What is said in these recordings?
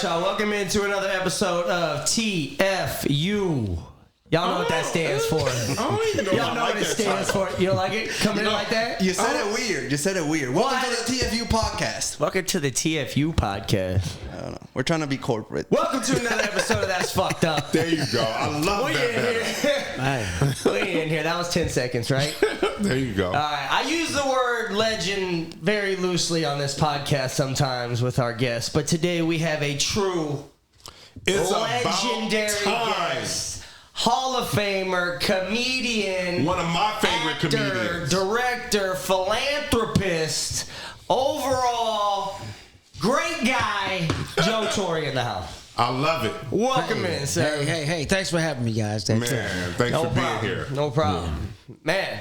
y'all. Welcome into another episode of TFU. Y'all know what that stands for. I don't even know. Y'all know what it stands for. You don't like it? Coming in like that? You said it weird. You said it weird. Welcome to the TFU Podcast. Welcome to the TFU Podcast. I don't know. We're trying to be corporate. Welcome to another episode of That's Fucked Up. There you go. I love that. We in here. That was 10 seconds, right? There you go. All right. I use the word legend very loosely on this podcast sometimes with our guests, but today we have a true legendary guest. Hall of Famer, comedian, one of my favorite actor, comedians, director, philanthropist, overall great guy, Joe Torry in the house. I love it. Welcome in, sir. Hey, thanks for having me, guys. Thanks for being here. No problem. Yeah. Man,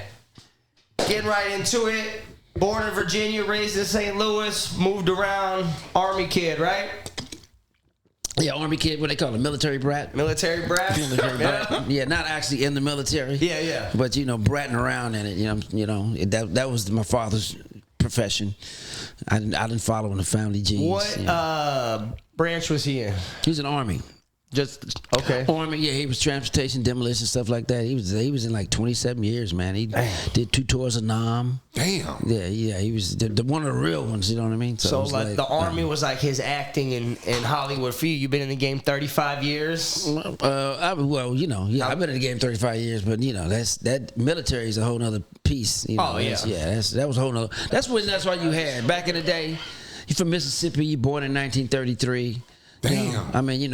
getting right into it. Born in Virginia, raised in St. Louis, moved around, Army kid, right? Yeah, Army kid, what they call it, military brat. Military brat? Military brat. Yeah, not actually in the military. Yeah. But, bratting around in it, that was my father's profession. I didn't follow in the family genes. What branch was he in? He was in Army. Just okay. Army, yeah, he was transportation, demolition, stuff like that. He was in like 27 years, man. He did 2 tours of Nam. Damn. Yeah, he was the one of the real ones. You know what I mean? So like the Army was like his acting in Hollywood for you. You've been in the game 35 years. I've been in the game 35 years, but that military is a whole nother piece. That was a whole nother. That's why you had back in the day. You're from Mississippi. You're born in 1933. Damn. I mean,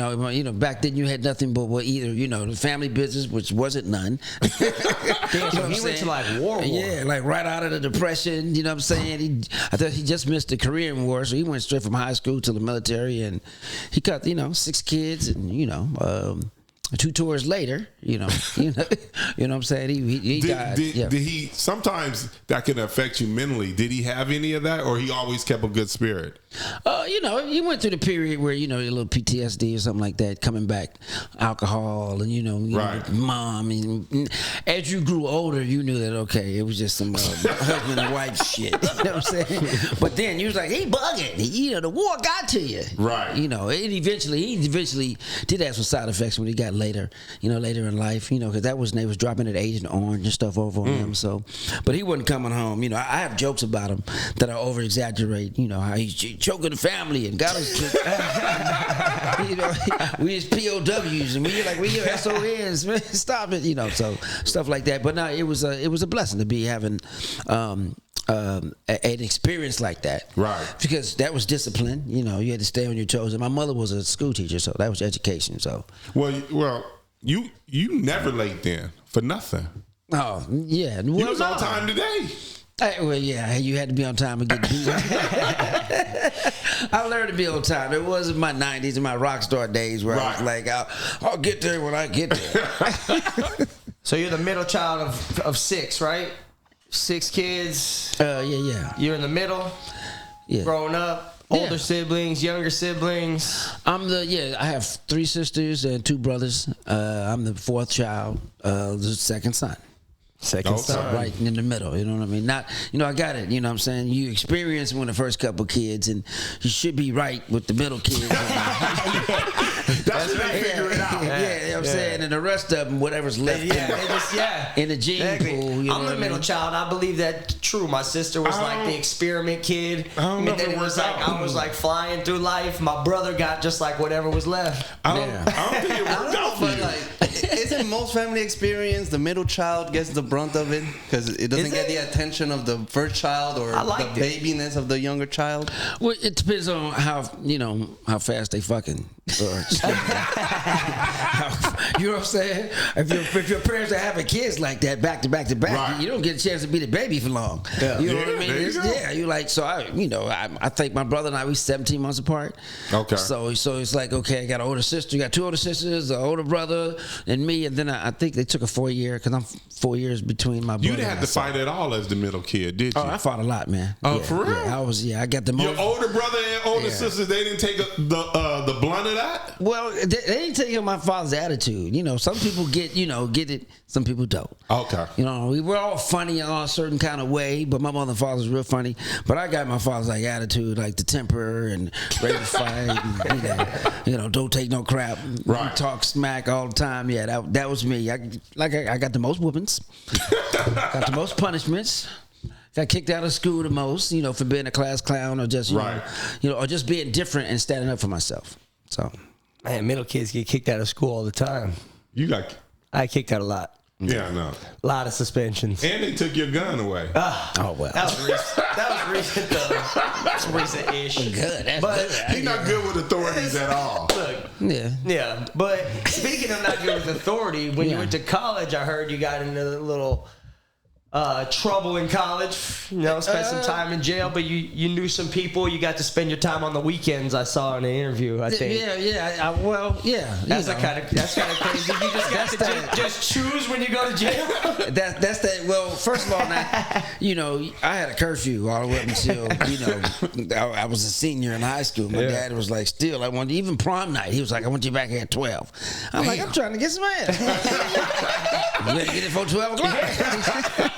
back then you had nothing but either the family business, which wasn't none. Damn, he went to like war. Yeah, like right out of the Depression. You know what I'm saying? I thought he just missed the Korean War, so he went straight from high school to the military, and he got 6 kids, and 2 tours later, you know what I'm saying? He died. Did he? Sometimes that can affect you mentally. Did he have any of that, or he always kept a good spirit? He went through the period where a little PTSD or something like that, coming back, alcohol, and right. Mom. And as you grew older, you knew that it was just some husband and wife shit. You know what I'm saying? But then you was like, he bugging. The war got to you. Right. He eventually did have some side effects when he got later in life, because that was when they was dropping that Agent Orange and stuff over on him. So, but he wasn't coming home. I have jokes about him that I over exaggerate. How he's choking the family and got us. We as POWs and we your SONs. Man, stop it. So stuff like that. But no, it was a blessing to be having an experience like that, right? Because that was discipline. You had to stay on your toes. And my mother was a school teacher, so that was education. So well, you never late then for nothing. Oh yeah, you was on time today. You had to be on time and get beat. I learned to be on time. It wasn't my 90s and my rock star days where I was like, I'll get there when I get there. So you're the middle child of 6, right? 6 kids. Yeah. You're in the middle. Yeah. Growing up, older siblings, younger siblings. I have 3 sisters and 2 brothers. I'm the 4th child, the second son. Second son. Right in the middle, you know what I mean? Not, I got it, you know what I'm saying? You experience when the first couple kids, and you should be right with the middle kids. That's when they figure it out. You know what I'm saying? And the rest of them, whatever's left in the gene pool. I'm the middle child. I believe that's true. My sister was like the experiment kid. And then it was like, I was like flying through life. My brother got just like whatever was left. I don't think it worked out for you. Isn't most family experience the middle child gets the brunt of it because it doesn't get the attention of the first child or the babiness of the younger child? Well, it depends on how fast they fucking. You know what I'm saying? If your parents are having kids like that back to back to back, right, you don't get a chance to be the baby for long. Yeah. You know what I mean? You like, so I think my brother and I, we 17 months apart. Okay. So it's like, okay, I got an older sister, you got 2 older sisters, an older brother, and me, and then I think they took a 4-year because I'm 4 years between my brother. You didn't have to fight at all as the middle kid, did you? Oh, I fought a lot, man. Oh, for real? Yeah, I got the most. Your older brother and older sisters, they didn't take the blunt of that? that? Well, they didn't tell you my father's attitude. You know, some people get it, some people don't. Okay. You know, we were all funny in a certain kind of way, but my mother and father was real funny. But I got my father's like attitude, like the temper and ready to fight. And, don't take no crap. Right. Talk smack all the time. Yeah, that was me. I got the most whoopings, got the most punishments. Got kicked out of school the most, for being a class clown or just, or just being different and standing up for myself. So, man, middle kids get kicked out of school all the time. I kicked out a lot. Yeah, I know. A lot of suspensions. And they took your gun away. Oh well. That was recent though. That's recent-ish. Good. That's but good. He's not good with authorities at all. Look. Yeah. But speaking of not good with authority, when you went to college, I heard you got into a little trouble in college, spent some time in jail, but you knew some people. You got to spend your time on the weekends. I saw in the interview. I think. Yeah. That's kind of crazy. You just got to just choose when you go to jail. That's that. Well, first of all, now, I had a curfew all the way up until I was a senior in high school. My dad was like, still, I want even prom night. He was like, I want you back here at 12. I'm like, I'm trying to get some ass. You better get it for 12 o'clock.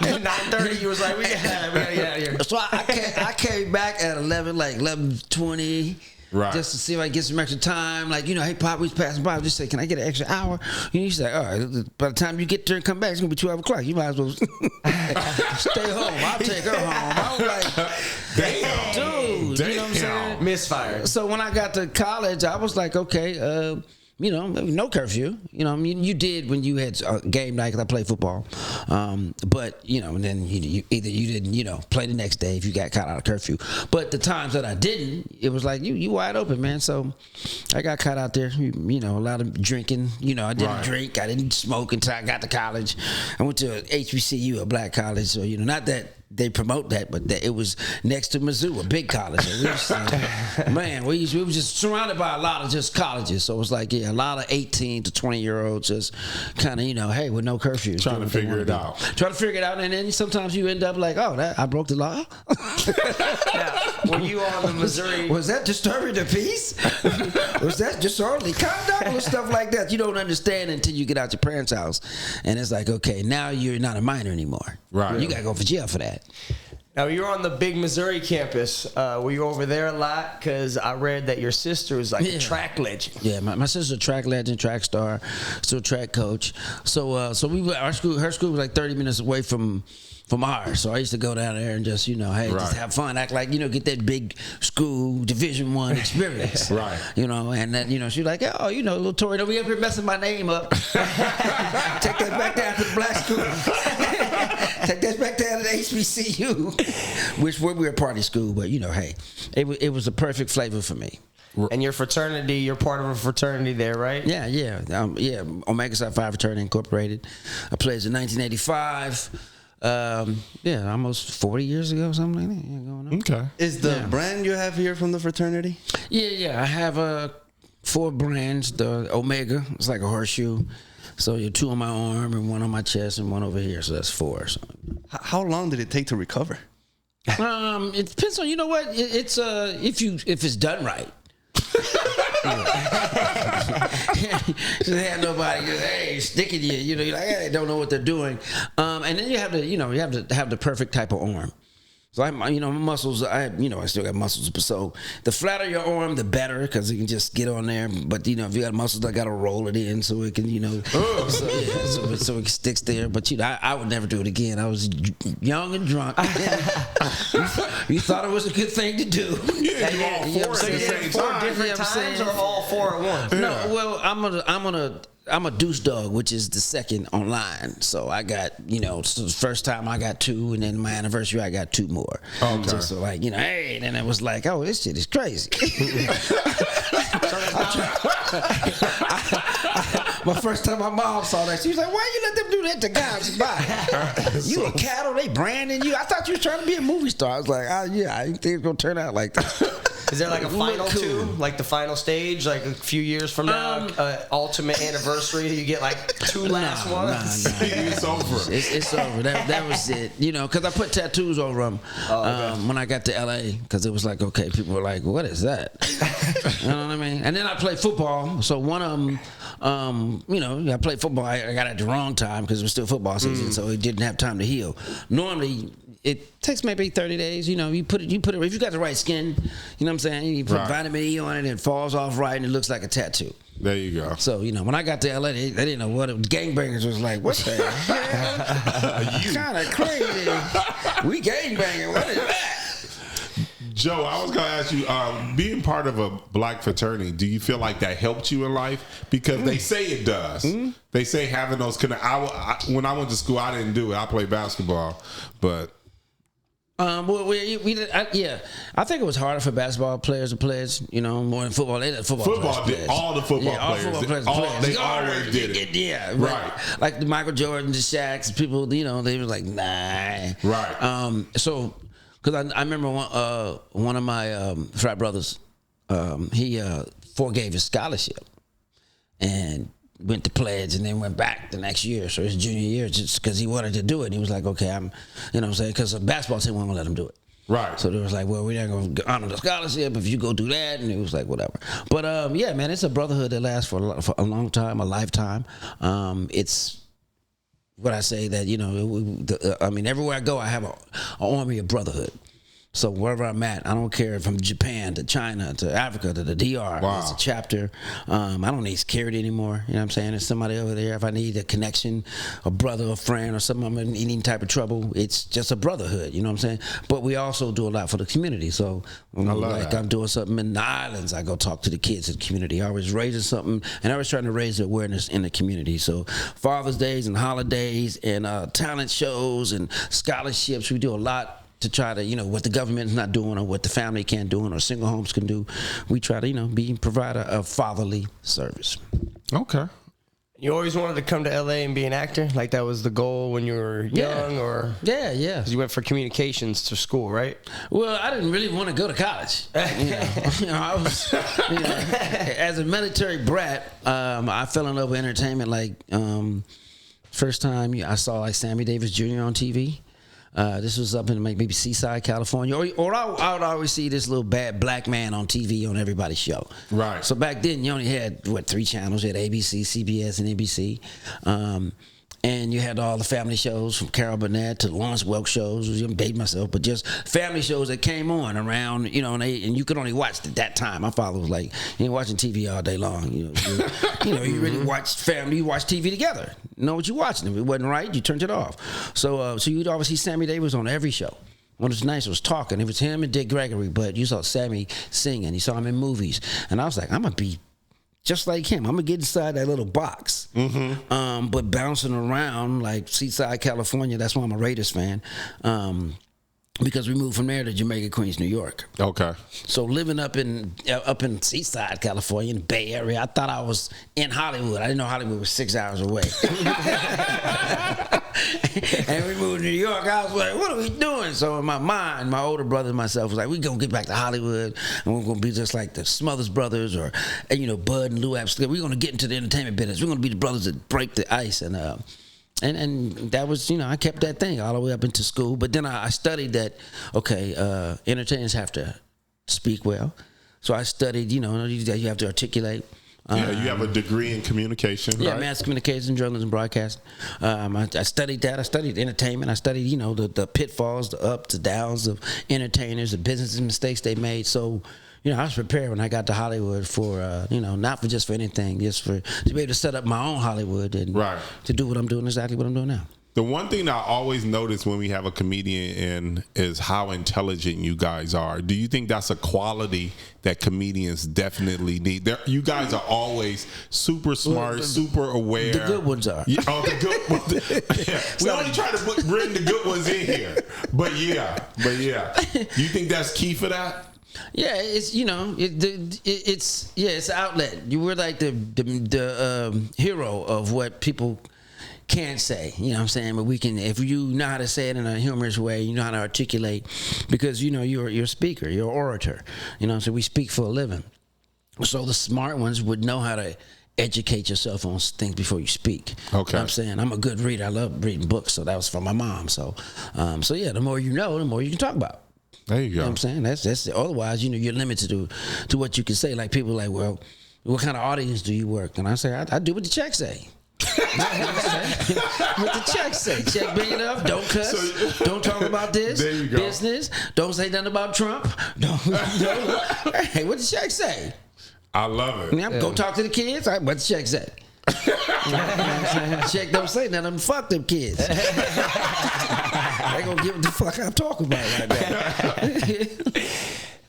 9:30, you was like, we gotta get out of here. So I came back at 11:20. Right. Just to see if I get some extra time. Like, hey, Pop, we was passing by. Just say, can I get an extra hour? He's like, all right, by the time you get there and come back, it's going to be 12 o'clock. You might as well stay home. I'll take her home. I was like, damn. Dude, you know what I'm saying? Misfire. So when I got to college, I was like, okay, no curfew. You did when you had game night because I played football. But, and then you didn't, play the next day if you got caught out of curfew. But the times that I didn't, it was like, you wide open, man. So I got caught out there, a lot of drinking. I didn't drink. I didn't smoke until I got to college. I went to HBCU, a black college. So, not that they promote that, but it was next to Mizzou, a big college. We were just surrounded by a lot of just colleges. So it was like, a lot of 18 to 20-year-olds just kind of, hey, with no curfew. Trying to figure it out. And then sometimes you end up like, I broke the law. Now, were you on the Missouri? Was that disturbing the peace? Was that disorderly conduct or stuff like that? You don't understand until you get out your parents' house. And it's like, okay, now you're not a minor anymore. Right. You got to go for jail for that. Now, you're on the big Missouri campus. Were you over there a lot? Because I read that your sister is like a track legend. Yeah, my sister's a track legend, track star, still track coach. So her school was like 30 minutes away from ours. So I used to go down there and just, just have fun, act like, get that big school Division I experience. Right. And then, she was like, oh, little Torry, don't be up here messing my name up. Take that back down to the black school. Take that back down to the HBCU, which we were a party school, but hey, it was a perfect flavor for me. And your fraternity, you're part of a fraternity there, right? Yeah. Omega Psi Phi Fraternity Incorporated. I pledged in 1985. Almost 40 years ago, something like that. Going on. Okay. Is the brand you have here from the fraternity? Yeah. I have 4 brands. The Omega, it's like a horseshoe. So you're 2 on my arm and 1 on my chest and 1 over here. So that's 4. So. How long did it take to recover? It depends on, it's if it's done right. They had nobody just, sticking you. You're like, hey, don't know what they're doing. And then you have to have the perfect type of arm. So my muscles, I still got muscles. So the flatter your arm, the better, because you can just get on there. But if you got muscles, I got to roll it in so it can, so it sticks there. But I would never do it again. I was young and drunk. You thought it was a good thing to do. Yeah, you all 4 at the same time. Different times or all 4 at once? Yeah. No, well, I'm a deuce dog, which is the second online. So I got, so the first time I got 2, and then my anniversary I got 2 more. Okay. So like, hey, and then it was like, oh, this shit is crazy. My first time my mom saw that, she was like, why you let them do that to guys by? You a cattle, they branding you. I thought you was trying to be a movie star. I was like, I didn't think it was going to turn out like that. Is there like a final cool. two? Like the final stage? Like a few years from now? Ultimate anniversary? You get like two last ones? It's over. It's over. That was it. You know, because I put tattoos over them when I got to LA, because it was like, okay, people were like, what is that? You know what I mean? And then I played football. So one of them, you know, I played football. I got it at the wrong time because it was still football season, so it didn't have time to heal. Normally, it takes maybe 30 days. You know, you put it. If you got the right skin, you know what I'm saying. You put vitamin E on it, and it falls off right, and it looks like a tattoo. There you go. So, you know, when I got to LA, they didn't know what it was. Gangbangers was like, what the hell? Kind of crazy. We gangbanging. What is that? Joe, I was going to ask you, being part of a black fraternity, do you feel like that helped you in life? Because they say it does. They say having those when I went to school, I didn't do it. I played basketball, but... Well, I think it was harder for basketball players to pledge, you know, more than football. They let football did. All the football players. They always did it. Yeah, right. Like the Michael Jordan, the Shaqs, people, you know, they were like, nah. Right. So, because I remember one of my frat brothers, he forgave his scholarship and went to pledge and then went back the next year. So his junior year, just because he wanted to do it. And he was like, okay, you know what I'm saying? Because the basketball team wasn't going to let him do it. Right. So they was like, well, we're not going to honor the scholarship if you go do that. And it was like, whatever. But yeah, man, it's a brotherhood that lasts for a long time, a lifetime. It's what I say that, you know, I mean, everywhere I go, I have an army of brotherhood. So wherever I'm at, I don't care from Japan to China to Africa to the DR. Wow. It's a chapter. I don't need security anymore. You know what I'm saying? There's somebody over there. If I need a connection, a brother, a friend, or something, I'm in any type of trouble, it's just a brotherhood. You know what I'm saying? But we also do a lot for the community. So I'm doing something in the islands, I go talk to the kids in the community. I was raising something, and I was trying to raise the awareness in the community. So Father's Days and holidays and talent shows and scholarships, we do a lot to try to, you know, what the government is not doing or what the family can't do or single homes can do. We try to, you know, provide a fatherly service. Okay. You always wanted to come to LA and be an actor? Like that was the goal when you were young? Or Yeah. 'cause you went for communications to school, right? Well, I didn't really want to go to college. I was, as a military brat, I fell in love with entertainment. Like, first time I saw like Sammy Davis Jr. on TV. This was up in maybe Seaside, California, or I would always see this little bad black man on TV on everybody's show. Right. So back then, you only had 3 channels. You had ABC, CBS, and NBC, and you had all the family shows from Carol Burnett to Lawrence Welk shows. I dated myself, but just family shows that came on around, you know, and you could only watch at that time. My father was like, "You ain't watching TV all day long. You you really watch family. You watch TV together. You know what you watching. If it wasn't right, you turned it off. So you'd always see Sammy Davis on every show. What was nice was talking. It was him and Dick Gregory, but you saw Sammy singing. You saw him in movies, and I was like, I'm gonna be just like him. I'm gonna get inside that little box, but bouncing around like Seaside, California. That's why I'm a Raiders fan. Because we moved from there to Jamaica, Queens, New York. Okay. So living up in Seaside, California, in the Bay Area, I thought I was in Hollywood. I didn't know Hollywood was 6 hours away. And we moved to New York. I was like, what are we doing? So in my mind, my older brother and myself was like, we're going to get back to Hollywood, and we're going to be just like the Smothers Brothers or, Bud and Lou Abs. We're going to get into the entertainment business. We're going to be the brothers that break the ice. And that was, I kept that thing all the way up into school. But then I studied that, entertainers have to speak well. So I studied, you have to articulate. You have a degree in communication, yeah, right? mass communication, journalism, broadcasting. I studied that. I studied entertainment. I studied, the pitfalls, the ups, the downs of entertainers, the business mistakes they made. So, I was prepared when I got to Hollywood for, not for just for anything, just to be able to set up my own Hollywood and to do what I'm doing, exactly what I'm doing now. The one thing I always notice when we have a comedian in is how intelligent you guys are. Do you think that's a quality that comedians definitely need? You guys are always super smart, super aware. The good ones are. Yeah, the good ones. Yeah. We only try to bring the good ones in here. But yeah. You think that's key for that? Yeah, it's it's outlet. You were like the hero of what people. can't say, you know what I'm saying? But we can, if you know how to say it in a humorous way, you know how to articulate, because, you know, you're a speaker, you're an orator, you know, so we speak for a living. So the smart ones would know how to educate yourself on things before you speak. Okay. You know what I'm saying? I'm a good reader. I love reading books, so that was from my mom. So, yeah, the more you know, the more you can talk about. There you go. You know what I'm saying? That's otherwise, you know, you're limited to what you can say. Like people are like, well, what kind of audience do you work? And I say, I do what the check say. What the check say? Check big enough. Don't cuss. Don't talk about this. There you go. Business. Don't say nothing about Trump. Hey, what the check say? I love it. Go talk to the kids. What the check say? Check don't say nothing. Fuck them kids. They gonna give what the fuck I'm talking about right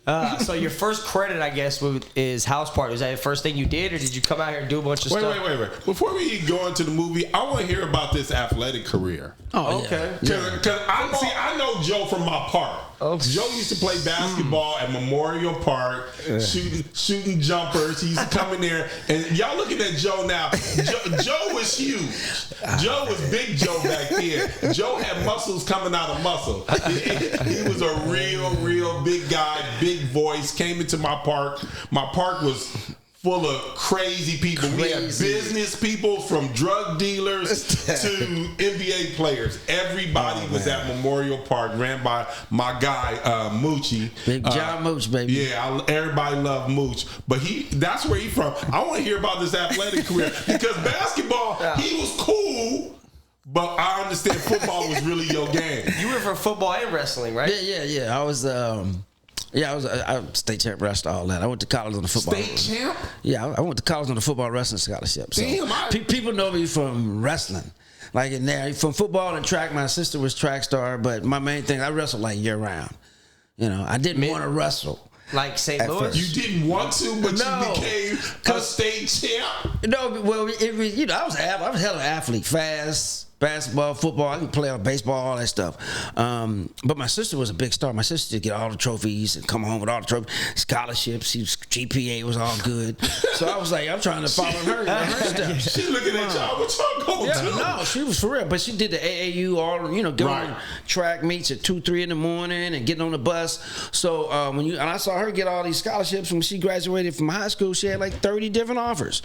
now. So your first credit, I guess, is House Party. Was that the first thing you did, or did you come out here and do a bunch of stuff? Wait. Before we go into the movie, I want to hear about this athletic career. Oh, okay. Because I know Joe from my park. Okay. Joe used to play basketball at Memorial Park, shooting jumpers. He used to come in there, and y'all looking at Joe now. Joe was huge. Joe was Big Joe back then. Joe had muscles coming out of muscle. He was a real big guy, big voice. Came into my park. My park was full of crazy people. We had business people, from drug dealers to NBA players. Everybody was at Memorial Park, ran by my guy Moochie. Big John Mooch, baby. Yeah, everybody loved Mooch. But that's where he from. I want to hear about this athletic career, because basketball, he was cool, but I understand football was really your game. You were for football and wrestling, right? Yeah. I was state champ wrestler, all that. I went to college on the football. State champ? Yeah, I went to college on the football wrestling scholarship. So Damn, people know me from wrestling. Like in there, from football and track, my sister was track star, but my main thing, I wrestled like year round. You know, I didn't want to wrestle. Like St. Louis? You didn't want to, but you became a state champ? No, well, it was, you know, I was a hell of an athlete, fast, basketball, football. I could play on baseball, all that stuff. But my sister was a big star. My sister did get all the trophies and come home with all the trophies, scholarships. GPA was all good. So I was like, I'm trying to follow her steps. She looking at y'all. What y'all going to? No, she was for real. But she did the AAU, all, you know, going on track meets at 2, 3 in the morning and getting on the bus. So and I saw her get all these scholarships when she graduated from high school. She had like 30 different offers,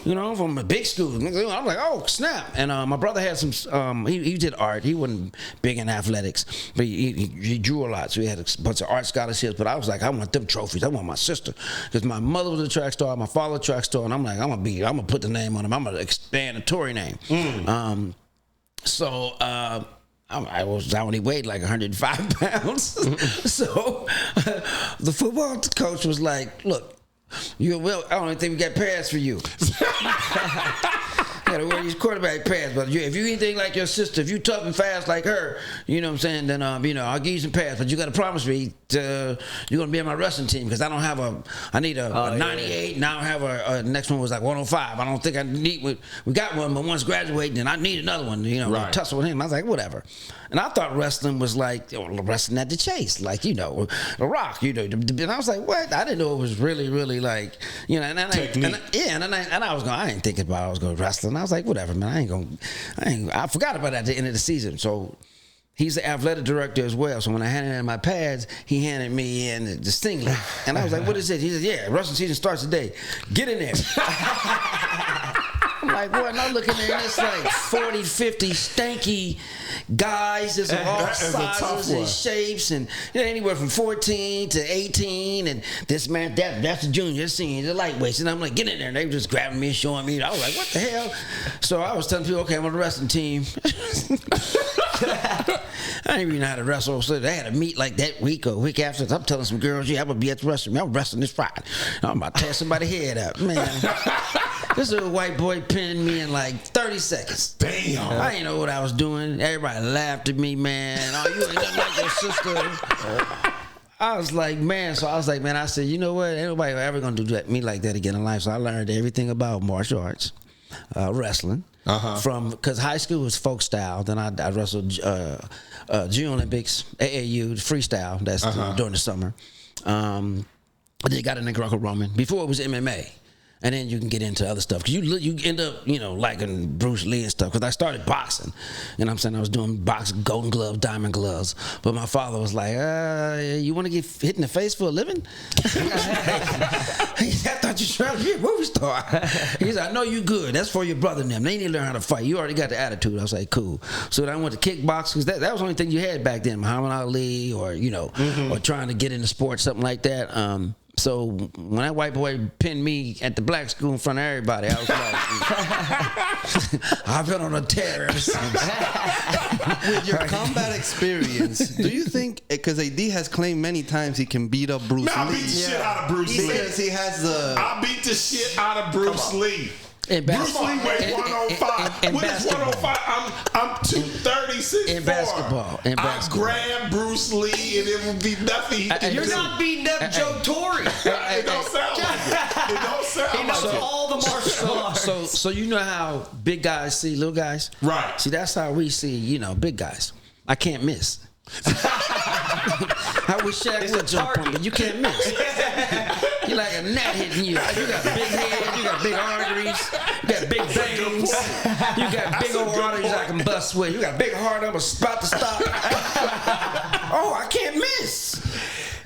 you know, from a big school. I was like, oh, snap. And my brother had some, he did art. He wasn't big in athletics, but he drew a lot. So he had a bunch of art scholarships. But I was like, I want them trophies. I want my sister. Because my mother was a track star, my father was a track star. And I'm like, I'm going to put the name on him. I'm going to expand the Torry name. I only weighed like 105 pounds. So the football coach was like, look, I don't think we got pads for you. You gotta wear these quarterback pads, but if you anything like your sister, if you tough and fast like her, you know what I'm saying, then you know, I'll give you some pads, but you gotta promise me you're gonna be on my wrestling team, because I need a 98, and I don't have a next one was like 105. I don't think I need, we got one, but once graduating, then I need another one, you know, tussle with him. I was like, whatever. And I thought wrestling was like wrestling at the Chase, like, you know, The Rock, you know. And I was like, what? I didn't know it was really, really like, you know. And I was going, I ain't thinking about I was going to wrestle. And I was like, whatever, man. I forgot about that at the end of the season. So he's the athletic director as well. So when I handed him my pads, he handed me in the singlet. And I was like, what is it? He said, yeah, wrestling season starts today. Get in there. I'm like, what? And I'm looking there, and it's like 40, 50 stanky guys. There's all sizes and shapes, and you know, anywhere from 14 to 18. And this man, that's the junior, the senior, the lightweights. And I'm like, get in there. And they were just grabbing me and showing me. I was like, what the hell? So I was telling people, okay, I'm on the wrestling team. I didn't even know how to wrestle. So they had a meet like that week or week after. I'm telling some girls, yeah, I'm going to be at the wrestling. I'm wrestling this Friday. I'm about to tear somebody's head up. Man, this little white boy pinned me in like 30 seconds. Damn. I didn't know what I was doing. Everybody laughed at me, man. Oh, you ain't nothing like your sister. I was like, man. So I was like, man, I said, you know what? Ain't nobody ever going to do me like that again in life. So I learned everything about martial arts, wrestling. Because high school was folk style. Then I wrestled Junior Olympics, AAU, freestyle. That's during the summer. I then got into Greco-Roman. Before it was MMA. And then you can get into other stuff. Because you end up, liking Bruce Lee and stuff. Because I started boxing. I was doing boxing, golden gloves, diamond gloves. But my father was like, you want to get hit in the face for a living? He said, I thought you were trying to be a movie star. He said, I know you good. That's for your brother and them. They need to learn how to fight. You already got the attitude. I was like, cool. So then I went to kickboxing. Because that was the only thing you had back then. Muhammad Ali or, or trying to get into sports, something like that. So when that white boy pinned me at the black school in front of everybody, I was like, I've been on a tear ever since. With your combat experience, do you think, because AD has claimed many times he can beat up Bruce Lee. I beat the shit out of Bruce Lee. Because he has I beat the shit out of Bruce Lee. Bruce Lee weighs 105. What is 105? I'm 236. In basketball. I grab Bruce Lee and it would be nothing he can do. You're not beating up Joe Torry. It don't sound like it. It don't sound he knows like it. all the martial arts. So you know how big guys see little guys? Right. See, that's how we see, big guys. I can't miss. I wish Shaq would jump on me. You can't miss. You're like a gnat hitting you. You got big head, you got big arteries, you got big veins, you got big old arteries I can bust with. You got a big heart, I'm about to stop. Oh, I can't miss.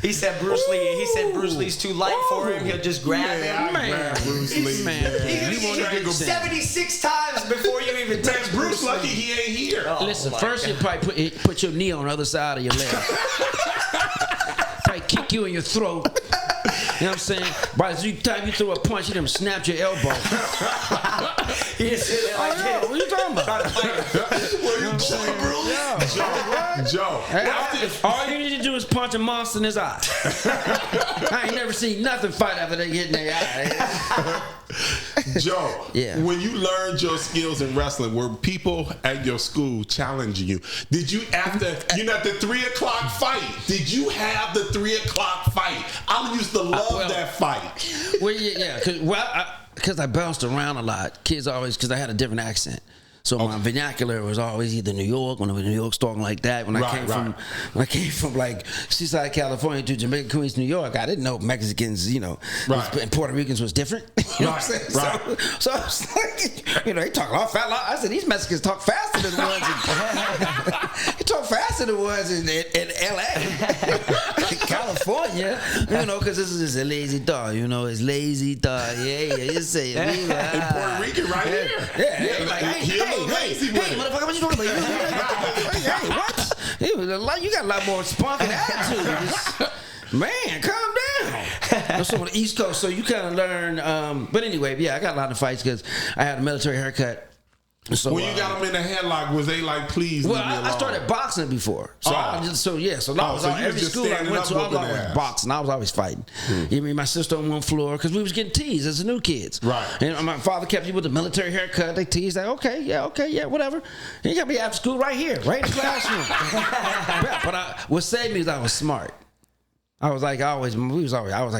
He said Bruce Lee's too light for him. He'll just grab him. Grab Bruce Lee. Man. You want to get 76 times before you even touch Bruce lucky he ain't here. Listen, first you probably put your knee on the other side of your leg. Probably kick you in your throat. You know what I'm saying? By the time you throw a punch, you done snapped your elbow. He just sit there like this. What are you talking about? Where you going, Bruce? Joe. All you need to do is punch a monster in his eye. I ain't never seen nothing fight after they get in their eye. Joe, when you learned your skills in wrestling, were people at your school challenging you? Did you, after the 3 o'clock fight, did you have the 3 o'clock fight? I used to love that fight. Well, because I bounced around a lot. Kids always, because I had a different accent. So my vernacular was always either New York, when I was in New York talking like that. When I came from like Seaside, California to Jamaica, Queens, New York, I didn't know Mexicans, and Puerto Ricans was different. You know what I'm saying? So I was like, they talk a lot fast. I said, these Mexicans talk faster than the ones they talk faster than the ones in LA, California, because this is just a lazy dog, it's lazy dog. Yeah, you say it. In Puerto Rican right here. Yeah. Like, hey, motherfucker, what you talking about? Hey, what? You got a lot more spunk and attitude. Man, calm down. So on the East Coast, so you kind of learn. But anyway, I got a lot of fights because I had a military haircut. So when you got them in the headlock, was they like, please? Well, I started boxing before, every school I went to, I was always boxing. I was always fighting. You mean my sister on one floor because we was getting teased as the new kids, right? And my father kept me with the military haircut. They teased, like, okay, whatever. And you got me after school right here, right in the classroom. But what saved me is I was smart. I was like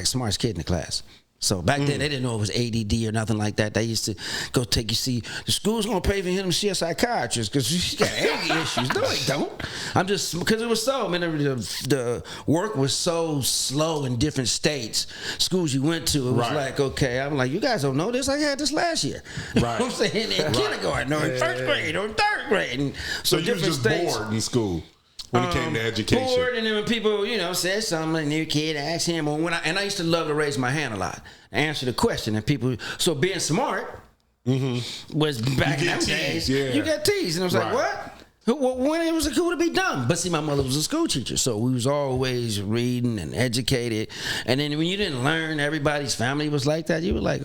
smartest kid in the class. So back then, they didn't know it was ADD or nothing like that. They used to go take you see, the school's going to pay for him to see a psychiatrist because she got anger issues. No, they don't. I'm just, because it was so, the work was so slow in different states. Schools you went to, it was like, okay, I'm like, you guys don't know this? I had this last year. Right. You know what I'm saying? In kindergarten or in first grade or in third grade. And so you was just states, bored in school? When it came to education, bored, and then when people, said something, a new kid asked him, or I used to love to raise my hand a lot, answer the question, and people. So being smart was back in those days. You got teased, and I was like, what? When it was cool to be dumb. But see, my mother was a school teacher, so we was always reading and educated. And then when you didn't learn, everybody's family was like that. You were like,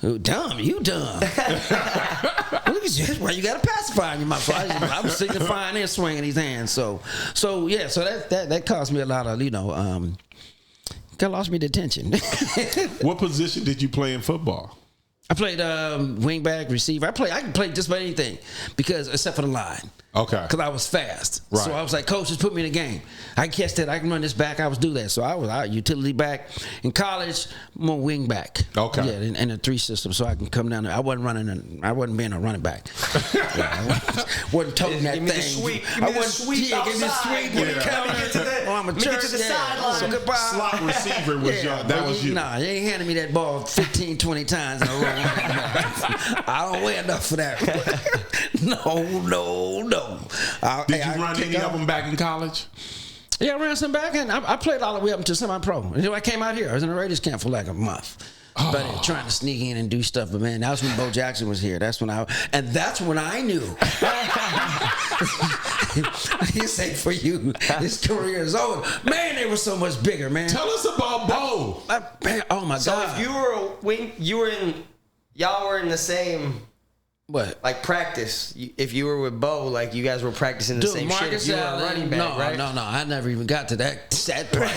oh, dumb, you dumb. That's why you got a pacifier in your mouth. I was signifying and swinging these hands. So that cost me a lot of, kind of lost me the attention. What position did you play in football? I played wingback, receiver. I can play just about anything because except for the line. Okay. Because I was fast. Right. So I was like, coach, just put me in the game. I can catch that. I can run this back. I was do that. So I was out utility back. In college, I'm on wing back. Okay. Yeah, in a 3 system, so I can come down there. I wasn't being a running back. I wasn't toting that give me thing. The sweep. I wasn't give me the sweep sweep. with the counter. I'm a get to the sideline. So goodbye. Slot receiver was that was you. Nah, you ain't handing me that ball 15, 20 times in a row. I don't weigh enough for that. No. Did you run any of them back in college? Yeah, I ran some back, and I played all the way up until semi-pro. I came out here. I was in the Raiders camp for like a month. But trying to sneak in and do stuff. But man, that was when Bo Jackson was here. That's when I knew. He said, for you, his career is over. Man, they were so much bigger, man. Tell us about Bo. Man, oh my God. So if y'all were in the same. What? Like practice. If you were with Bo, like you guys were practicing the same Marcus shit. If you were a running back, right? No. I never even got to that part.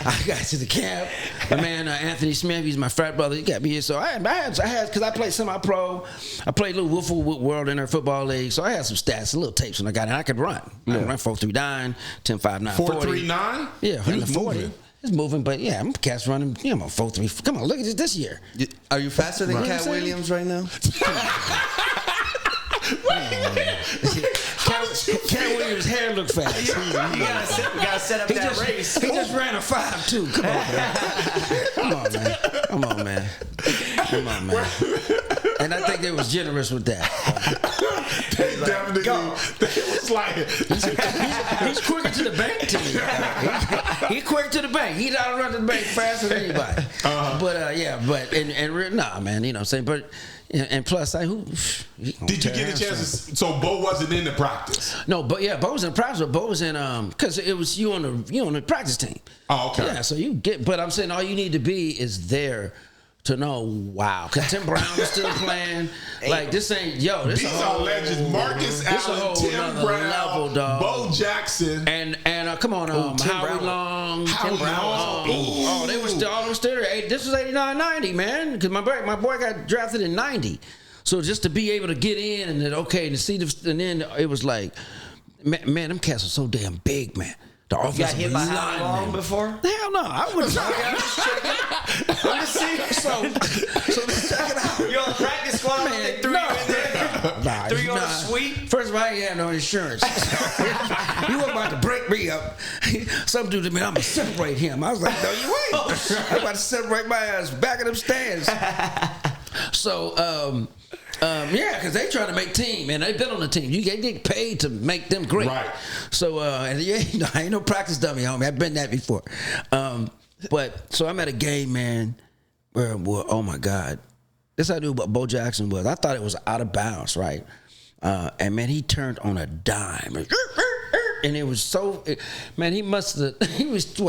I got to the camp. My man Anthony Smith, he's my frat brother. He got me here. So I had because I played semi-pro. I played a little Wolfwood World Inter Football League. So I had some stats, little tapes when I got in. I could run. I could run 4.39, 10.59, 40. 4.39? Yeah, in the 40. It's moving, but yeah, I'm cats running. Yeah, I'm on 4.3. Come on, look at this year. Are you faster than Katt Williams right now? Katt Williams' hair look fast. You gotta set up that race. He just ran a 5.2. Come on, man. And I think they was generous with that. Definitely. It was like he's quicker to the bank to me. He's quick to the bank. He's out run to the bank faster than anybody. Nah, man. You know what I'm saying? But and plus, did you get a chance to? So Bo wasn't in the practice. No, but yeah, Bo was in practice. But Bo was in because it was you on the practice team. Oh, okay. Yeah, so you get. But I'm saying all you need to be is there. To know, wow, because Tim Brown is still playing. Like this ain't this. These are legends. Marcus Allen, Tim Brown, level, dog. Bo Jackson, and come on, Howie Long, Tim Brown. They were still there. This was 89, 90, man. Because my boy got drafted in 90. So just to be able to get in and then to see and then it was like, man, them cats are so damn big, man. The offensive got hit by Howie Long before? Hell no, I wouldn't. I'm just saying. So check it out. You're on the practice squad, man. They threw you in there. Threw you on a sweep. First of all, I ain't had no insurance. You were about to break me up. Some dude to me, I'm gonna separate him. I was like, no, you ain't. I'm about to separate my ass back of them stands. So, because they trying to make team, man. They've been on the team. You get paid to make them great. Right. So, I ain't no practice dummy, homie. I've been that before. But so I'm at a game, man, where oh my God, this I knew what Bo Jackson was. I thought it was out of bounds, right? And man, he turned on a dime, and it was so. Man, he was what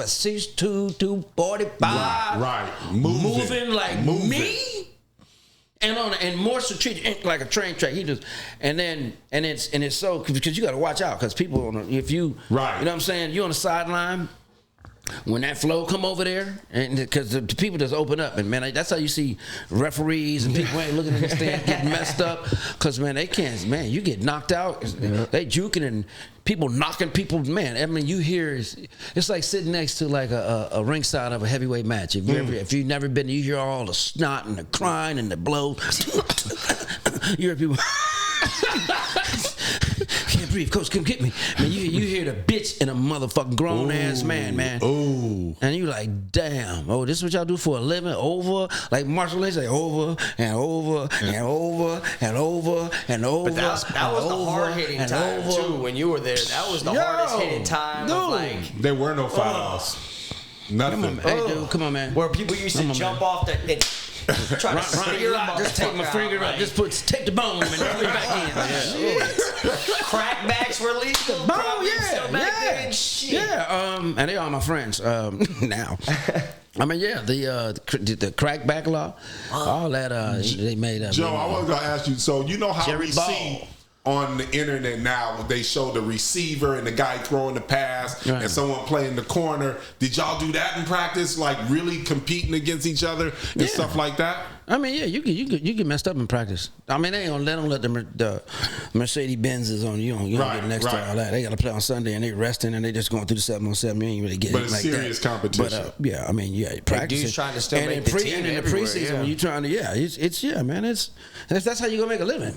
6'2", 245, right, moving like me. And more strategic, like a train track. He just and it's so because you got to watch out because people if you right, you know what I'm saying, you on the sideline when that flow come over there and because the people just open up and man that's how you see referees and people ain't looking at the stand getting messed up because man they can't you get knocked out they juking and people knocking people man I mean you hear it's like sitting next to like a ringside of a heavyweight match if you've never been you hear all the snot and the crying and the blow you hear people can't breathe, coach, come get me. Man, you hear the bitch in a motherfucking grown ass man. Ooh. And you like, damn, this is what y'all do for a living? Over, like Marshall Lynch say, over and over and over and over and over. But that was the hard hitting time too. When you were there, that was the hardest hitting time. Of like there were no fouls. Nothing. Hey, dude, come on, man. Where people used to jump off the. Try to just take my finger up, just take the bone and rub it back in. Crackbacks were legal. And they are my friends now. I mean, the crackback law, all that they made up. Joe, I was gonna ask you. So you know how Jerry we Ball. See on the internet now, they show the receiver and the guy throwing the pass and someone playing the corner. Did y'all do that in practice? Like really competing against each other and stuff like that? I mean, yeah, you get messed up in practice. I mean, they don't let the Mercedes Benzes on you. You don't get next to all that. They got to play on Sunday and they resting and they just going through the 7-on-7. You ain't really getting but it's like serious that. competition. But yeah, I mean, yeah, practice. Dude's trying to still make the team. And in the preseason, when you trying to, that's how you gonna make a living.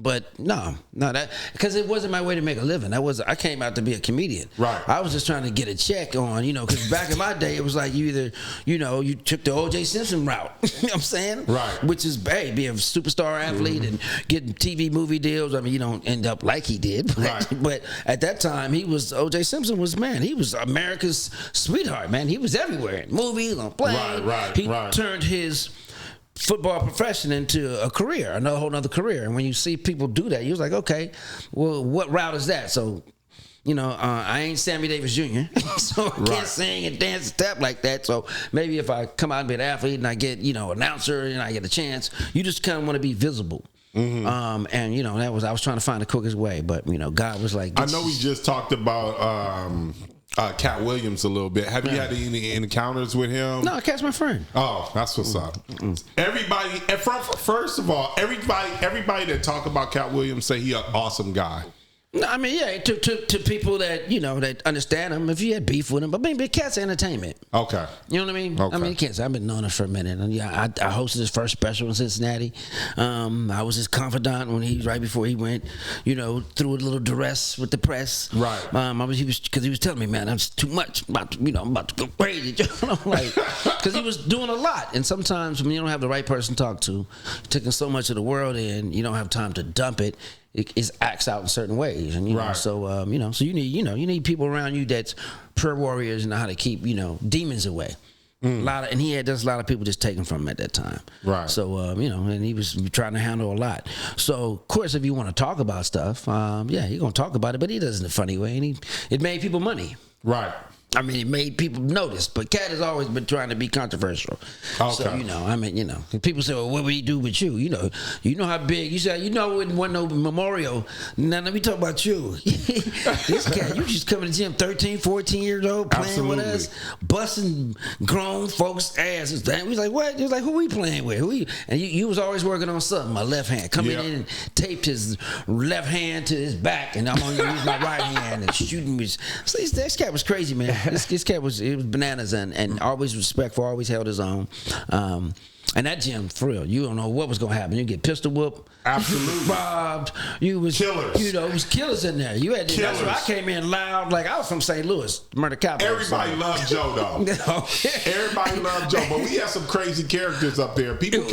But no, that because it wasn't my way to make a living. I came out to be a comedian. Right. I was just trying to get a check on, because back in my day it was like you either, you took the O.J. Simpson route. You know what I'm saying? Right. Which is, hey, be a superstar athlete and getting TV movie deals. I mean, you don't end up like he did. But at that time, O.J. Simpson was, man, he was America's sweetheart, man. He was everywhere in movies, on planes. He turned his football profession into a career, a whole nother career. And when you see people do that, you're like, okay, well, what route is that? So, I ain't Sammy Davis Jr., so I can't sing and dance and step like that. So maybe if I come out and be an athlete and I get, announcer and I get a chance, you just kind of want to be visible. And I was trying to find the quickest way, but God was like, I know we just talked about Katt Williams a little bit. Have you had any encounters with him? No, Katt's my friend. Oh, that's what's up. Everybody, first of all, everybody that talk about Katt Williams say he an awesome guy. No, I mean, yeah, to people that that understand him. If you had beef with him, but maybe Katt's entertainment. Okay, you know what I mean. Okay. I mean, Katt. I've been knowing him for a minute, and I hosted his first special in Cincinnati. I was his confidant when right before he went, through a little duress with the press. Right. He was telling me, man, that's too much. I'm about to go crazy. I'm like, because he was doing a lot, and sometimes when you don't have the right person to talk to, you're taking so much of the world in, you don't have time to dump it. It acts out in certain ways, and so you need people around you that's prayer warriors and know how to keep demons away. A lot of people just taken from him at that time. Right. So and he was trying to handle a lot. So of course, if you want to talk about stuff, you're gonna talk about it, but he does it in a funny way, and it made people money. Right. I mean, it made people notice, but Katt has always been trying to be controversial. Okay. So, people say, well, what would he do with you? You know how big, you say, it wasn't no memorial. Now, let me talk about you. This Katt, you just coming to the gym 13, 14 years old, playing with us, busting grown folks' asses. We was like, what? He was like, who we playing with? And you was always working on something, my left hand. Coming in and taped his left hand to his back, and I'm going to use my right hand and shooting me. So this Katt was crazy, man. This Katt was bananas and always respectful, always held his own. And that gym, for real, you don't know what was gonna happen. You get pistol whooped, absolutely robbed. You was killers. It was killers in there. You had that's why I came in loud, like I was from St. Louis, Murder Cowboy. Everybody loved Joe though. Everybody loved Joe, but we had some crazy characters up there. People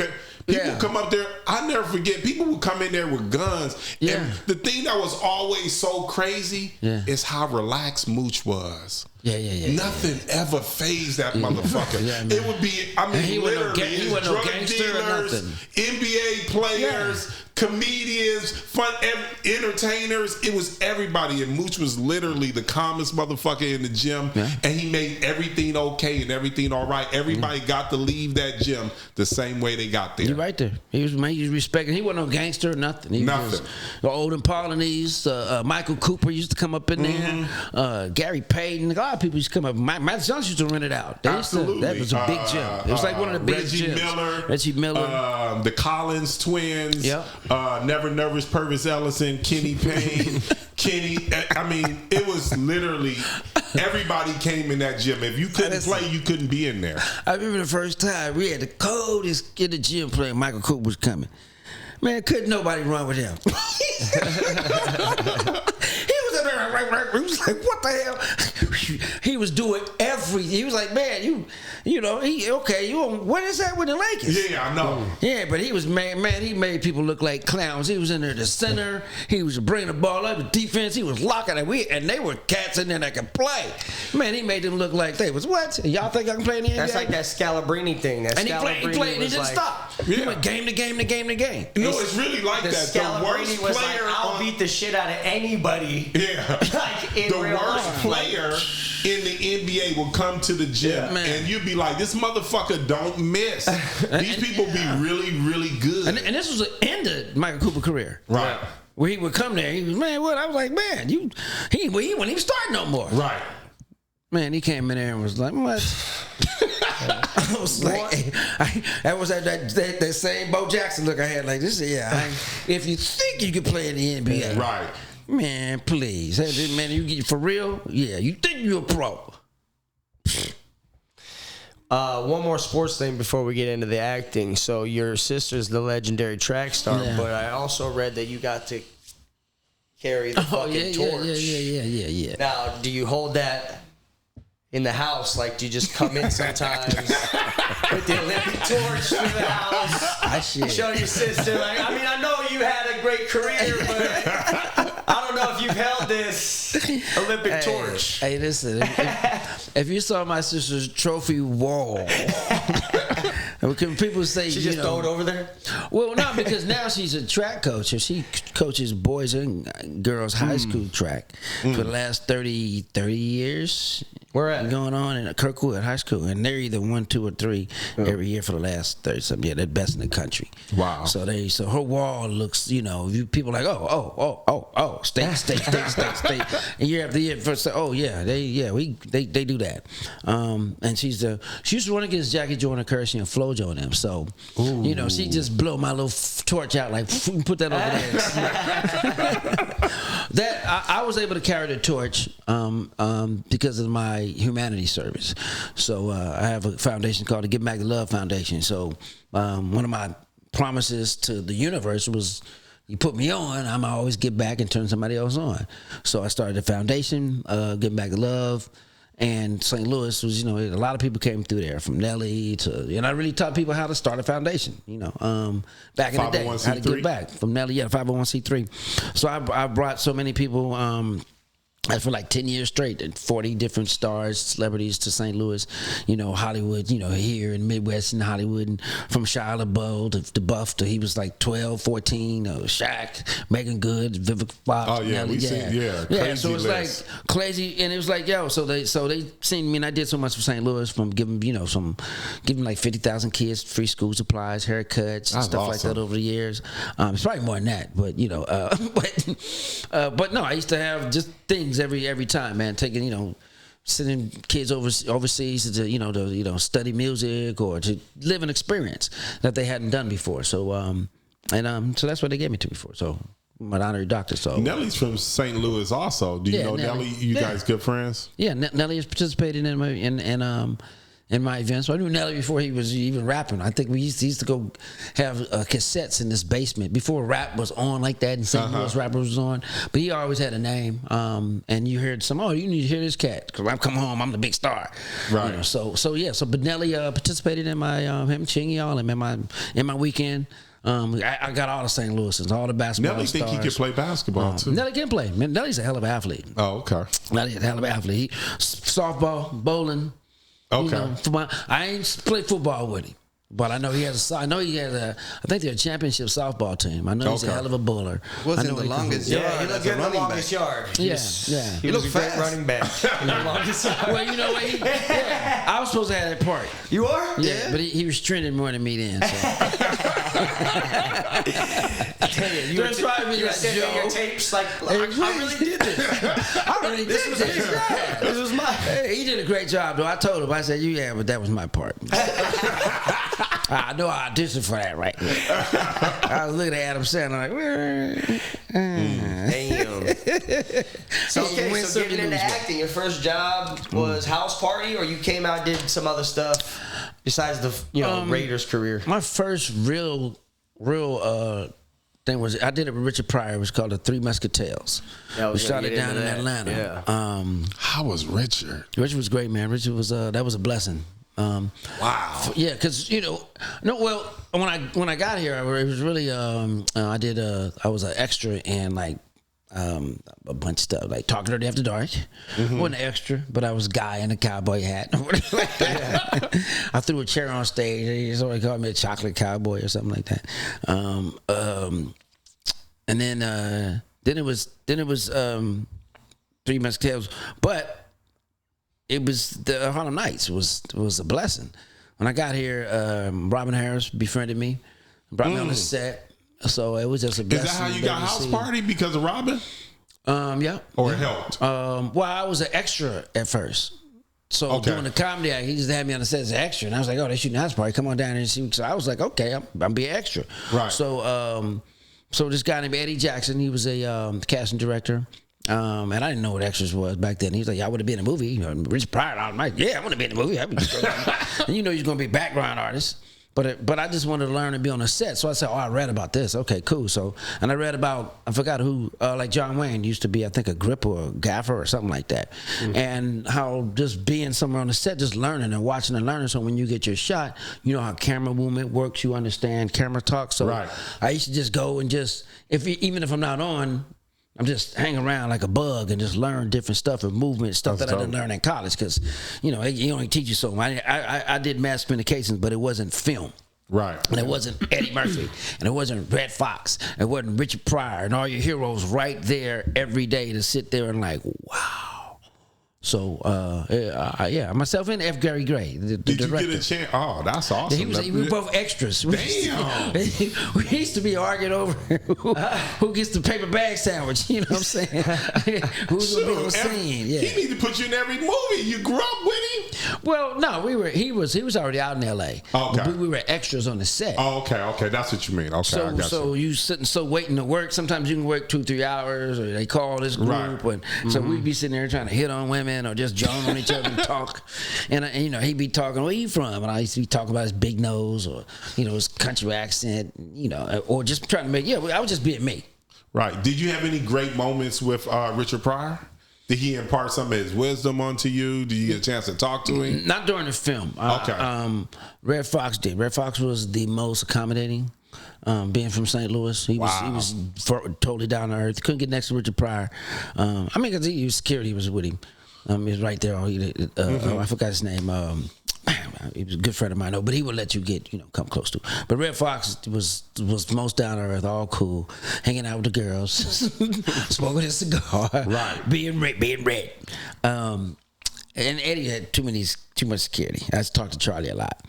come up there. I never forget. People would come in there with guns. Yeah. And the thing that was always so crazy is how relaxed Mooch was. Yeah. Nothing ever phased that motherfucker. It would be, he literally, he wasn't no gangster dealers, or nothing. NBA players, comedians, entertainers. It was everybody, and Mooch was literally the calmest motherfucker in the gym, and he made everything okay and everything all right. Everybody got to leave that gym the same way they got there. You're right there. He was respected. He wasn't no gangster or nothing. He was old and Polynese. Michael Cooper used to come up in there. Gary Payton. A lot of people used to come up. My sons used to rent it out. Absolutely. That was a big gym. It was like one of the biggest gyms. Reggie Miller. The Collins twins. Never Nervous Purvis Ellison. Kenny Payne. It was literally everybody came in that gym. If you couldn't play, you couldn't be in there. I remember the first time we had the coldest in the gym playing. Michael Cooper was coming. Man, couldn't nobody run with him. He was like, what the hell? He was doing everything. He was like, man, what is that with the Lakers? Yeah, I know. Yeah, but he was man, he made people look like clowns. He was in there the center. He was bringing the ball up, the defense. He was locking it. And they were cats in there that could play. Man, he made them look like they was what? Y'all think I can play in the NBA? That's like that Scalabrini thing. And he played and he didn't stop. He went game to game to game to game. No, it's really like that. Scalabrini was like, I'll beat the shit out of anybody. Yeah. The worst player in the NBA will come to the gym and you'd be like, this motherfucker don't miss. These people be really, really good. And this was the end of Michael Cooper's career. Right. where he would come there. He was, man, what? I was like, man, he wouldn't even start no more. Right. Man, he came in there and was like, what? I was like, that was that same Bo Jackson look I had. Like this, if you think you could play in the NBA, right? Man, please, man, you get for real? Yeah, you think you're a pro? One more sports thing before we get into the acting. So your sister's the legendary track star, but I also read that you got to carry the fucking torch. Yeah. Now, do you hold that in the house? Like, do you just come in sometimes with the Olympic torch to the house? Show your sister. Like, I mean, I know you had a great career, but I don't know if you've held this Olympic torch. Hey, listen. If you saw my sister's trophy wall, can people say she just throw it over there? Well, no, because now she's a track coach, and she coaches boys and girls high school track for the last 30 years. Where at? Going on in Kirkwood High School, and they're either 1, 2, or 3 every year for the last 30-something. Yeah, they're best in the country. Wow. So her wall looks, people are like, state, and year after year, they do that. And she used to run against Jackie Joyner Kersey and Flojo and them. So, she just blow my little torch out, like put that over there. That I was able to carry the torch because of my humanity service. So I have a foundation called the Give Back the Love Foundation. So one of my promises to the universe was, you put me on, I'm always give back and turn somebody else on. So I started a foundation, Give Back the Love. And St. Louis was, a lot of people came through there, from Nelly and I really taught people how to start a foundation, back in the day, how to give back. From Nelly, 501c3. So I brought so many people, for like 10 years straight, and 40 different stars, celebrities to St. Louis, Hollywood, here in Midwest in Hollywood, and from Shia LaBeouf to Buff to he was like 12, 14, Shaq, Megan Good, Vivica Fox. Oh yeah, Nelly, crazy so it's list. like crazy, and it was like, so they seen me, and I did so much for St. Louis, from giving like 50,000 kids free school supplies, haircuts, and stuff like that over the years. It's probably more than that, but but no, I used to have just things every time, man, taking sending kids overseas to study music or to live an experience that they hadn't done before. So so that's what they gave me to before. So I'm an honorary doctor. So Nelly's from St. Louis also. Do you know Nelly? You guys good friends? Yeah, Nelly has participated in my events. So I knew Nelly before he was even rapping. I think we used to go have cassettes in this basement before rap was on like that, and St. Louis rappers was on. But he always had a name. And you heard you need to hear this cat, because I'm coming home, I'm the big star. Right. But Nelly participated in my him, Chingy, all him in my weekend. I got all the St. Louisans, all the basketball Nelly stars. think he can play basketball too. Nelly can play. Man, Nelly's a hell of an athlete. Oh, okay. Nelly's a hell of an athlete. Softball, bowling. Okay. I ain't played football with him, but I know he has I think they're a championship softball team. I know he's a hell of a bowler. Was in the longest yard. Yeah, he looked good in the longest yard. Yeah. He was a great running back in the longest yard. Well, you know what? I was supposed to have that part. You are? Yeah, but he was trending more than me then. So. You were sending your tapes like, I really did this. I really did this. This was my. He did a great job, though. I told him, I said, but that was my part. I know I auditioned for that right there. I was looking at Adam Sandler like, damn. So getting into acting, your first job was House Party, or you came out and did some other stuff besides the Raiders career? My first real thing was, I did it with Richard Pryor. It was called The Three Musketeers. We shot it down in Atlanta. Yeah. How was Richard? Richard was great, man. Richard was that was a blessing. Wow. Yeah, because when I got here, it was really I was an extra in like a bunch of stuff, like Talking Dirty After Dark. Wasn't an extra, but I was a guy in a cowboy hat. Like that. I threw a chair on stage. They always called me a chocolate cowboy or something like that. And then it was Three Musketeers, but it was the Harlem Nights was a blessing. When I got here, Robin Harris befriended me, brought me on the set. So it was just a blessing. Is that how you got House Party? Because of Robin? Yeah. Or it helped? Well, I was an extra at first. So doing the comedy act, he just had me on the set as an extra, and I was like, "Oh, they're shooting House Party. Come on down here and see." So I was like, "Okay, I'm be an extra." Right. So, so this guy named Eddie Jackson, he was a casting director, and I didn't know what extras was back then. He was like, "I would have been in a movie." You know, Rich Pryor. I'm like, "Yeah, I want to be in a movie." And you know, he's going to be a background artist. But I just wanted to learn and be on a set. So I said, I read about this. Okay, cool. So, and I read about, I forgot who, like John Wayne used to be, I think, a grip or a gaffer or something like that. And how just being somewhere on the set, just learning and watching and learning. So when you get your shot, you know how camera movement works. You understand camera talk. So I used to just go and just, even if I'm not on, I'm just hanging around like a bug and just learn different stuff and movement stuff that I didn't learn in college because, you know, you only teach you so much. I did mass communications, but it wasn't film. Right. And it wasn't Eddie Murphy, and it wasn't Red Fox, it wasn't Richard Pryor, and all your heroes right there every day to sit there and like, wow. So, myself and F. Gary Gray, the Did director. You get a chance? Oh, that's awesome. We were both extras. Damn. We used to be arguing over who gets the paper bag sandwich. You know what I'm saying? Who's gonna be on the scene? Yeah. He need to put you in every movie. You grew up with him. Well, no, he was already out in L.A. Okay. But we were extras on the set. Oh, okay, that's what you mean. Okay, I got so you sitting waiting to work. Sometimes you can work 2-3 hours, or they call this group, and so we'd be sitting there trying to hit on women or just joan on each other and talk. And you know, he'd be talking, "Where you from?" And I used to be talking about his big nose or his country accent, or just trying to make. Yeah, I was just being me. Right. Did you have any great moments with Richard Pryor? Did he impart some of his wisdom onto you? Did you get a chance to talk to him? Not during the film. Okay. Red Fox did. Red Fox was the most accommodating. Being from St. Louis, he was totally down to earth. Couldn't get next to Richard Pryor. Because he was security was with him. He was right there. I forgot his name. He was a good friend of mine, but he would let you come close to. But Red Fox was most down to earth, all cool, hanging out with the girls, smoking his cigar, right, being red. And Eddie had too much security. I talked to Charlie a lot,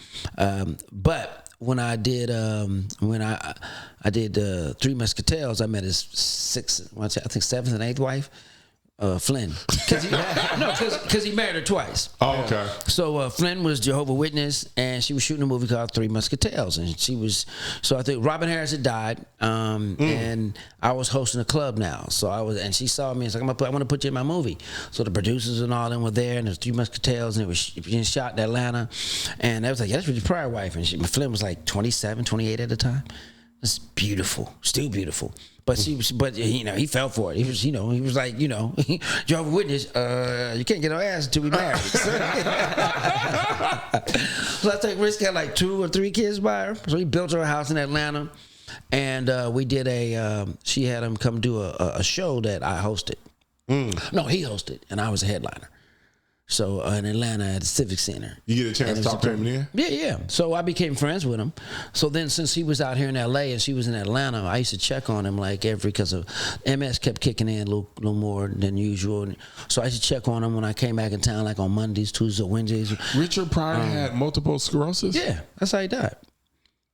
but when I did Three Musketeers, I met his seventh and eighth wife. Flynn, because he married her twice. Oh, okay. So Flynn was Jehovah's Witness, and she was shooting a movie called Three Musketeers, and she was. So I think Robin Harris had died, and I was hosting a club now. So and she saw me and was like, I want to put you in my movie. So the producers and all them were there, and there's Three Musketeers, and it was being shot in Atlanta, and I was like, that's Richard Pryor's wife, and Flynn was like 27, 28 at the time. It's beautiful, still beautiful. But he fell for it. He was like, Jehovah's Witness, you can't get no ass until we married. So I think Rich got like 2 or 3 kids by her. So he built her a house in Atlanta, and we did she had him come do a show that I hosted. No, he hosted, and I was a headliner. So in Atlanta at the Civic Center. You get a chance to talk to him there? Yeah. So I became friends with him. So then since he was out here in L.A. and she was in Atlanta, I used to check on him because of MS kept kicking in a little more than usual. So I used to check on him when I came back in town, like on Mondays, Tuesdays, or Wednesdays. Richard Pryor had multiple sclerosis? Yeah, that's how he died.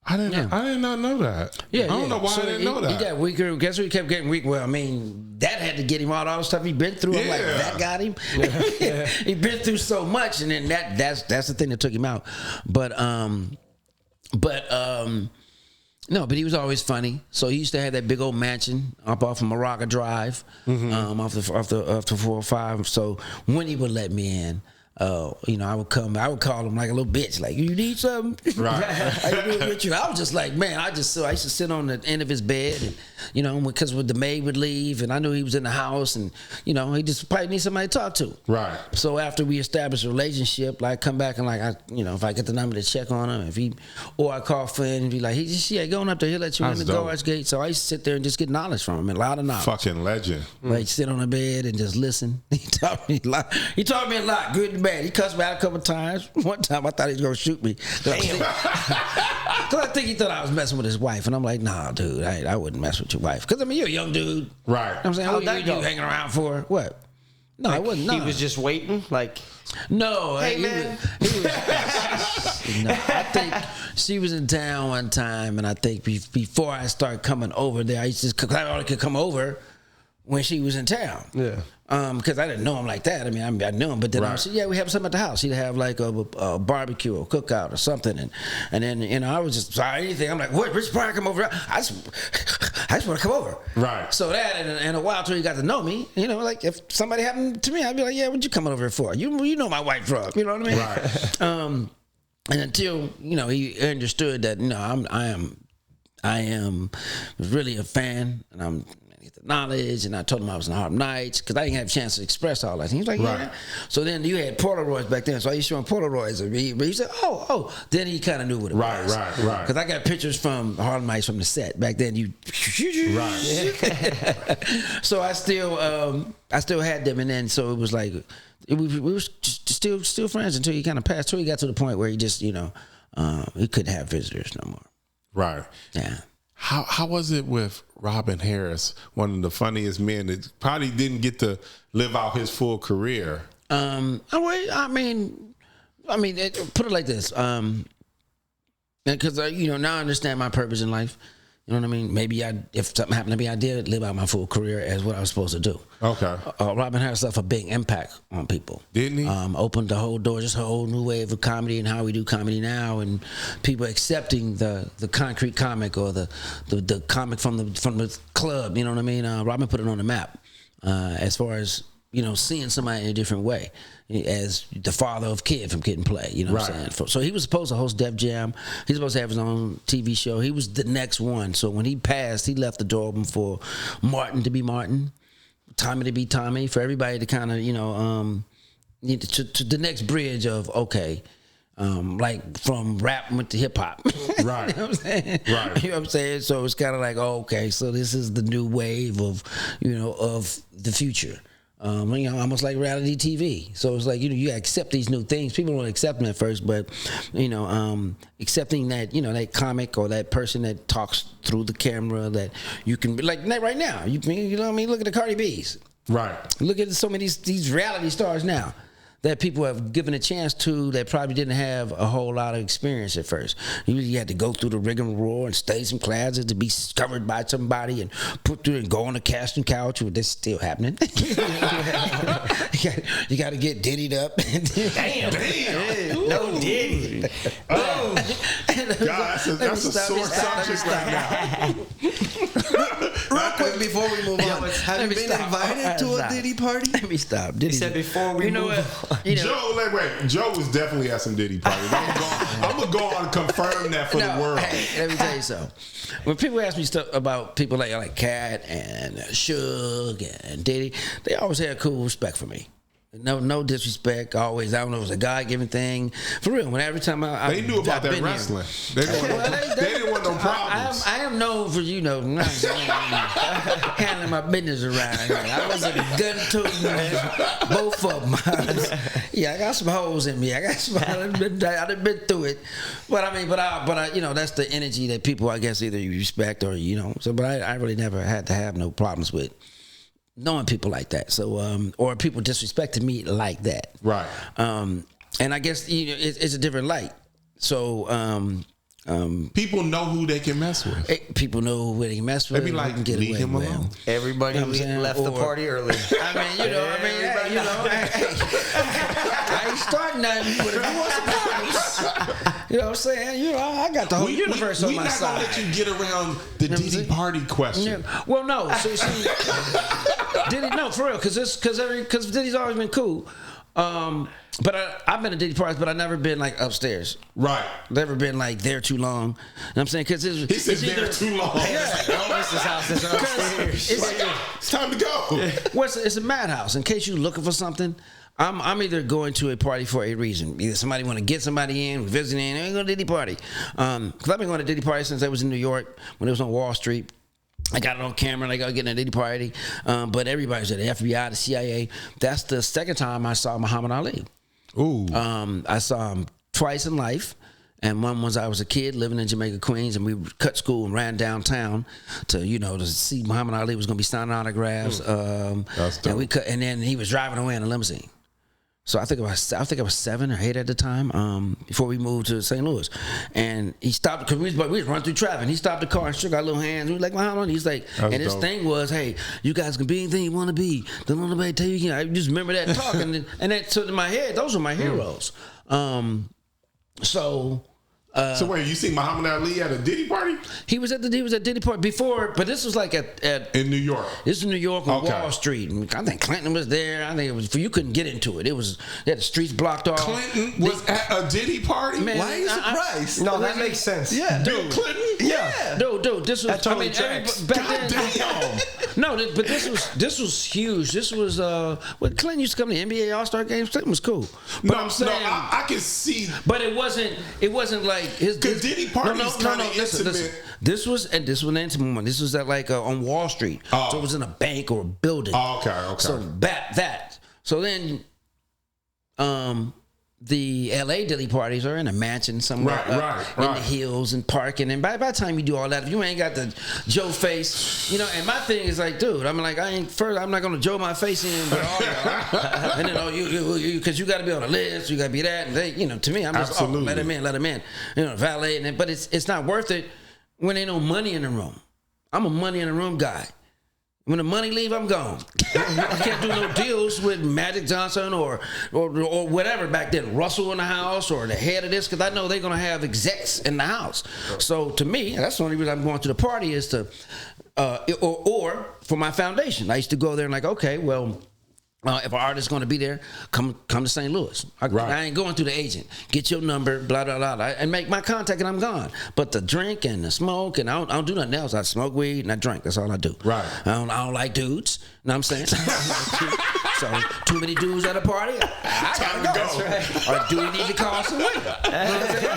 I did not know that. Yeah, I don't know why I didn't know that. He got weaker. Guess what? He kept getting weak. Well, that had to get him all the stuff he'd been through. I'm like, that got him. Yeah. He'd been through so much, and then that's the thing that took him out. But he was always funny. So he used to have that big old mansion up off of Moraga Drive, off the 405. So when he would let me in. I would call him like a little bitch, like, you need something? Right. I was just like, man, I used to sit on the end of his bed, and, because the maid would leave, and I knew he was in the house, and, he just probably need somebody to talk to. Right. So after we established a relationship, like, come back and, like, if I get the number to check on him, or I call Flynn and be like, going up there, he'll let you in the guard's gate. So I used to sit there and just get knowledge from him, a lot of knowledge. Fucking legend. Like, sit on the bed and just listen. He taught me a lot. Good and bad. He cussed me out a couple of times. One time I thought he was going to shoot me. Because I think he thought I was messing with his wife. And I'm like, nah, dude, I wouldn't mess with your wife. Because, you're a young dude. Right. I'm saying, what are you hanging around for? What? No, like, I wasn't. No. He was just waiting, like. No, hey man. No, I think she was in town one time, and I think before I started coming over there, I only could come over when she was in town. Yeah. Because I didn't know him like that. I mean, I knew him, but then I said, "Yeah, we have something at the house." He'd have like a barbecue or cookout or something, and then I was just sorry anything. I'm like, "What? Rich Pryor come over? I just want to come over." Right. So that and a while till he got to know me, like if somebody happened to me, I'd be like, "Yeah, what you coming over here for? You know my white frog, you know what I mean?" Right. And until he understood that I am really a fan, and I'm get the knowledge, and I told him I was in Harlem Nights because I didn't have a chance to express all that. And he was like, "Yeah." So then you had Polaroids back then, so I used to show him Polaroids of me. But he said, "Oh." Then he kind of knew what it was. Right. Because I got pictures from Harlem Nights from the set back then. So I still had them, and then so it was like we were still friends until he kind of passed. Until he got to the point where he just he couldn't have visitors no more. Right. Yeah. How was it with Robin Harris, one of the funniest men that probably didn't get to live out his full career? I mean, put it like this, because now I understand my purpose in life. You know what I mean? Maybe if something happened to me, I did live out my full career as what I was supposed to do. Okay. Robin Harris left a big impact on people. Didn't he? Opened the whole door, just a whole new wave of comedy and how we do comedy now, and people accepting the concrete comic or the comic from the club. You know what I mean? Robin put it on the map as far as seeing somebody in a different way, as the father of Kid from Kid and Play, what I'm saying? So he was supposed to host Def Jam. He's supposed to have his own TV show. He was the next one. So when he passed, he left the door open for Martin to be Martin, Tommy to be Tommy, for everybody to kind of, to the next bridge of, okay, like from rap went to hip hop. Right. You know what I'm saying? Right. You know what I'm saying? So it's kind of like, okay, so this is the new wave of, of the future. Almost like reality TV. So it's like, you accept these new things. People don't accept them at first, but, accepting that, that comic or that person that talks through the camera that you can, like right now, you know what I mean? Look at the Cardi B's. Right. Look at so many these reality stars now that people have given a chance to that probably didn't have a whole lot of experience at first. You had to go through the rigmarole and stay some classes to be discovered by somebody and put through and go on the casting couch. That's still happening. You got to get diddied up. Damn. No Diddy. Oh, God, that's a sore subject right now. Real quick before we move on, have you been invited to a Diddy party? Let me stop. He said before we move on. Joe was definitely at some Diddy parties. I'm gonna go on and confirm that for the world. Hey, let me tell you something. When people ask me stuff about people like Katt and Suge and Diddy, they always had cool respect for me. No disrespect. Always, I don't know, it was a God-given thing. For real, when every time they knew about that wrestling. They didn't want no problems. I am known for handling my business around here. I was a gun-toting, both of them. Yeah, I got some holes in me. I've been through it. But I that's the energy that people, I guess, either you respect or So, but I really never had to have no problems with knowing people like that, so or people disrespecting me like that, right? And I guess it's a different light. So people know who they can mess with. People know who they can mess with. They be like, can get leave him alone. Everybody left the party early. I ain't starting nothing, but if you want some problems, you know what I'm saying? I got the whole universe on my side. We're not gonna let you get around the Diddy party question. Yeah. Well, no. So see, Diddy, no, for real, because Diddy's always been cool. But I've been to Diddy parties, but I've never been like upstairs. Right. Never been like there too long. You know what I'm saying? Because he said there too long. Yeah. Elvis's house is upstairs. It's time to go. Well, it's a madhouse. In case you're looking for something, I'm either going to a party for a reason. Either somebody want to get somebody in, visiting, I ain't going to Diddy party. Because I've been going to Diddy party since I was in New York when it was on Wall Street. I got it on camera and I got getting a Diddy party. But everybody's at the FBI, the CIA. That's the second time I saw Muhammad Ali. Ooh. I saw him twice in life. And one was I was a kid living in Jamaica, Queens, and we cut school and ran downtown to see Muhammad Ali was going to be signing autographs. That's dope. And then he was driving away in a limousine. So I think I was 7 or 8 at the time before we moved to St. Louis, and he stopped because we was running through traffic. And he stopped the car and shook our little hands. We were like, "Muhammad," he's like, That's and his dope. thing thing was, "Hey, you guys can be anything you want to be. Don't let nobody tell you." I just remember that talk, and that took in my head. Those were my heroes. So wait, you see Muhammad Ali at a Diddy party He was at Diddy Party before, but this was like at in New York? This is New York on Okay. Wall Street. I think Clinton was there. I think it was you couldn't get into it. It was they had the streets blocked off. Clinton was at a Diddy party. Man, Why are you surprised? No, that makes sense. Yeah. Bill Clinton. Yeah. Dude, this was. That totally tracks. Back God then, damn. no, but this was huge. This was when Clinton used to come to the NBA All-Star games. Clinton was cool. But I'm saying, I can see. but it wasn't like his. Because Diddy parties kinda intimate. This was an intimate one. This was at like on Wall Street. Oh. So it was in a bank or a building. Oh, okay. So that. So then, the LA Diddy parties are in a mansion somewhere in the hills and parking. And by the time you do all that, if you ain't got the Joe face, and my thing is like, dude, I'm like, I'm not gonna Joe my face in with all y'all. And then you because you got to be on the list, you got to be that, and they, to me, I'm just let him in, valet, but it's not worth it when ain't no money in the room. I'm a money in the room guy. When the money leave, I'm gone. I can't do no deals with Magic Johnson or whatever back then. Russell in the house or the head of this, because I know they're gonna have execs in the house. So to me, that's the only reason I'm going to the party is to, or for my foundation. I used to go there and like, okay, well. If an artist is going to be there, come to St. Louis. I ain't going through the agent. Get your number, blah, blah, blah, and make my contact, and I'm gone. But the drink and the smoke, and I don't do nothing else. I smoke weed and I drink. That's all I do. Right. I don't like dudes. You know what I'm saying? So too many dudes at a party, I gotta go. That's right. Or do we need to call some women? You know what I'm saying?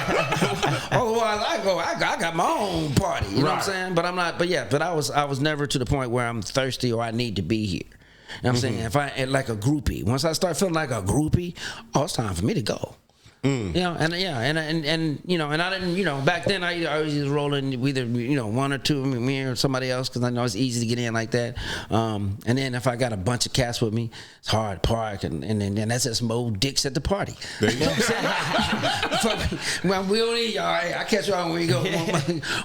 Otherwise, I got my own party. You know what I'm saying? But I'm not. But I was never to the point where I'm thirsty or I need to be here. You know what I'm saying? If I like a groupie, once I start feeling like a groupie, it's time for me to go. And I didn't, back then I was just rolling either, one or two, me or somebody else, because I know it's easy to get in like that. And then if I got a bunch of cats with me, it's hard to park, and then that's just some old dicks at the party. There you go. Well, we only, all right, I catch y'all when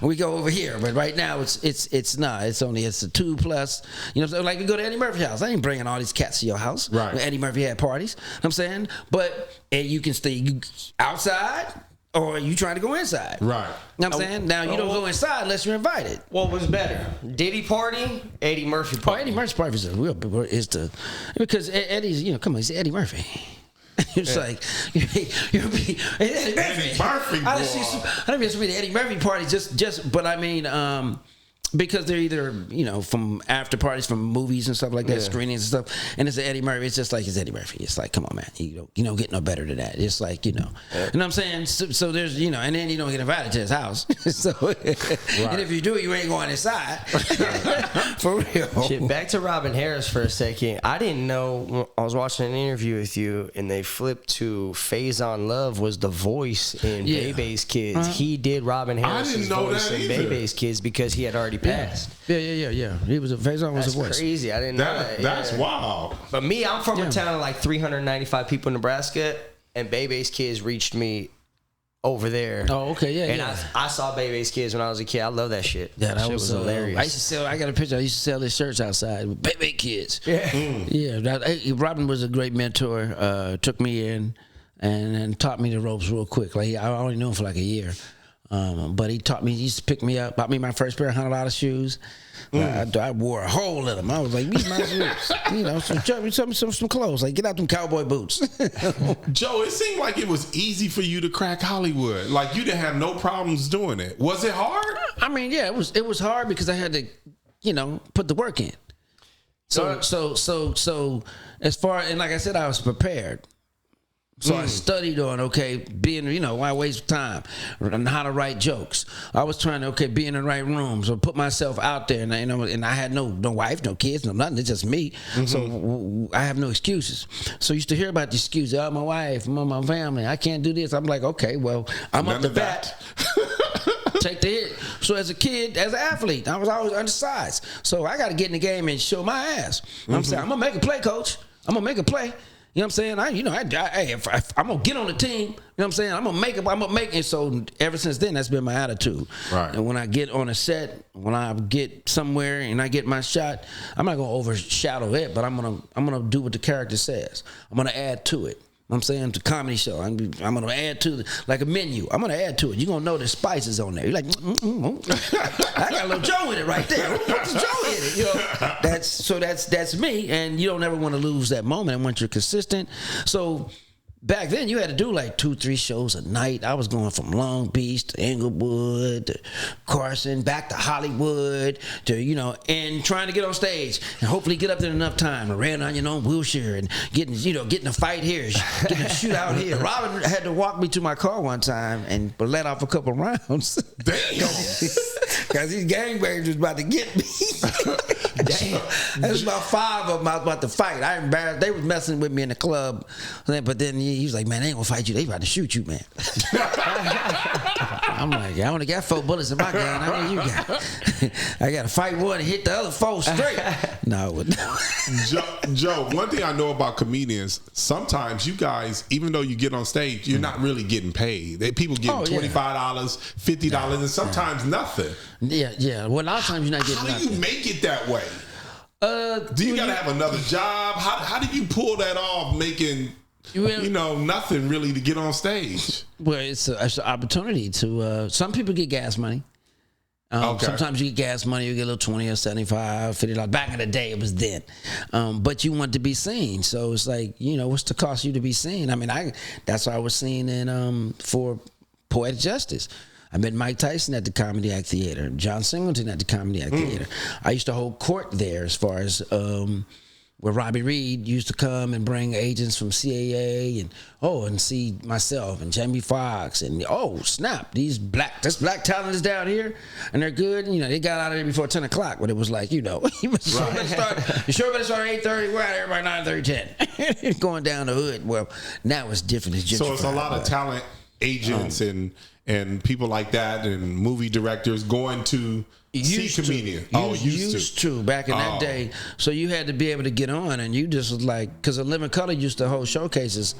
we go over here. But right now it's a 2 plus. So like you go to Eddie Murphy's house. I ain't bringing all these cats to your house. Right. Eddie Murphy had parties. You know what I'm saying, but you can stay outside or you trying to go inside. Right. You know what I'm saying? Now you don't go inside unless you're invited. What was better, Diddy party, Eddie Murphy Oh, party? Eddie Murphy's party because Eddie's he's Eddie Murphy. It's like Eddie Murphy. I don't mean the Eddie Murphy party but I mean because they're either from after parties from movies and stuff like that, screenings and stuff, and it's Eddie Murphy. It's just like it's Eddie Murphy. It's like, come on, man, you don't get no better than that. It's like you know what I'm saying. So there's and then you don't get invited to his house. So and if you do, you ain't going inside. For real. Shit, back to Robin Harris for a second. I didn't know. I was watching an interview with you, and they flipped to Faison Love was the voice in Bebe's Kids. He did Robin Harris's voice in Bebe's Kids because he had already passed. Yeah. He was Faison was a voice. That's crazy. I didn't know that. That's wild. But me, I'm from a town of like 395 people in Nebraska, and Bebe's Kids reached me over there. Oh, okay, yeah. And I saw Bebe's Kids when I was a kid. I love that shit. Yeah, that shit was hilarious. I got a picture. I used to sell his shirts outside with Bebe Kids. Yeah. Robin was a great mentor. Took me in and taught me the ropes real quick. Like I only knew him for like a year. But he taught me. He used to pick me up, bought me my first pair of $100 shoes. I wore a hole in them. I was like, "These my shoes." Some clothes. Like, get out them cowboy boots. Joe, it seemed like it was easy for you to crack Hollywood. Like you didn't have no problems doing it. Was it hard? I mean, yeah, it was hard because I had to, put the work in. So as far, and like I said, I was prepared So I studied on, being, why waste time and how to write jokes. I was trying to, be in the right rooms or put myself out there. And, and I had no wife, no kids, no nothing. It's just me. So I have no excuses. So I used to hear about the excuses. Oh, my wife, my family, I can't do this. I'm like, okay, well, I'm up to bat. Take the hit. So as a kid, as an athlete, I was always undersized. So I got to get in the game and show my ass. I'm saying, I'm going to make a play, coach. I'm going to make a play. You know what I'm saying? I'm going to get on the team. You know what I'm saying? I'm going to make it. So ever since then, that's been my attitude. Right. And when I get on a set, when I get somewhere and I get my shot, I'm not going to overshadow it, but I'm going to do what the character says. I'm going to add to it. I'm saying it's a comedy show. I'm going to add to like a menu. I'm going to add to it. You're going to know there's spices on there. You're like, I got a little Joe in it right there. What's Joe in it? That's me. And you don't ever want to lose that moment once you're consistent. So back then you had to do like 2-3 shows a night. I was going from Long Beach to Englewood to Carson, back to Hollywood to, and trying to get on stage and hopefully get up there in enough time. I ran on your own wheelchair and getting a fight here, getting a shootout here. Robin had to walk me to my car one time and let off a couple rounds. Damn. Because these gangbangers was about to get me. Damn. There was about 5 of them I was about to fight. I embarrassed. They was messing with me in the club. But then he was like, man, they ain't gonna fight you. They about to shoot you, man. I'm like, I only got 4 bullets in my gun. How many you got? I got to fight one and hit the other 4 straight. No. Joe, one thing I know about comedians, sometimes you guys, even though you get on stage, you're not really getting paid. People getting $25, $50, and sometimes nothing. Yeah. Well, a lot of times you're not getting nothing. How do you make it that way? Do you gotta have another job? How do you pull that off, making nothing really to get on stage? Well, it's an opportunity to. Some people get gas money. Sometimes you get gas money, you get a little 20 or 75, $50. Back in the day, it was then. But you want to be seen. So it's like, what's the cost you to be seen? I mean, that's why I was seen in for Poetic Justice. I met Mike Tyson at the Comedy Act Theater, John Singleton at the Comedy Act Theater. I used to hold court there as far as where Robbie Reed used to come and bring agents from CAA and see myself and Jamie Foxx and snap, this black talent is down here and they're good. They got out of there before 10 o'clock, but it was like, you sure better start at 8:30. We're out here by 9:30, 10. Going down the hood. Well, now it's different. It's so it's a lot of talent agents and people like that and movie directors going to see comedians. Used to back in that day. So you had to be able to get on, and you just was like, because A Living Color used to hold showcases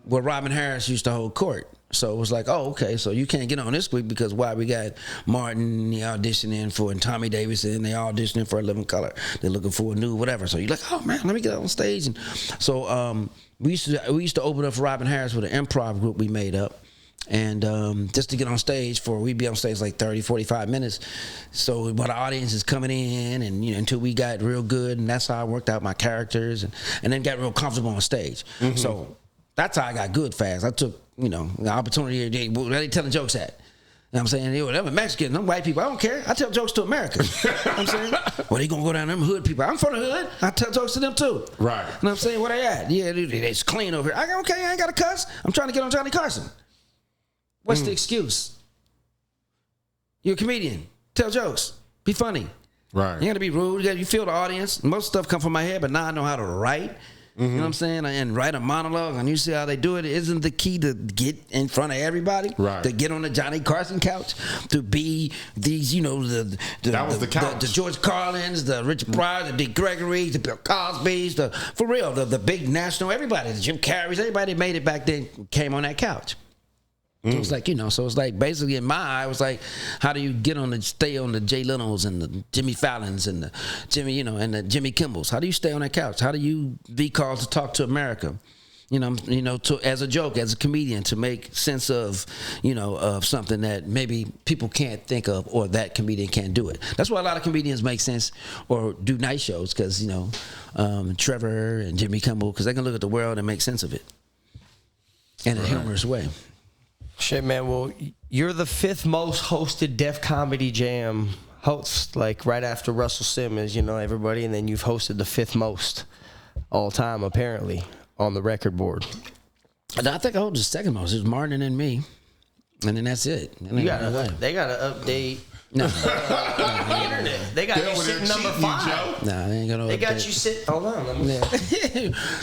where Robin Harris used to hold court. So it was like, so you can't get on this week because why? We got Martin auditioning for and Tommy Davidson, they auditioning for A Living Color. They're looking for a new whatever. So you're like, oh man, let me get on stage. And so we used to open up for Robin Harris with an improv group we made up. And just to get on stage we'd be on stage like 30, 45 minutes. So while the audience is coming in and until we got real good, and that's how I worked out my characters and then got real comfortable on stage. So that's how I got good fast. I took, the opportunity, where they telling jokes at. You know what I'm saying? Them Mexicans, them white people, I don't care. I tell jokes to America. You know what I'm saying? Well, they gonna go down them hood people. I'm from the hood. I tell jokes to them too. Right. You know what I'm saying? Where they at? Yeah, it's clean over here. I ain't got to cuss. I'm trying to get on Johnny Carson. What's the excuse? You're a comedian. Tell jokes. Be funny. Right. You got to be rude. You feel the audience. Most stuff come from my head, but now I know how to write. You know what I'm saying? And write a monologue, and you see how they do it. Isn't the key to get in front of everybody? Right. To get on the Johnny Carson couch? To be these, that was the couch. The George Carlins, the Richard Pryor, the Dick Gregory's, the Bill Cosby's, for real, the big national, everybody, the Jim Carrey's, everybody that made it back then came on that couch. So it's like, so it's like basically in my eye, it was like, how do you stay on the Jay Leno's and the Jimmy Fallon's and the Jimmy, and the Jimmy Kimmel's? How do you stay on that couch? How do you be called to talk to America? As a joke, as a comedian, to make sense of, of something that maybe people can't think of, or that comedian can't do it. That's why a lot of comedians make sense or do night shows, because, Trevor and Jimmy Kimmel, because they can look at the world and make sense of it in a humorous way. Shit, man. Well, you're the 5th most hosted Def Comedy Jam host, like right after Russell Simmons, everybody, and then you've hosted the 5th most all time, apparently, on the record board. I think I hold the second most. It was Martin and then me, and then that's it. They gotta update. No, the internet. They got you sitting number 5. No, they ain't gonna. They got you sitting. Hold on, let me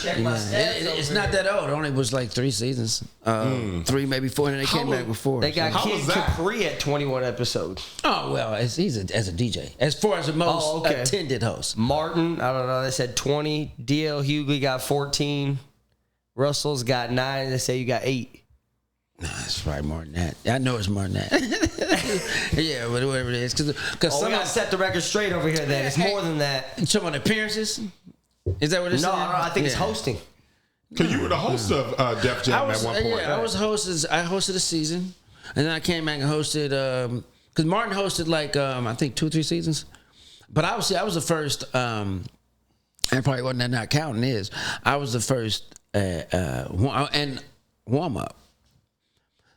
check my stats. It's not that old. It only was like 3 seasons, 3 maybe 4, and they came back with 4. They got Kid Capri at 21 episodes. Oh well, as a DJ. As far as the most attended host, Martin, I don't know. They said 20. DL Hughley got 14. Russell's got 9. They say you got 8. Nah, it's probably more than that. I know it's more than that. Yeah, whatever it is. Because we got to set the record straight over here then. It's more than that. You talking about appearances? Is that what it's saying? No, I think it's hosting. Because you were the host of Def Jam at one point. Yeah, I hosted a season. And then I came back and hosted, because Martin hosted like, I think 2 or 3 seasons. But I was the first, and probably wasn't that not counting is, I was the first, and warm up.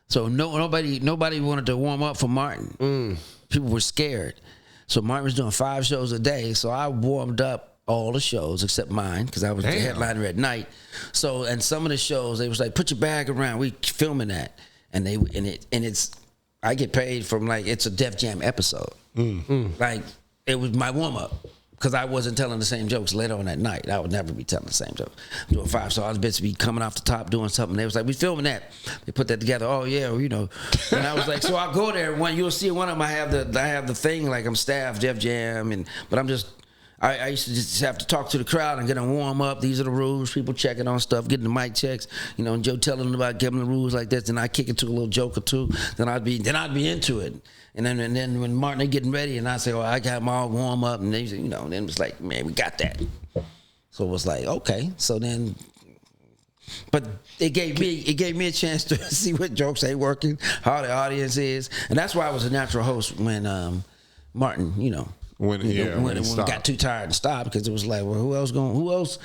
So nobody wanted to warm up for Martin. People were scared. So Martin was doing 5 shows a day. So I warmed up all the shows except mine because I was the headliner at night. So and some of the shows they was like, put your bag around. We filming that, and I get paid from like it's a Def Jam episode. Like it was my warm up. Because I wasn't telling the same jokes later on that night. I would never be telling the same jokes. Doing 5, so I was basically coming off the top doing something. They was like, we filming that. They put that together. Oh yeah, well, you know. And I was like, so I'll go there. You'll see one of them. I have the thing like I'm staff Def Jam, but I'm just. I used to just have to talk to the crowd and get them warm up. These are the rules. People checking on stuff, getting the mic checks. You know, and Joe telling them about giving the rules like this. Then I kick it to a little joke or two. Then I'd be into it. And then when Martin they getting ready, and I say, "Oh, I got them all warm up," and they, you know, and then it was like, "Man, we got that." So it was like, okay. So then, but it gave me a chance to see what jokes ain't working, how the audience is, and that's why I was a natural host when Martin, you know. When we got too tired and stopped because it was like, well, who else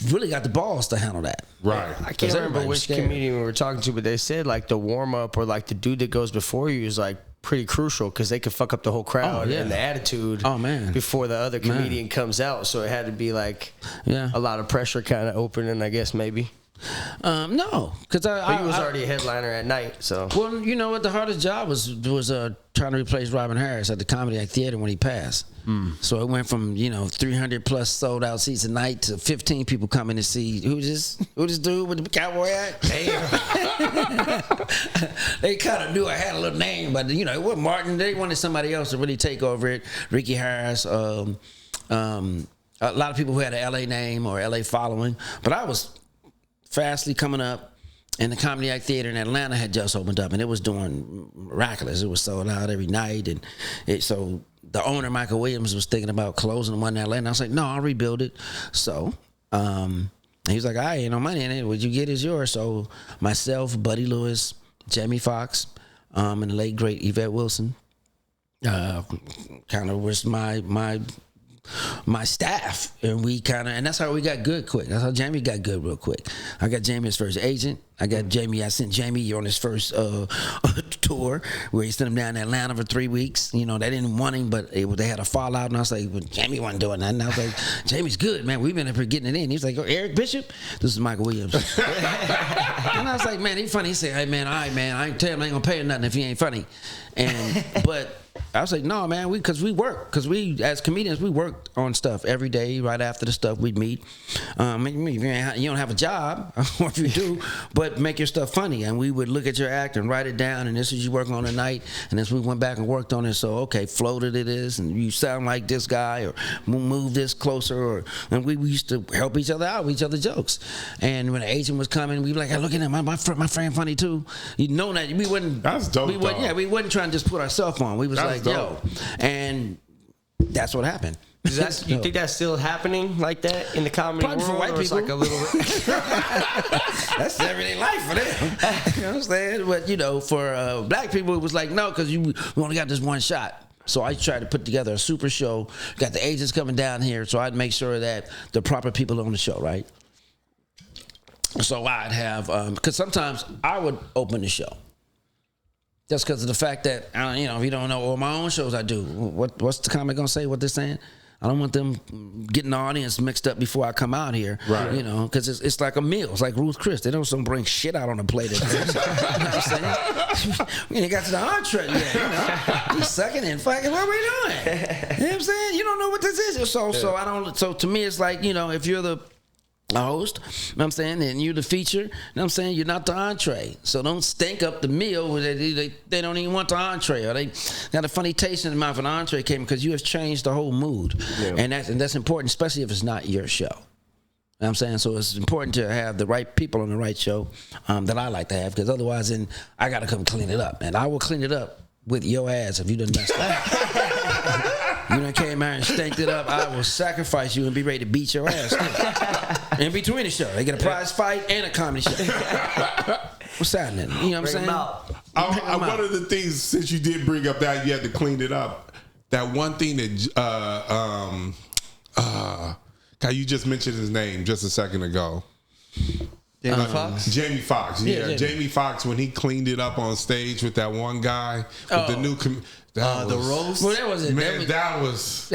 really got the balls to handle that? Right. I can't remember which comedian we were talking to, but they said like the warm up or like the dude that goes before you is like pretty crucial because they could fuck up the whole crowd and the attitude. Oh man! Before the other comedian comes out, so it had to be like a lot of pressure kind of opening, I guess maybe. No, because I was already a headliner at night. So well, you know what the hardest job was trying to replace Robin Harris at the Comedy Act Theater when he passed. So it went from 300 plus sold out seats a night to 15 people coming to see who this dude with the cowboy hat. They kind of knew I had a little name, but it wasn't Martin. They wanted somebody else to really take over it. Ricky Harris, a lot of people who had an LA name or LA following, but I was fastly coming up. And the Comedy Act Theater in Atlanta had just opened up, and it was doing miraculous. It was sold out every night, and so the owner, Michael Williams, was thinking about closing the one in Atlanta. And I was like, no, I'll rebuild it. So he was like, I ain't no money in it. What you get is yours. So myself, Buddy Lewis, Jamie Foxx, and the late great Yvette Wilson, kind of was my staff, and and that's how we got good quick. That's how Jamie got good real quick. I got Jamie his first agent. I sent Jamie on his first tour where he sent him down to Atlanta for 3 weeks. They didn't want him, but they had a fallout, and I was like, well, Jamie wasn't doing that. And I was like, Jamie's good, man. We've been up here getting it in. He was like, oh, Eric Bishop? This is Michael Williams. And I was like, man, he's funny. He said, hey, man, all right, man, I ain't telling him I ain't gonna pay him nothing if he ain't funny. But I was like, no, man, because we as comedians, we work on stuff every day. Right after the stuff, we'd meet. You don't have a job, or if you do, but make your stuff funny. And we would look at your act and write it down, and this is you working on tonight. And as we went back and worked on it, so okay, floated it is, and you sound like this guy, or move this closer, and we used to help each other out with each other's jokes. And when the agent was coming, we'd be like, hey, look at him, my friend funny too. You know that we wouldn't. That's dope. We wasn't trying to just put ourselves on. We was that's like, dope. Yo, and that's what happened. You think that's still happening like that in the comedy Probably world? For white people. Like a little that's everyday life for them. You know what I'm saying? But for black people, it was like, no, because we only got this one shot. So I tried to put together a super show. Got the agents coming down here, so I'd make sure that the proper people on the show, right? So I'd have, because sometimes I would open the show. Just because of the fact that, if you don't know, or my own shows I do. What's the comic gonna say? What they're saying? I don't want them getting the audience mixed up before I come out here. Right. You know, because it's like a meal. It's like Ruth Chris. They don't bring shit out on a plate. You know what I'm saying? We ain't got to the entree yet. You know, you sucking and fucking. What are we doing? You know what I'm saying? You don't know what this is. So I don't. So to me, it's like, you know, if you're the host, you know what I'm saying, and you're the feature, you know what I'm saying, you're not the entree. So don't stink up the meal where they don't even want the entree, or they got a funny taste in the mouth when the entree came, because you have changed the whole mood. Yeah. And that's important, especially if it's not your show. You know what I'm saying? So it's important to have the right people on the right show that I like to have, because otherwise then I got to come clean it up. And I will clean it up with your ass if you done messed up. You done came out and stanked it up, I will sacrifice you and be ready to beat your ass too. In between the show, they get a prize fight and a comedy show. What's happening? You know what I'm saying? One of the things, since you did bring up that you had to clean it up, that one thing that you just mentioned his name just a second ago. Jamie Foxx? Jamie Foxx, yeah. Jamie Foxx, when he cleaned it up on stage with that one guy with the new the roast. Well, that was it. That was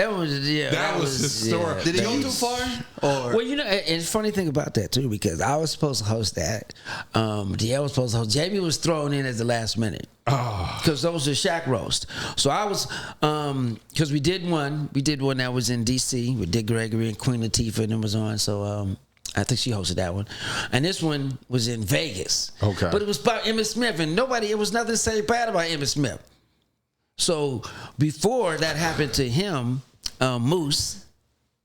historic. Yeah. Did he go too far? Or? Well, you know, and it's a funny thing about that too, because I was supposed to host that. DL was supposed to host. Jamie was thrown in at the last minute. Because those are Shaq roast. So I was, because we did one that was in D.C. with Dick Gregory and Queen Latifah, and it was on. So I think she hosted that one. And this one was in Vegas. Okay. But it was about Emmitt Smith, and it was nothing to say bad about Emmitt Smith. So before that happened to him, Moose,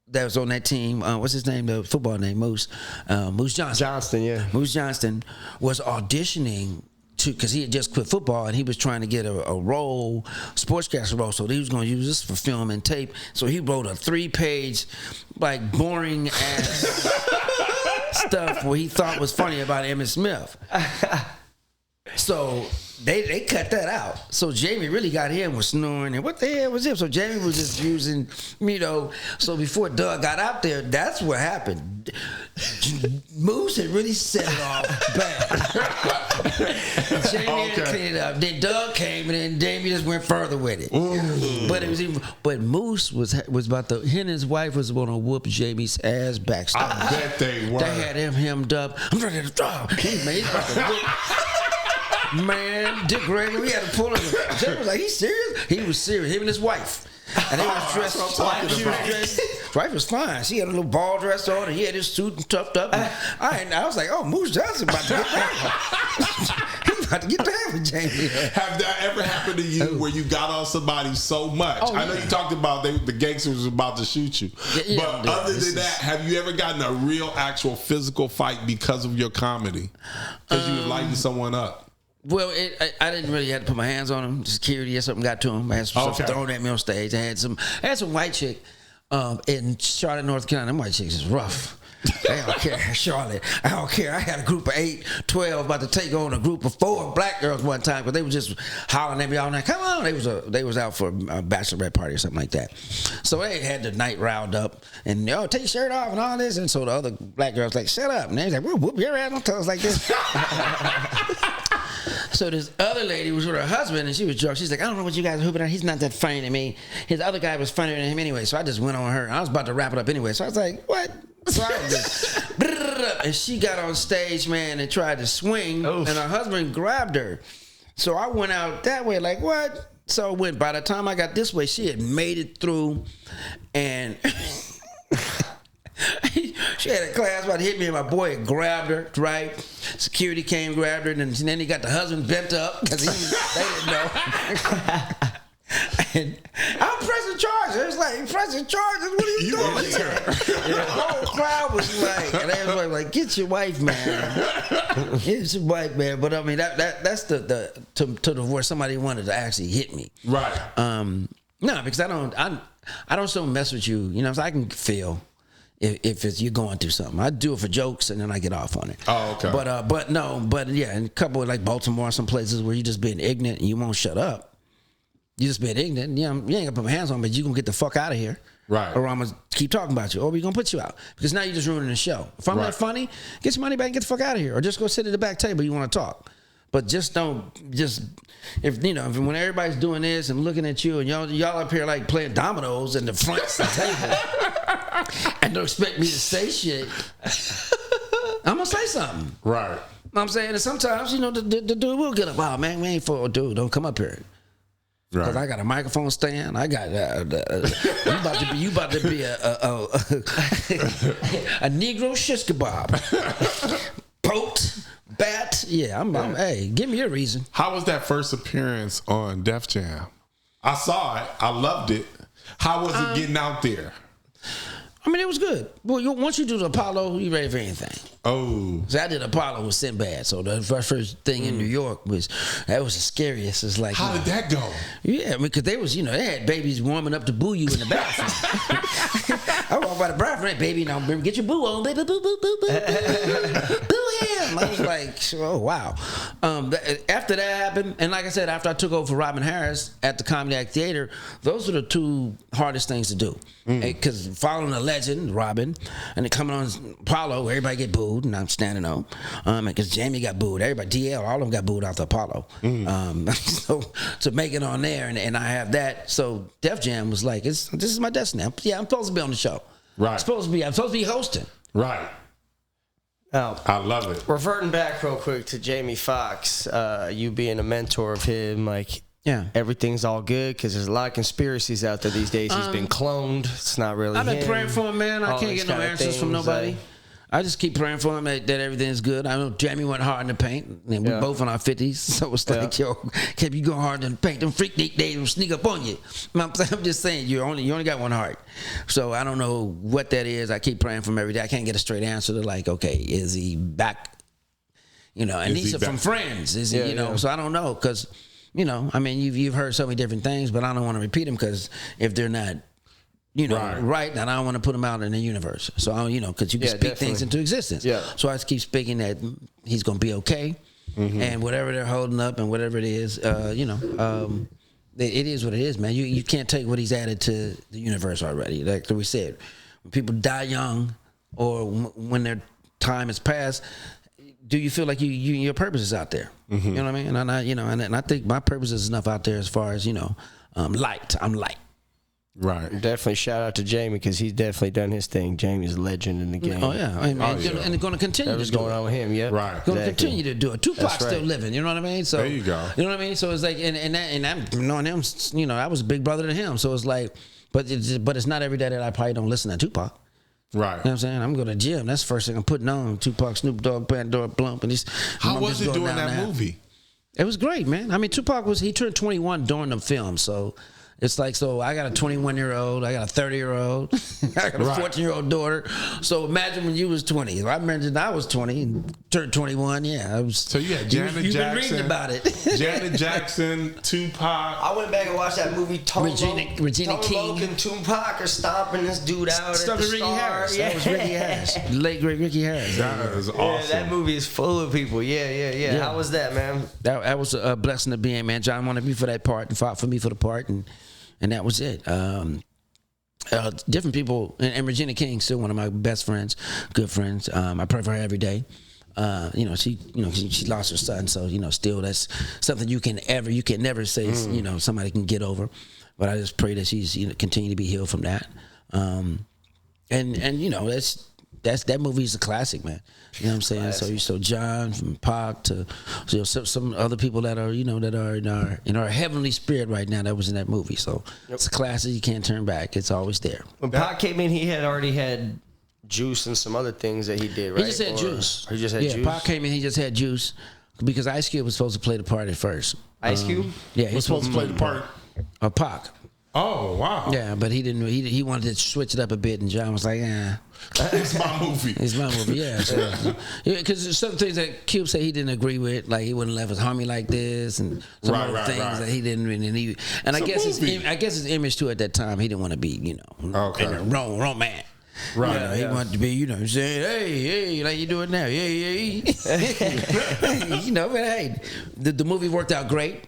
that was on that team, what's his name, the football name, Moose Johnston. Moose Johnston was auditioning because he had just quit football and he was trying to get a role, sportscaster role. So he was going to use this for film and tape. So he wrote a 3-page, like, boring ass stuff where he thought was funny about Emmitt Smith. So they cut that out. So Jamie really got here and was snoring. And what the hell was it? So Jamie was just using, you know. So before Doug got out there, that's what happened. Moose had really set it off bad. Jamie had to clean it up. Then Doug came and then Jamie just went further with it. Ooh. But it was even. But Moose was about to. He and his wife was going to whoop Jamie's ass backstage. I bet they were. They had him hemmed up. I'm ready to drop. He's about to whoop. Man, Dick Gregory, we had to pull him. Jay was like, he's serious? He was serious. Him and his wife. And they was dressed like she was dressed. His wife was fine. She had a little ball dress on, and he had his suit and toughed up. And I was like, oh, Moose Johnson about to get down. He's about to get down with Jamie. Have that ever happened to you where you got on somebody so much? I know you talked about the gangster was about to shoot you. But other than that, have you ever gotten a real, actual physical fight because of your comedy? Because you was lighting someone up? Well, I didn't really have to put my hands on him. Security or something got to him. I had some stuff thrown at me on stage. I had some white chick in Charlotte, North Carolina. Them white chicks is rough. I don't care, Charlotte. I don't care. I had a group of 8, 12 about to take on a group of 4 black girls one time, but they were just hollering at me all night. Come on! They was out for a bachelorette party or something like that. So they had the night riled up and take your shirt off and all this. And so the other black girls like, shut up. And they was like, we'll whoop your ass. Don't tell us like this. So this other lady was with her husband and she was drunk. She's like, I don't know what you guys are hooping at. He's not that funny to me. His other guy was funnier than him anyway. So I just went on her. I was about to wrap it up anyway. So I was like, what? So I was just, and she got on stage, man, and tried to swing. Oof. And her husband grabbed her. So I went out that way like, what? So by the time I got this way, she had made it through and she had a class about to hit me and my boy had grabbed her, right? Security came, grabbed her, and then he got the husband bent up because they didn't know. And I'm pressing charges. It's like, pressing charges? What are you doing? The whole crowd was like, and they was like, get your wife, man. Get your wife, man. But I mean, that's to where somebody wanted to actually hit me. Right. No, because I don't so mess with you. You know, so I can feel if you're going through something. I do it for jokes and then I get off on it. Oh, okay. But yeah, in a couple of like Baltimore, some places where you just being ignorant and you won't shut up. You just being ignorant. You ain't gonna put my hands on me, but you gonna get the fuck out of here. Right. Or I'm gonna keep talking about you. Or we gonna put you out. Because now you're just ruining the show. If I'm not funny, get your money back and get the fuck out of here. Or just go sit at the back table you wanna talk. But just don't if when everybody's doing this and looking at you and y'all up here like playing dominoes in the front of the table and don't expect me to say shit, I'm gonna say something. Right. I'm saying, and sometimes the dude will get up. Oh man, we ain't for dude. Don't come up here. Because I got a microphone stand. I got you about to be a Negro shish kebab, poked, bat. Yeah, I'm. Hey, give me a reason. How was that first appearance on Def Jam? I saw it. I loved it. How was it getting out there? I mean, it was good. Well, once you do the Apollo, you ready for anything. Oh. So I did Apollo with Sinbad. So the first thing in New York was the scariest. It's like, how did that go? Yeah, because they was, they had babies warming up to boo you in the bathroom. I walked by the bathroom, baby, now get your boo on, baby, boo, boo, boo, boo, boo, boo him. I was like, oh wow. After that happened, and like I said, after I took over for Robin Harris at the Comedy Act Theater, those were the two hardest things to do. Because following a legend, Robin, and then coming on Apollo, everybody get booed, and I'm standing on. Because Jamie got booed, everybody, DL, all of them got booed out the Apollo. So to make it on there, and I have that. So Def Jam was like, this is my destiny. I'm supposed to be on the show. Right. I'm supposed to be hosting. Right. Oh, I love it. Reverting back real quick to Jamie Foxx, you being a mentor of him, like, yeah, everything's all good because there's a lot of conspiracies out there these days. He's been cloned. It's not really I've been him. praying for him, man. I can't get no answers from nobody. I just keep praying for him that everything's good. I know Jamie went hard in the paint, and we're both in our 50s, so it's like, kept you going hard in the paint, them freak they will sneak up on you. I'm just saying, you only got one heart. So I don't know what that is. I keep praying for him every day. I can't get a straight answer to like, okay, is he back? And these are from friends. Is he, so I don't know, because, I mean, you've heard so many different things, but I don't want to repeat them, because if they're not, right, and I don't want to put them out in the universe. So, because you can speak things into existence. Yeah. So I just keep speaking that he's going to be okay, and whatever they're holding up and whatever it is, it is what it is, man. You can't take what he's added to the universe already. Like we said, when people die young or when their time has passed, do you feel like your purpose is out there? You know what I mean? And I think my purpose is enough out there as far as, light. I'm light. Right. Definitely shout out to Jamie, because he's definitely done his thing. Jamie's a legend in the game. Oh, yeah. And going to continue to do it. What's going on with him, yeah. Right. Going to continue to do it. Tupac's still living, you know what I mean? So there you go. You know what I mean? So it's like, and I'm knowing him, I was a big brother to him. So it's like, but it's not every day that I probably don't listen to Tupac. Right. You know what I'm saying? I'm going to the gym. That's the first thing I'm putting on. Tupac, Snoop Dogg, Pandora, Plump. And how was it doing that movie? It was great, man. I mean, Tupac he turned 21 during the film, so it's like, so I got a 21-year-old, I got a 30-year-old, I got a 14-year-old daughter. So imagine when you was 20. I mentioned I was 20 and turned 21. Yeah, I was. So you had Janet Jackson. You've been reading about it. Janet Jackson, Tupac. I went back and watched that movie. Regina King and Tupac are stomping this dude out. Stomping Ricky Harris. Yeah. That was Ricky Harris. The late great Ricky Harris. That was awesome. Yeah, that movie is full of people. Yeah. How was that, man? That was a blessing to be in, man. John wanted me for that part and fought for me for the part, and that was it. Different people, and Regina King, still one of my best friends, good friends. I pray for her every day. She lost her son, so still that's something you can never say. Somebody can get over, but I just pray that she's continue to be healed from that. That movie's a classic, man. You know what I'm saying? Classic. So John from Pac to some other people that are that are in our heavenly spirit right now that was in that movie. So it's a classic. You can't turn back. It's always there. When Pac came in, he had already had Juice and some other things that he did, right? He just had Juice. He just had Juice. Pac came in, he just had Juice because Ice Cube was supposed to play the part at first. Ice Cube? Yeah, he was supposed to play the part of Pac. Oh wow! Yeah, but he didn't. He wanted to switch it up a bit, and John was like, It's my movie. It's my movie, yeah. Because there's some things that Cube said he didn't agree with, like he wouldn't let his homie like this, and some other things that he didn't really. And I guess his image too at that time, he didn't want to be, in a wrong man. Right. He wanted to be, saying, hey, like you do it now, yeah. But hey, the movie worked out great.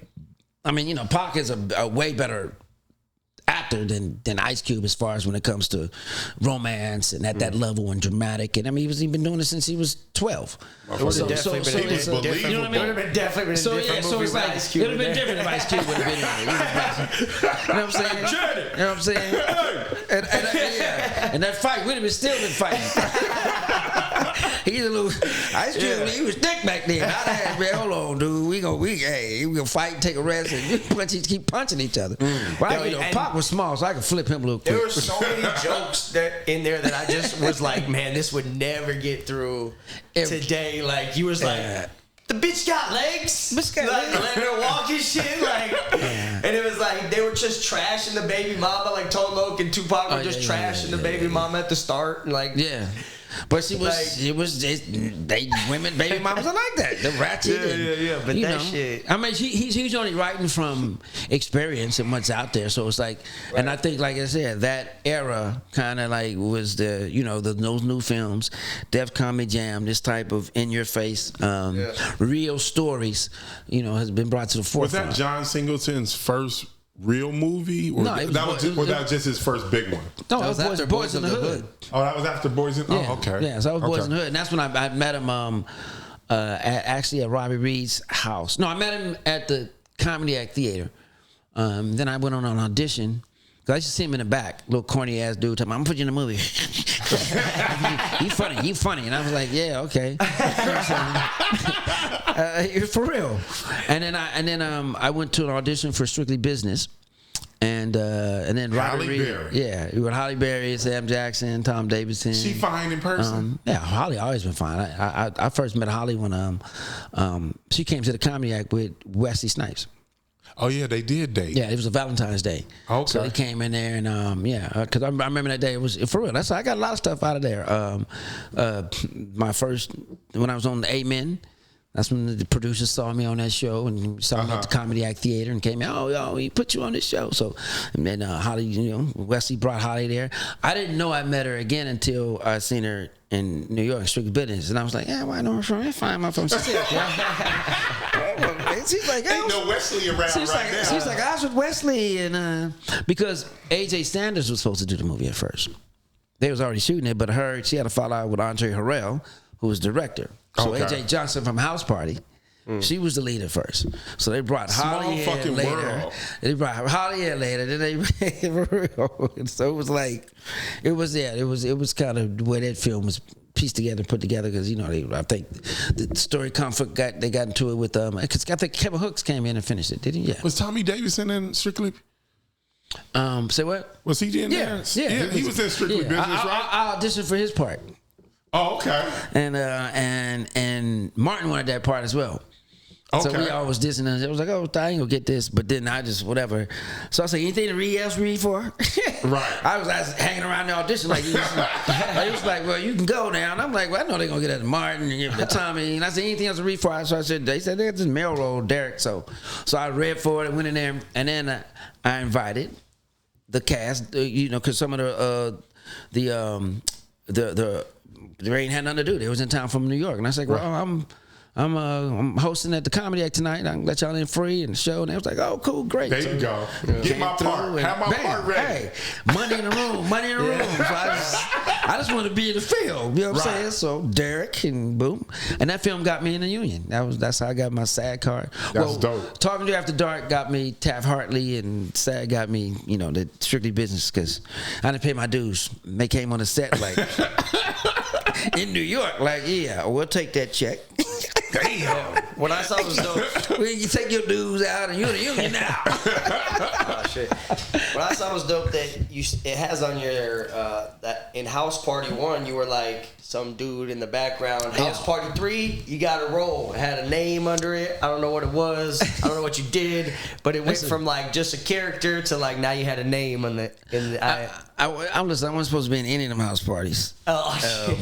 I mean, Pac is a way better actor than Ice Cube as far as when it comes to romance and at that level and dramatic. And I mean, he's been doing it since he was 12. It would have definitely been a different movie. You know what I mean? It would have definitely been a different movie with Ice Cube. It would have been different if Ice Cube would have been in it. You know what I'm saying? You know what I'm saying? And that fight, we'd have still been fighting. He's a little Ice Cube. He was thick back then. I'd have, man, hold on, dude. We gonna fight and take a rest and keep punching each other. Well, Pop was small, so I could flip him a little quick. There were so many jokes in there that I just was like, man, this would never get through today. Like, you was like, the bitch got legs. Like, letting her walk and shit. Like, and it was like, they were just trashing the baby mama. Like, Tolo and Tupac were just trashing the baby mama at the start. Like, but she was, women, baby mamas are like that. They're ratchet. But that shit. I mean, he's only writing from experience and what's out there. So it's like, and I think, like I said, that era kind of like was the, those new films, Def Comedy Jam, this type of in your face, real stories, has been brought to the forefront. Was that John Singleton's first real movie? Or no, that was just his first big one? No, that was after Boys in the Hood. Oh, that was after Boys in the Hood? Oh, okay. Yeah, so that was Boys in the Hood. And that's when I met him actually at Robbie Reed's house. No, I met him at the Comedy Act Theater. Then I went on an audition. Cause I used to see him in the back, little corny ass dude. I'm gonna put you in the movie. You funny. And I was like, yeah, okay. For real. And then I went to an audition for Strictly Business, and then Robert Reed. Yeah, we were Holly Berry, Sam Jackson, Tom Davidson. She fine in person. Yeah, Holly always been fine. I first met Holly when she came to the Comedy Act with Wesley Snipes. Oh yeah, they did date. Yeah, it was a Valentine's Day. Okay. So he came in there and because I remember that day. It was for real. I got a lot of stuff out of there. My first when I was on the Amen. That's when the producers saw me on that show and saw me at the Comedy Act Theater and came out. Oh, yo, he put you on this show. So, and then Holly, Wesley brought Holly there. I didn't know I met her again until I seen her in New York, Strictly Business, and I was like, yeah, why I know her from? Fine, my phone. She said, she's like, ain't no Wesley around now. She's like, I was with Wesley, and because AJ Sanders was supposed to do the movie at first. They was already shooting it, but she had a fallout with Andre Harrell, who was director. So AJ Johnson from House Party, she was the lead at first. So they brought Holly in later. World. They brought Holly in later. Then they so it was like, it was kind of the way that film was pieced together, put together, because I think the story conflict they got into it with because I think Kevin Hooks came in and finished it, didn't he? Yeah. Was Tommy Davidson in Strictly? Say what? Was he in there? Yeah, he was in Strictly Business, right? I auditioned for his part. Oh, okay. And Martin wanted that part as well. Okay. So we always dissing. I was like, oh, I ain't gonna get this. But then I just whatever. So I said, anything else read for? Right. I was hanging around the audition like, he was like, well, you can go now. And I'm like, well, I know they're gonna get that to Martin and give it to Tommy. And I said, anything else to read for? So I said, they said they had this mail roll, Derek. So I read for it and went in there, and then I invited the cast, because some of they ain't had nothing to do. They was in town from New York, and I said, "Well, I'm hosting at the Comedy Act tonight. I can let y'all in free and the show." And they was like, "Oh, cool, great." There you go. Get my part. Have my part ready. Hey, money in the room. So I just want to be in the film. You know what I'm saying? So Derek and boom, and that film got me in the union. That's how I got my SAG card. That's dope. Talking to You After Dark got me Taft Hartley, and SAG got me, the Strictly Business, because I didn't pay my dues. They came on the set like. In New York, like, yeah, we'll take that check. Damn. What I saw was dope. You take your dues out and you're in the union now. Oh, shit. What I saw was dope that it has on your, that in House Party 1, you were like some dude in the background. House Party 3, you got a role. It had a name under it. I don't know what it was. I don't know what you did. But it went from like just a character to like now you had a name on the. I wasn't supposed to be in any of them house parties. Oh, shit.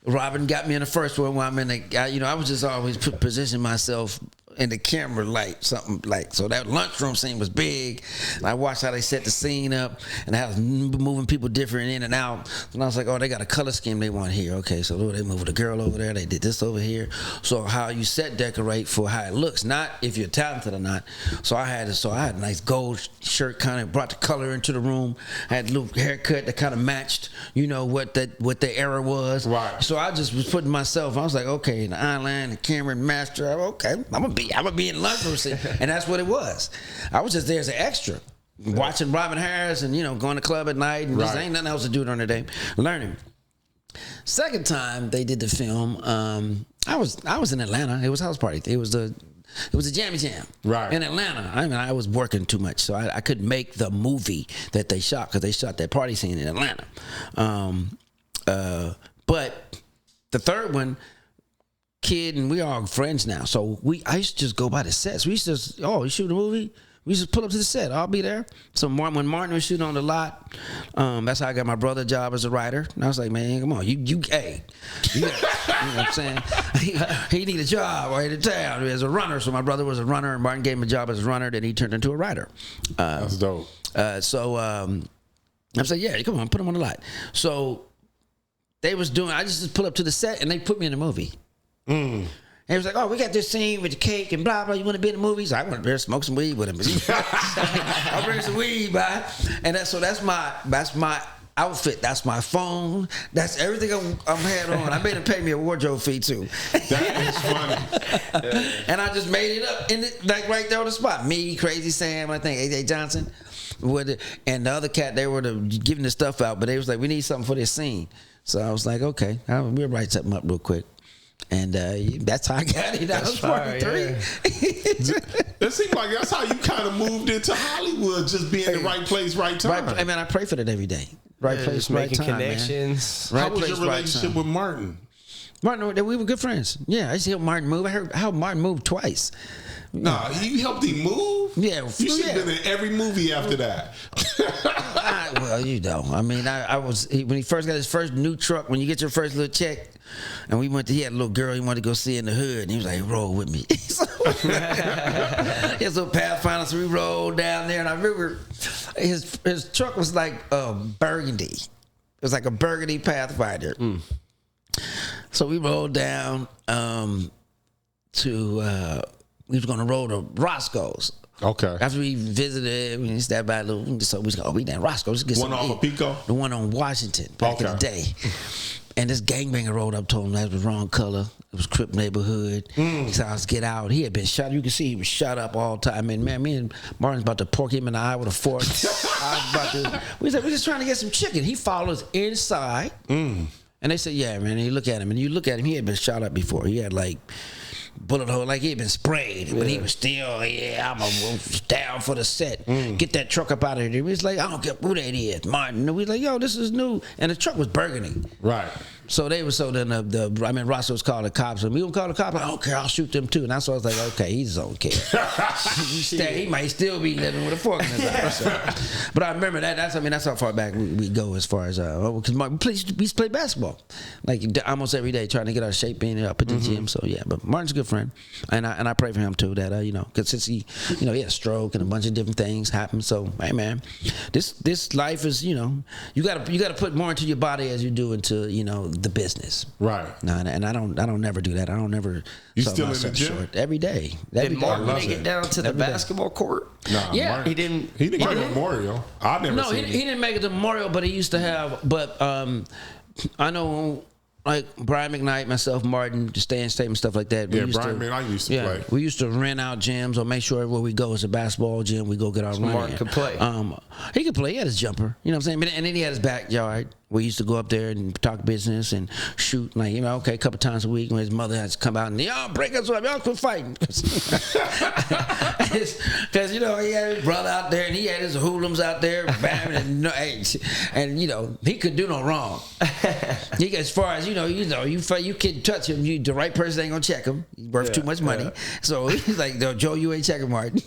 Robin got me in the first one where I'm in I was just always positioning myself and the camera light, something like, so that lunchroom scene was big. And I watched how they set the scene up and how moving people different in and out. And I was like, oh, they got a color scheme they want here. Okay, so they moved the girl over there, they did this over here. So how you set decorate for how it looks, not if you're talented or not. So I had a nice gold shirt, kind of brought the color into the room. I had a little haircut that kind of matched, what the era was. Right. So I just was putting myself, I was like, okay, the eyeliner, the camera, master, okay, I'm gonna be in lunchroom scene. And that's what it was. I was just there as an extra, watching Robin Harris and, going to club at night and just ain't nothing else to do during the day, learning. Second time they did the film, I was in Atlanta. It was a house party. It was a jammy jam in Atlanta. I mean, I was working too much, so I couldn't make the movie that they shot because they shot that party scene in Atlanta. But the third one, Kid and we are all friends now. So I used to just go by the sets. We used to just, you shoot a movie? We used to pull up to the set. I'll be there. So when Martin was shooting on the lot, that's how I got my brother a job as a writer. And I was like, man, come on, you know what I'm saying? He need a job right in town as a runner. So my brother was a runner, and Martin gave him a job as a runner. Then he turned into a writer. That's dope. So I was like, yeah, come on, put him on the lot. So they was doing, I just pull up to the set, and they put me in the movie. And it was like, oh, we got this scene with the cake and blah, blah. You want to be in the movies? I want to smoke some weed with him. I'll bring some weed by. And that's my outfit. That's my phone. That's everything I'm had on. I made him pay me a wardrobe fee, too. That is funny. And I just made it up, like right there on the spot. Me, Crazy Sam, I think, A.J. Johnson. And the other cat, they were giving the stuff out, but they was like, we need something for this scene. So I was like, okay, we'll write something up real quick. And that's how I got it. I was 43. Yeah. It seems like that's how you kind of moved into Hollywood, just being in the right place, right time. Right, I mean, I pray for that every day. Right place, right time, connections. Man. How was your relationship with Martin? Martin, we were good friends. Yeah, I used to help Martin move. I heard how Martin moved twice. Nah, you helped him move? Yeah. You should have been in every movie after that. I mean, I was, when he first got his first new truck, when you get your first little check, and he had a little girl he wanted to go see in the hood, and he was like, roll with me. His little Pathfinder, so we rolled down there, and I remember his truck was like burgundy. It was like a burgundy Pathfinder. So we rolled down to, we was going to roll to Roscoe's. Okay. After we visited, we stopped by a little, so we was we down Roscoe's. One off of Pico? The one on Washington back in the day. And this gangbanger rolled up, told him that was the wrong color. It was Crip neighborhood. He said, let's get out. He had been shot. You can see he was shot up all the time. And man, me and Martin's about to pork him in the eye with a fork. We said, we're just trying to get some chicken. He follows inside. And they said, yeah, man. And you look at him, he had been shot up before. He had like bullet hole, like he had been sprayed, but he was still, I'm down for the set. Get that truck up out of here. He was like, I don't care who that is, Martin. And we was like, yo, this is new. And the truck was burgundy. Right. So Ross was calling the cops, and we would call the cops. I don't care, I'll shoot them too. And that's why I was like, okay, he just don't care. He might still be living with a fork in his eye. So. But I remember that's how far back we go as far as because we used to play basketball like almost every day, trying to get our shape in up at the gym. So yeah, but Martin's a good friend, and I pray for him too. That because since he had a stroke and a bunch of different things happened. So hey man, this life is you gotta put more into your body as you do into the business. Right. No, and I don't never do that. I don't never. You still in the gym? Every day. Did Martin make it down to the basketball court? Nah, yeah, Martin, he didn't. He didn't get a memorial. I never. No, he didn't make it to memorial, but he used to have. But I know. Like Brian McKnight, myself, Martin, just stay in state and stuff like that. Brian McKnight used to play. We used to rent out gyms or make sure everywhere we go is a basketball gym. We go get our run. Martin could play. He could play. He had his jumper. You know what I'm saying? And then he had his backyard. We used to go up there and talk business and shoot, a couple times a week when his mother had to come out and, y'all break us up, y'all quit fighting. Because, he had his brother out there and he had his hoodlums out there, and he could do no wrong. As far as, you can touch him, the right person ain't going to check him. He's worth too much money. So he's like, Joe, you ain't checking Martin.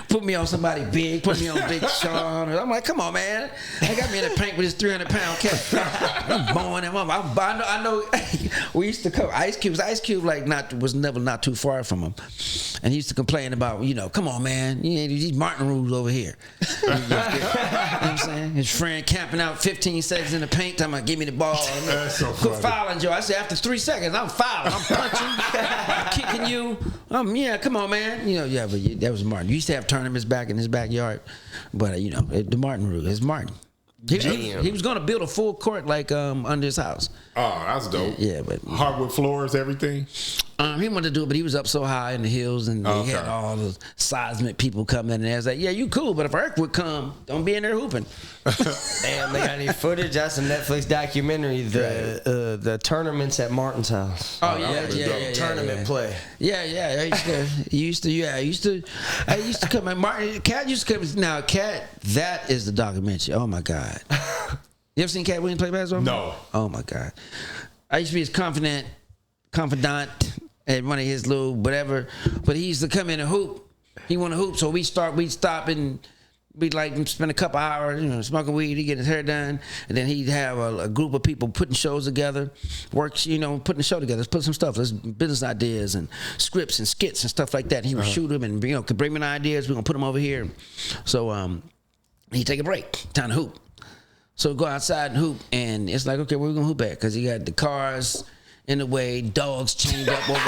Put me on somebody big, put me on Big Sean. I'm like, come on, man. I got me in the paint with his 300-pound down Katt. I'm blowing him up. I know. We used to come Ice Cube. Ice Cube was never not too far from him, and he used to complain about come on man, these Martin rules over here. You know what I'm saying? His friend camping out 15 seconds in the paint, talking about give me the ball. That's so Quit funny. fouling, Joe. I said after 3 seconds, I'm fouling. I'm punching, I'm kicking you. Come on man. But that was Martin. You used to have tournaments back in his backyard, but the Martin rule is Martin. He was going to build a full court under his house. Oh, that's dope. Yeah, but hardwood floors, everything. He wanted to do it, but he was up so high in the hills, and he had all the seismic people coming in there. It's like, yeah, you cool, but if Earth would come, don't be in there hooping. Damn, they got any footage? That's a Netflix documentary. The tournaments at Martin's house. Oh yeah, tournament play. Yeah. I used to come at Martin. Katt used to come. Now Katt, that is the documentary. Oh my God. You ever seen Katt Williams play basketball? No. Oh my God. I used to be his confidant at one of his little whatever, but he used to come in and hoop. He want to hoop, so we'd stop and we'd spend a couple hours, smoking weed. He'd get his hair done, and then he'd have a group of people putting shows together, putting a show together. Let's put some stuff, let's business ideas and scripts and skits and stuff like that. He would shoot them and could bring me the ideas. We're gonna put them over here. So he'd take a break, time to hoop. So go outside and hoop, and it's like, okay, where we gonna hoop at? Because he got the cars in the way, dogs chained up over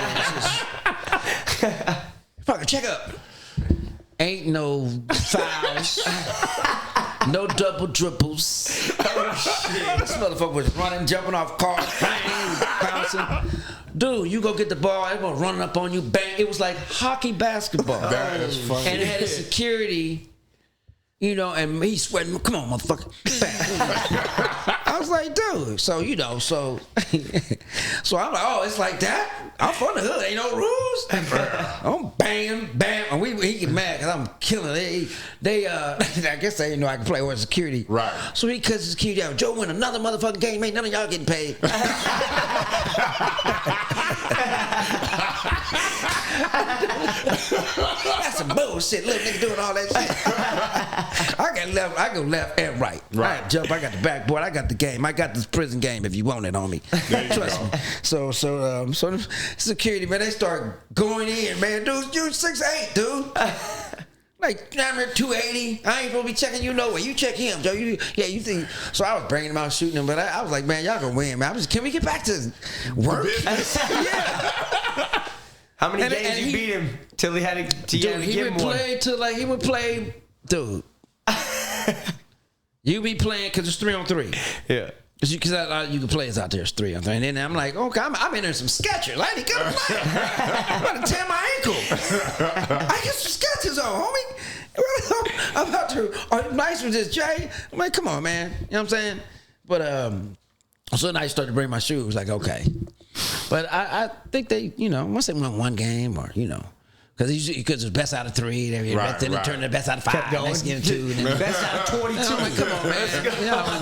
there. Parker, check up. Ain't no fouls, no double dribbles. Oh shit! This motherfucker was running, jumping off cars, bouncing. Dude, you go get the ball, everyone running up on you, bang. It was like hockey basketball. That is funny. And it had a security. And he's sweating. Come on, motherfucker. I was like, dude. So so I'm like, oh, it's like that. I'm from the hood. Ain't no rules. I'm banging, bam, and he get mad because I'm killing it. They I guess they didn't know I could play with security. Right. So he cuts his security out. Joe win another motherfucking game. Ain't none of y'all getting paid. That's some bullshit. Little nigga doing all that shit. I go left and right. I jump. I got the backboard. I got the game. I got this prison game if you want it on me. Trust me. So the security, man, they start going in, man. Dude, you 6'8", dude. Like, I'm at 280. I ain't gonna be checking you nowhere. You check him, Joe. You think. So I was bringing him out, shooting him, but I was like, man, y'all gonna win, man. Can we get back to work? Yeah. How many games you beat him till he had to he would play till he would play, dude. You be playing because it's 3-on-3. Yeah. Because you can play us out there. It's 3-on-3. And then I'm like, okay, I'm in there some Skechers. I ain't gonna play. I'm about to tear my ankle. I get some Skechers on, homie. I'm about to. Are you nice with this, Jay? I'm like, come on, man. You know what I'm saying? But so then I started to bring my shoes. Like, okay. But I think they, once they won one game or, because it's best out of 3. Then they turned the best out of 5. Next game 2. And then best out of 22. I'm like, come on,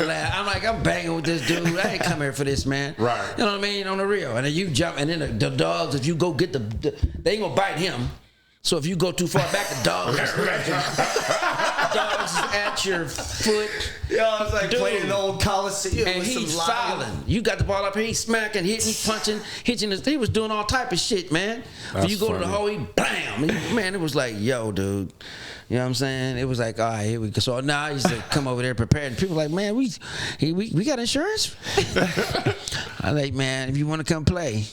man. I'm banging with this dude. I ain't come here for this, man. Right. You know what I mean? On the real. And then you jump, and then the dogs, if you go get they ain't gonna bite him. So if you go too far back, the dogs is at your foot. Yo, it's like playing the old Coliseum. And he's fouling. You got the ball up here, he's smacking, hitting, punching, he was doing all type of shit, man. If you go to the hole, he bam. Man, it was like, yo, dude. You know what I'm saying? It was like, all right, here we go. So now he's like, come over there prepared. People like, man, we got insurance? I'm like, man, if you want to come play.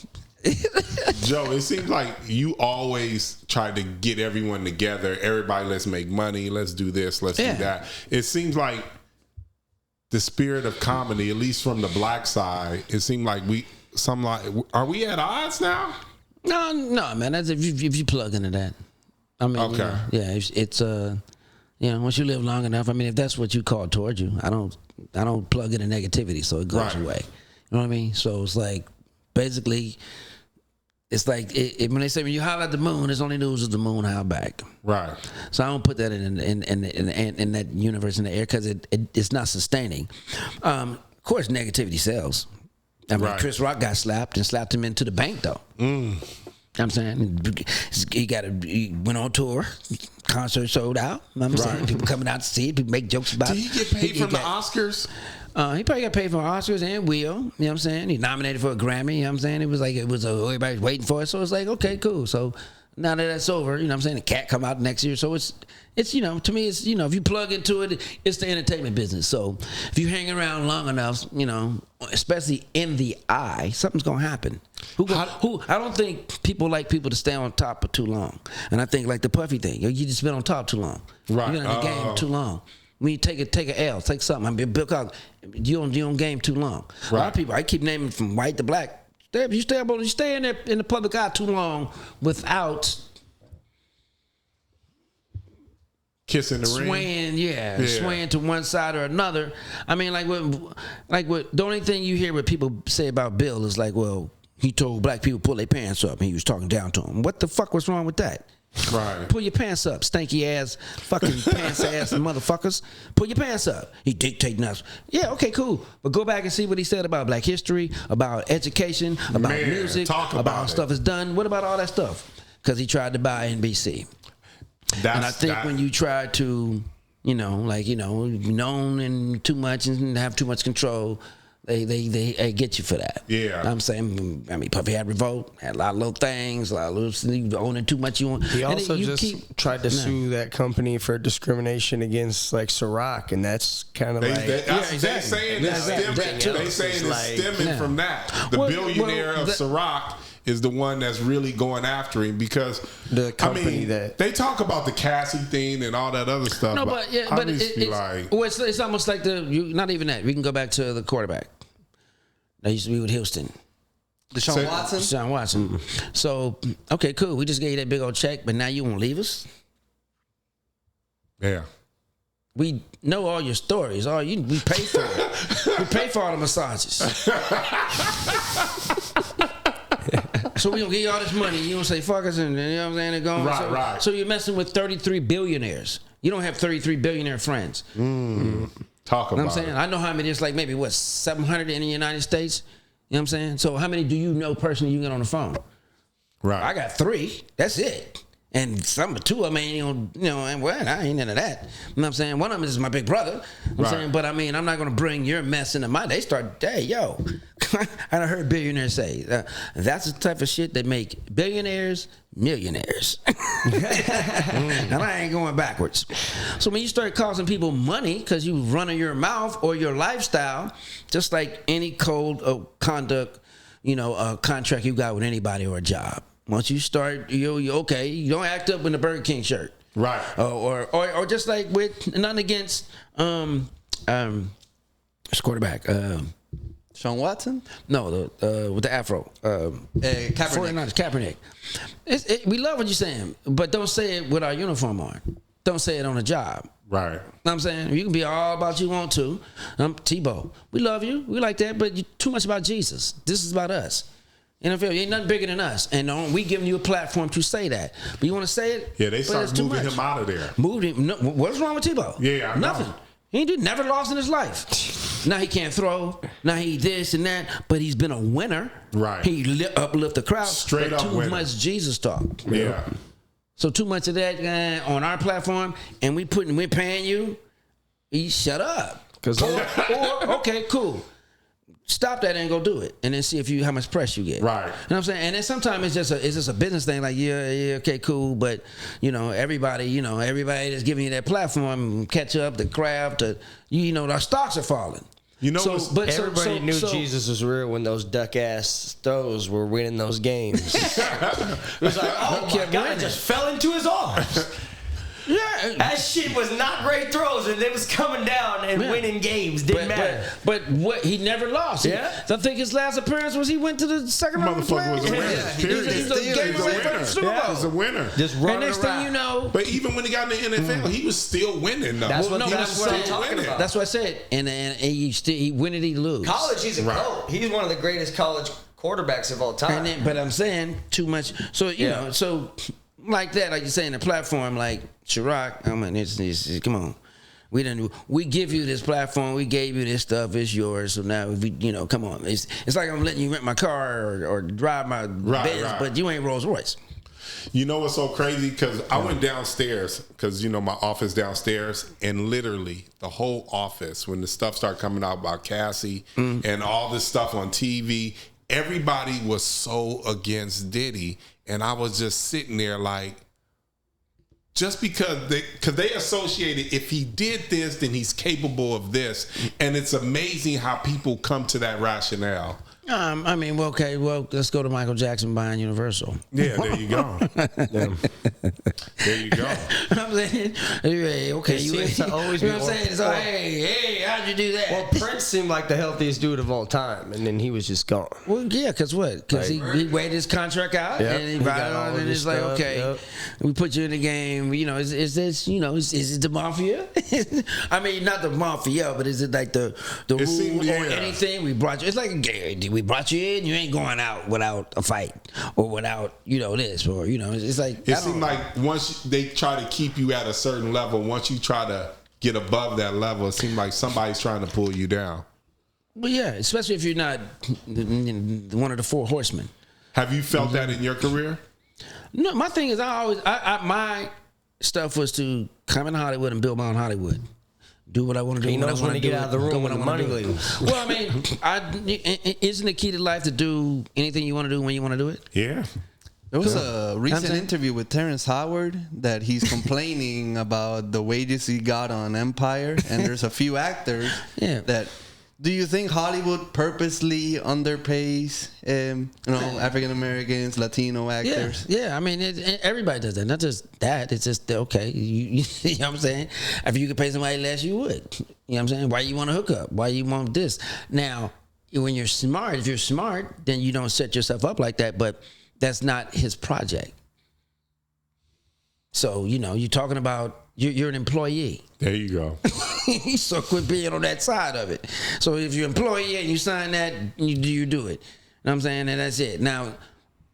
Joe, it seems like you always try to get everyone together. Everybody, let's make money. Let's do this. Let's do that. It seems like the spirit of comedy, at least from the black side, it seemed like are we at odds now? No, man. That's if you plug into that. I mean, okay. It's once you live long enough. I mean, if that's what you call towards you, I don't plug into negativity, so it goes away. You know what I mean? So it's like basically. It's like when they say when you holler at the moon, it's only news of the moon howl back. Right. So I don't put that in that universe in the air because it's not sustaining. Of course, negativity sells. I mean, Chris Rock got slapped and slapped him into the bank though. I'm saying he went on tour, concert sold out. I'm saying people coming out to see it, people make jokes about it. Did he get paid from the Oscars? He probably got paid for Oscars and Will. You know what I'm saying? He nominated for a Grammy. You know what I'm saying? It was like everybody's waiting for it. So it's like, okay, cool. So now that that's over, you know what I'm saying? The Katt come out next year. So it's to me, it's, if you plug into it, it's the entertainment business. So if you hang around long enough, especially in the eye, something's going to happen. I don't think people like people to stay on top for too long. And I think like the Puffy thing, you just been on top too long. Right. You've been in the game too long. When you take an L, take something. I mean, Bill Cosby, you don't game too long. Right. A lot of people, I keep naming from white to black. You stay in the public eye too long without kissing the swaying, ring. Swaying to one side or another. I mean, the only thing you hear what people say about Bill is like, well, he told black people pull their pants up and he was talking down to them. What the fuck was wrong with that? Right. Pull your pants up, stanky ass, fucking pants ass motherfuckers. Pull your pants up. He dictating us. Yeah, okay, cool. But go back and see what he said about black history, about education, about music, about stuff is done. What about all that stuff? Because he tried to buy NBC. And I think when you try to, known and too much and have too much control, they get you for that. Yeah. I'm saying, Puffy had Revolt, had a lot of little things, a lot of little, owning too much you want. He also tried to sue that company for discrimination against like Ciroc, and that's kind of exactly. They saying it's stemming from that. The billionaire of Ciroc is the one that's really going after him because the company they talk about the Cassie thing and all that other stuff. No, but it's almost like not even that. We can go back to the quarterback that used to be with Houston. Deshaun Watson. Mm-hmm. So, okay, cool. We just gave you that big old check, but now you won't leave us? Yeah. We know all your stories. We pay for it. We pay for all the massages. So we gonna give you all this money. You gonna say fuck us, and you know what I'm saying? They're going. Right. So you're messing with 33 billionaires. You don't have 33 billionaire friends. Talk about I'm saying? I know how many. It's like maybe 700 in the United States. You know what I'm saying? So how many do you know personally? You can get on the phone. Right. I got 3. That's it. And two of them ain't, and I ain't into that. You know what I'm saying? One of them is my big brother. I'm saying, but I'm not going to bring your mess into mine. They start, hey, yo. I heard billionaires say, that's the type of shit that make billionaires millionaires. And I ain't going backwards. So when you start costing people money because you running your mouth or your lifestyle, just like any code of conduct, a contract you got with anybody or a job. Once you start, you okay. You don't act up in the Burger King shirt, right? Or just like with nothing against quarterback Sean Watson. No, with the afro. Kaepernick. We love what you're saying, but don't say it with our uniform on. Don't say it on a job. Right. Know what I'm saying? You can be all about you want to. Tebow. We love you. We like that, but you're too much about Jesus. This is about us. NFL, you ain't nothing bigger than us. And we giving you a platform to say that. But you want to say it? Yeah, they start moving him out of there. Moved him. No, what's wrong with Tebow? Yeah, I know. Nothing. He never lost in his life. Now he can't throw. Now he this and that. But he's been a winner. Right. He uplift the crowd. Straight up winner. Too much Jesus talk. Yeah. So too much of that on our platform, and we're paying you. Shut up. Or okay, cool. Stop that and go do it, and then see how much press you get. Right. You know what I'm saying? And then sometimes it's just a business thing. Like yeah, okay, cool. But everybody that's giving you that platform, catch up, the craft, our stocks are falling. Everybody knew Jesus was real when those duck ass throws were winning those games. It was like, oh my God, I just fell into his arms. Yeah, that shit was not great throws, and they was coming down and winning games. Didn't matter. But what he never lost. Yeah, I think his last appearance was he went to the second round. Motherfucker was a winner. He's a winner. Just running next thing you know, but even when he got in the NFL, he was still winning. Though. That's what I'm talking about. That's what I said. And he win it, he lose. College, he's a GOAT. He's one of the greatest college quarterbacks of all time. But I'm saying too much. So you know, so. Like that, like you're saying, the platform, like Ciroc. Come on, we give you this platform, we gave you this stuff, it's yours. So now, come on, it's like I'm letting you rent my car or drive my Benz, but you ain't Rolls Royce. You know what's so crazy? Because I went downstairs, because, you know, my office downstairs, and literally the whole office, when the stuff started coming out about Cassie and all this stuff on TV, everybody was so against Diddy. And I was just sitting there like, just because they associated, if he did this, then he's capable of this. And it's amazing how people come to that rationale. I mean, well, okay, well, let's go to Michael Jackson buying Universal. Yeah, there you go. There you go. I'm saying, okay, you know what I'm saying? So, hey, how'd you do that? Well, Prince seemed like the healthiest dude of all time, and then he was just gone. Well, yeah, because what? Because he waited his contract out, and he bought it on, and it's like, okay, we put you in the game. You know, is this, you know, is it the mafia? I mean, not the mafia, but is it like the rule or anything? We brought you. It's like a game. We brought you in. You ain't going out without a fight or without, you know, this, or, you know, it's like, it seemed like once they try to keep you at a certain level, once you try to get above that level, it seems like somebody's trying to pull you down. Well, yeah, especially if you're not one of the four horsemen. Have you felt that in your career? No, my thing is, my stuff was to come in Hollywood and build my own Hollywood. Do what I want to do. He knows when to get out of the room when the money leaves. Well, I mean, isn't the key to life to do anything you want to do when you want to do it? Yeah. There was a recent interview with Terrence Howard that he's complaining about the wages he got on Empire, and there's a few actors that. Do you think Hollywood purposely underpays, African Americans, Latino actors? Yeah. I mean, everybody does that. Not just that. It's just, okay, you know what I'm saying? If you could pay somebody less, you would. You know what I'm saying? Why you want to hook up? Why you want this? Now, when you're smart, if you're smart, then you don't set yourself up like that, but that's not his project. So, you know, you're talking about, you're an employee. There you go. So quit being on that side of it. So if you're an employee and you sign that, you do it. You know what I'm saying? And that's it. Now,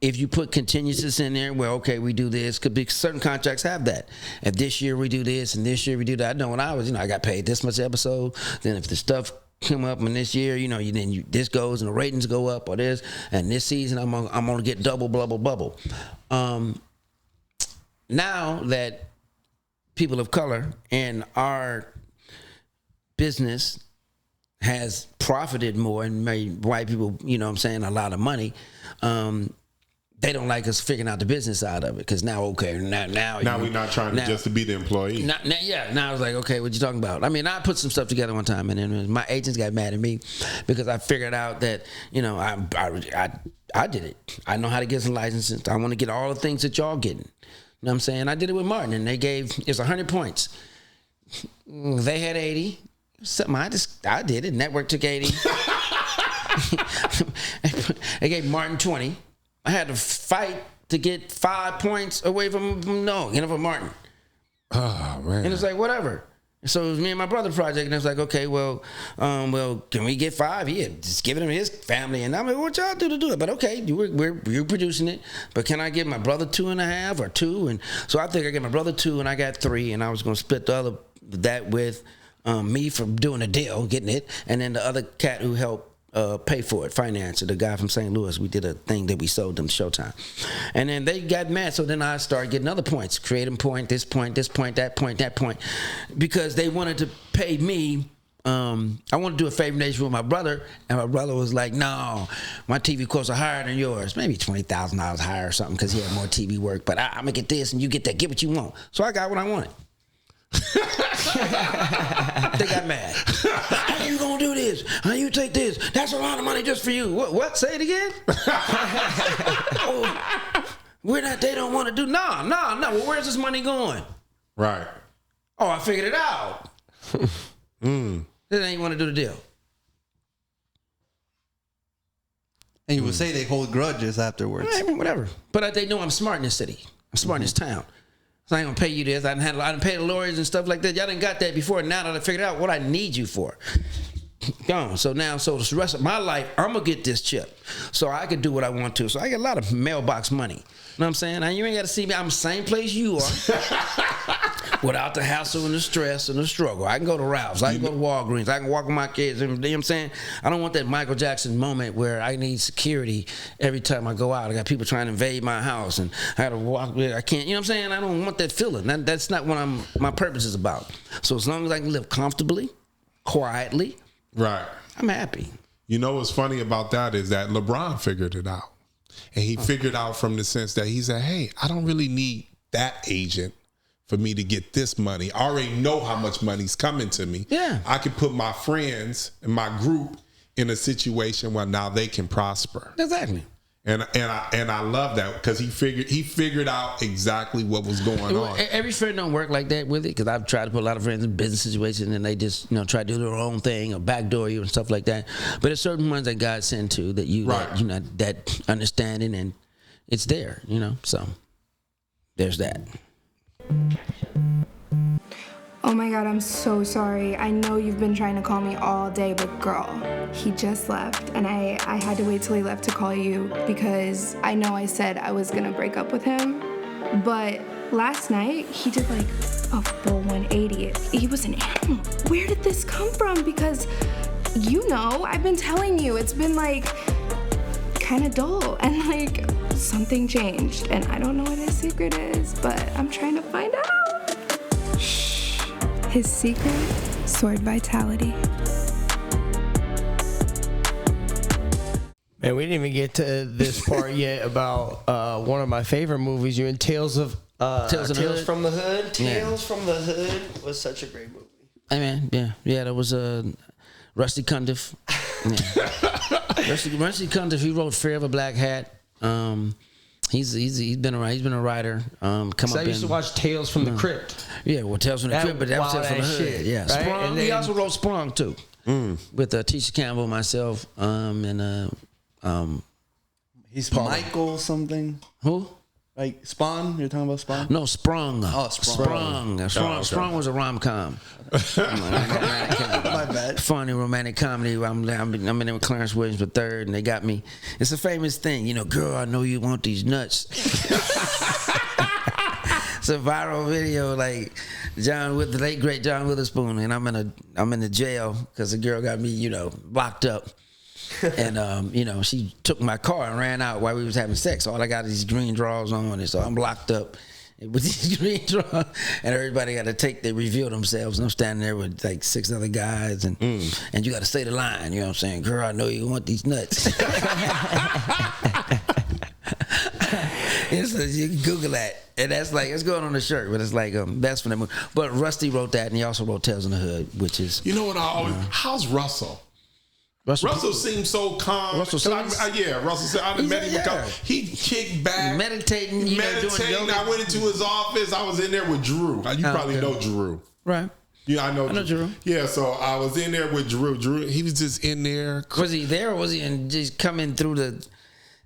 if you put contingencies in there, well, okay, we do this. Could be certain contracts have that. If this year we do this and this year we do that. I know when I was, I got paid this much episode. Then if the stuff come up in this year, this goes and the ratings go up or this. And this season I'm gonna get double, bubble. Now that people of color and our business has profited more and made white people, you know what I'm saying, a lot of money, they don't like us figuring out the business side of it, because now we're not trying just to be the employee. Now I was like, okay, what you talking about? I mean, I put some stuff together one time, and then my agents got mad at me because I figured out that, I did it. I know how to get some licenses. I want to get all the things that y'all getting. You know what I'm saying? I did it with Martin, and it's 100 points. They had 80. I did it. Network took 80. They gave Martin 20. I had to fight to get 5 points away from Martin. Oh, man. And it's like, whatever. So it was me and my brother project, and I was like, okay, well, can we get 5? Yeah, just give it to his family. And I'm like, what y'all do to do it? But okay, you're producing it, but can I give my brother 2.5 or 2? And so I think I gave my brother 2, and I got 3, and I was gonna split that with me for doing a deal, getting it, and then the other cat who helped pay for it, finance it, the guy from St. Louis. We did a thing that we sold them Showtime. And then they got mad, so then I started getting other points, creating point, this point, that point, because they wanted to pay me. I wanted to do a Favor Nation with my brother, and my brother was like, no, my TV quotes are higher than yours, maybe $20,000 higher or something, because he had more TV work, but I'm gonna get this and you get that, get what you want. So I got what I wanted. They got mad. How you gonna do this? How you take this? That's a lot of money just for you. What? Say it again. They don't want to do. No. Well, where's this money going? Right. Oh, I figured it out. They ain't want to do the deal. And you would say they hold grudges afterwards. I mean, whatever. But they know I'm smart in this city. I'm smart in this town. So I ain't gonna pay you this. I didn't pay the lawyers and stuff like that. Y'all done got that before. Now that I figured out what I need you for. Gone. So the rest of my life, I'm gonna get this chip, so I can do what I want to. So I get a lot of mailbox money. You know what I'm saying? Now you ain't gotta see me. I'm the same place you are. without the hassle and the stress and the struggle. I can go to Ralph's. I can go to Walgreens. I can walk with my kids. You know what I'm saying? I don't want that Michael Jackson moment where I need security every time I go out. I got people trying to invade my house and I got to walk. I can't. You know what I'm saying? I don't want that feeling. That's not what my purpose is about. So as long as I can live comfortably, quietly, right, I'm happy. You know what's funny about that is that LeBron figured it out. And he figured out from the sense that he said, hey, I don't really need that agent for me to get this money. I already know how much money's coming to me. Yeah. I can put my friends and my group in a situation where now they can prosper. Exactly. And I love that because he figured out exactly what was going on. Every friend don't work like that with it, because I've tried to put a lot of friends in business situations and they just try to do their own thing or backdoor you and stuff like that. But there's certain ones that God sent to that that understanding, and it's there, So there's that. Oh my God, I'm so sorry. I know you've been trying to call me all day, but girl, he just left. And I had to wait till he left to call you because I know I said I was gonna break up with him. But last night, he did like a full 180. He was an animal. Where did this come from? Because, I've been telling you, it's been like kind of dull and like something changed. And I don't know what his secret is, but I'm trying to find out. His secret, sword vitality. Man, we didn't even get to this part yet about one of my favorite movies. You're in Tales from the Hood. Tales from the Hood was such a great movie. Hey man, yeah, that was Rusty Cundiff. Yeah. Rusty Cundiff. He wrote Fear of a Black Hat. He's been a writer. I used to watch Tales from the Crypt. Yeah, well, Tales from the Crypt, but that was Tales from the Hood. Shit, yeah, right? Sprung. He also wrote Sprung too, with Tisha Campbell, myself, and he's Michael something. Who? Like Spawn? You're talking about Spawn? No, Sprung. Oh, Sprung. Sprung was a rom-com. My bad. Funny romantic comedy. I'm in there with Clarence Williams III, and they got me. It's a famous thing, girl, I know you want these nuts. It's a viral video, like the late great John Witherspoon, and I'm in the jail because the girl got me, locked up. And she took my car and ran out while we was having sex. All I got is these green drawers on, and so I'm locked up with these green drawers, and everybody got to they reveal themselves, and I'm standing there with like 6 other guys, and you got to say the line, you know what I'm saying? Girl, I know you want these nuts. So you can Google that, and that's like it's going on the shirt, but it's like that's from that movie. But Rusty wrote that, and he also wrote Tales in the Hood, which is how's Russell? Russell seems so calm. Russell Simmons? Russell. I met him. He kicked back, meditating. Doing yoga. I went into his office. I was in there with Drew. You probably know Drew, right? Yeah, I know Drew. Yeah, so I was in there with Drew. Drew, he was just in there. Was he there, or was he just coming through the?